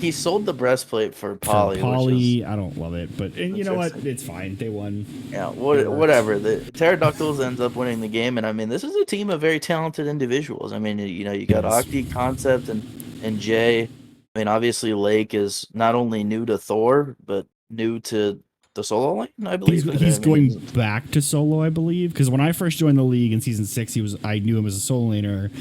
the breastplate for Poly. I don't love it, but you know what? It's fine. They won. Yeah, whatever. The Pteroducktlys ends up winning the game, and I mean, this is a team of very talented individuals. I mean, you know, you got Octi, Concept, and Jay. I mean, obviously Lake is not only new to Thor, but new to the solo lane, I believe. He's I mean, going back to solo, I believe, because when I first joined the league in season 6, I knew him as a solo laner,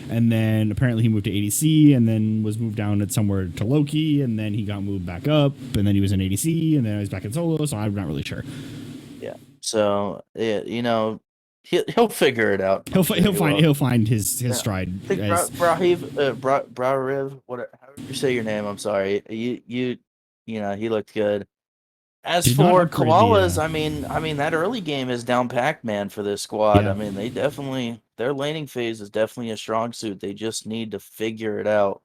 and then apparently he moved to ADC, and then was moved down at somewhere to Loki, and then he got moved back up, and then he was in ADC, and then he's back in solo. So I'm not really sure. Yeah. So you know, he'll figure it out. He'll find his stride. I think Brariv, what, however you say your name, I'm sorry. You know, he looked good. As Did not for upgrade Koalas, the, I mean that early game is down packed, man, for this squad. Yeah. I mean, their laning phase is definitely a strong suit. They just need to figure it out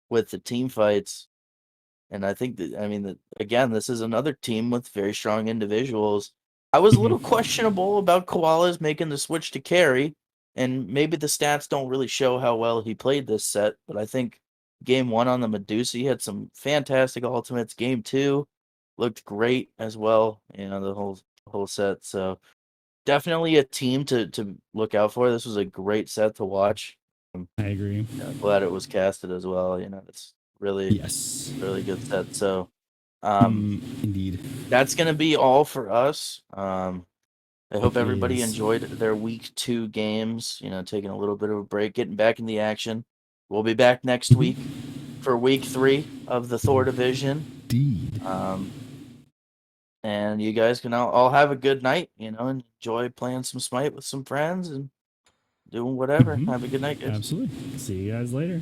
with the team fights. And I think again, this is another team with very strong individuals. I was a little questionable about Koalas making the switch to carry, and maybe the stats don't really show how well he played this set, but I think game 1 on the Medusa, he had some fantastic ultimates. Game 2 looked great as well, you know, the whole set. So definitely a team to look out for. This was a great set to watch. I agree. You know, glad it was casted as well. You know, it's really good set. So indeed. that's gonna be all for us. I hope everybody is. enjoyed their week 2 games, you know, taking a little bit of a break, getting back in the action. We'll be back next week for week 3 of the Thor division. Indeed. And you guys can all have a good night, you know, and enjoy playing some Smite with some friends and doing whatever. Have a good night, guys. Absolutely. See you guys later.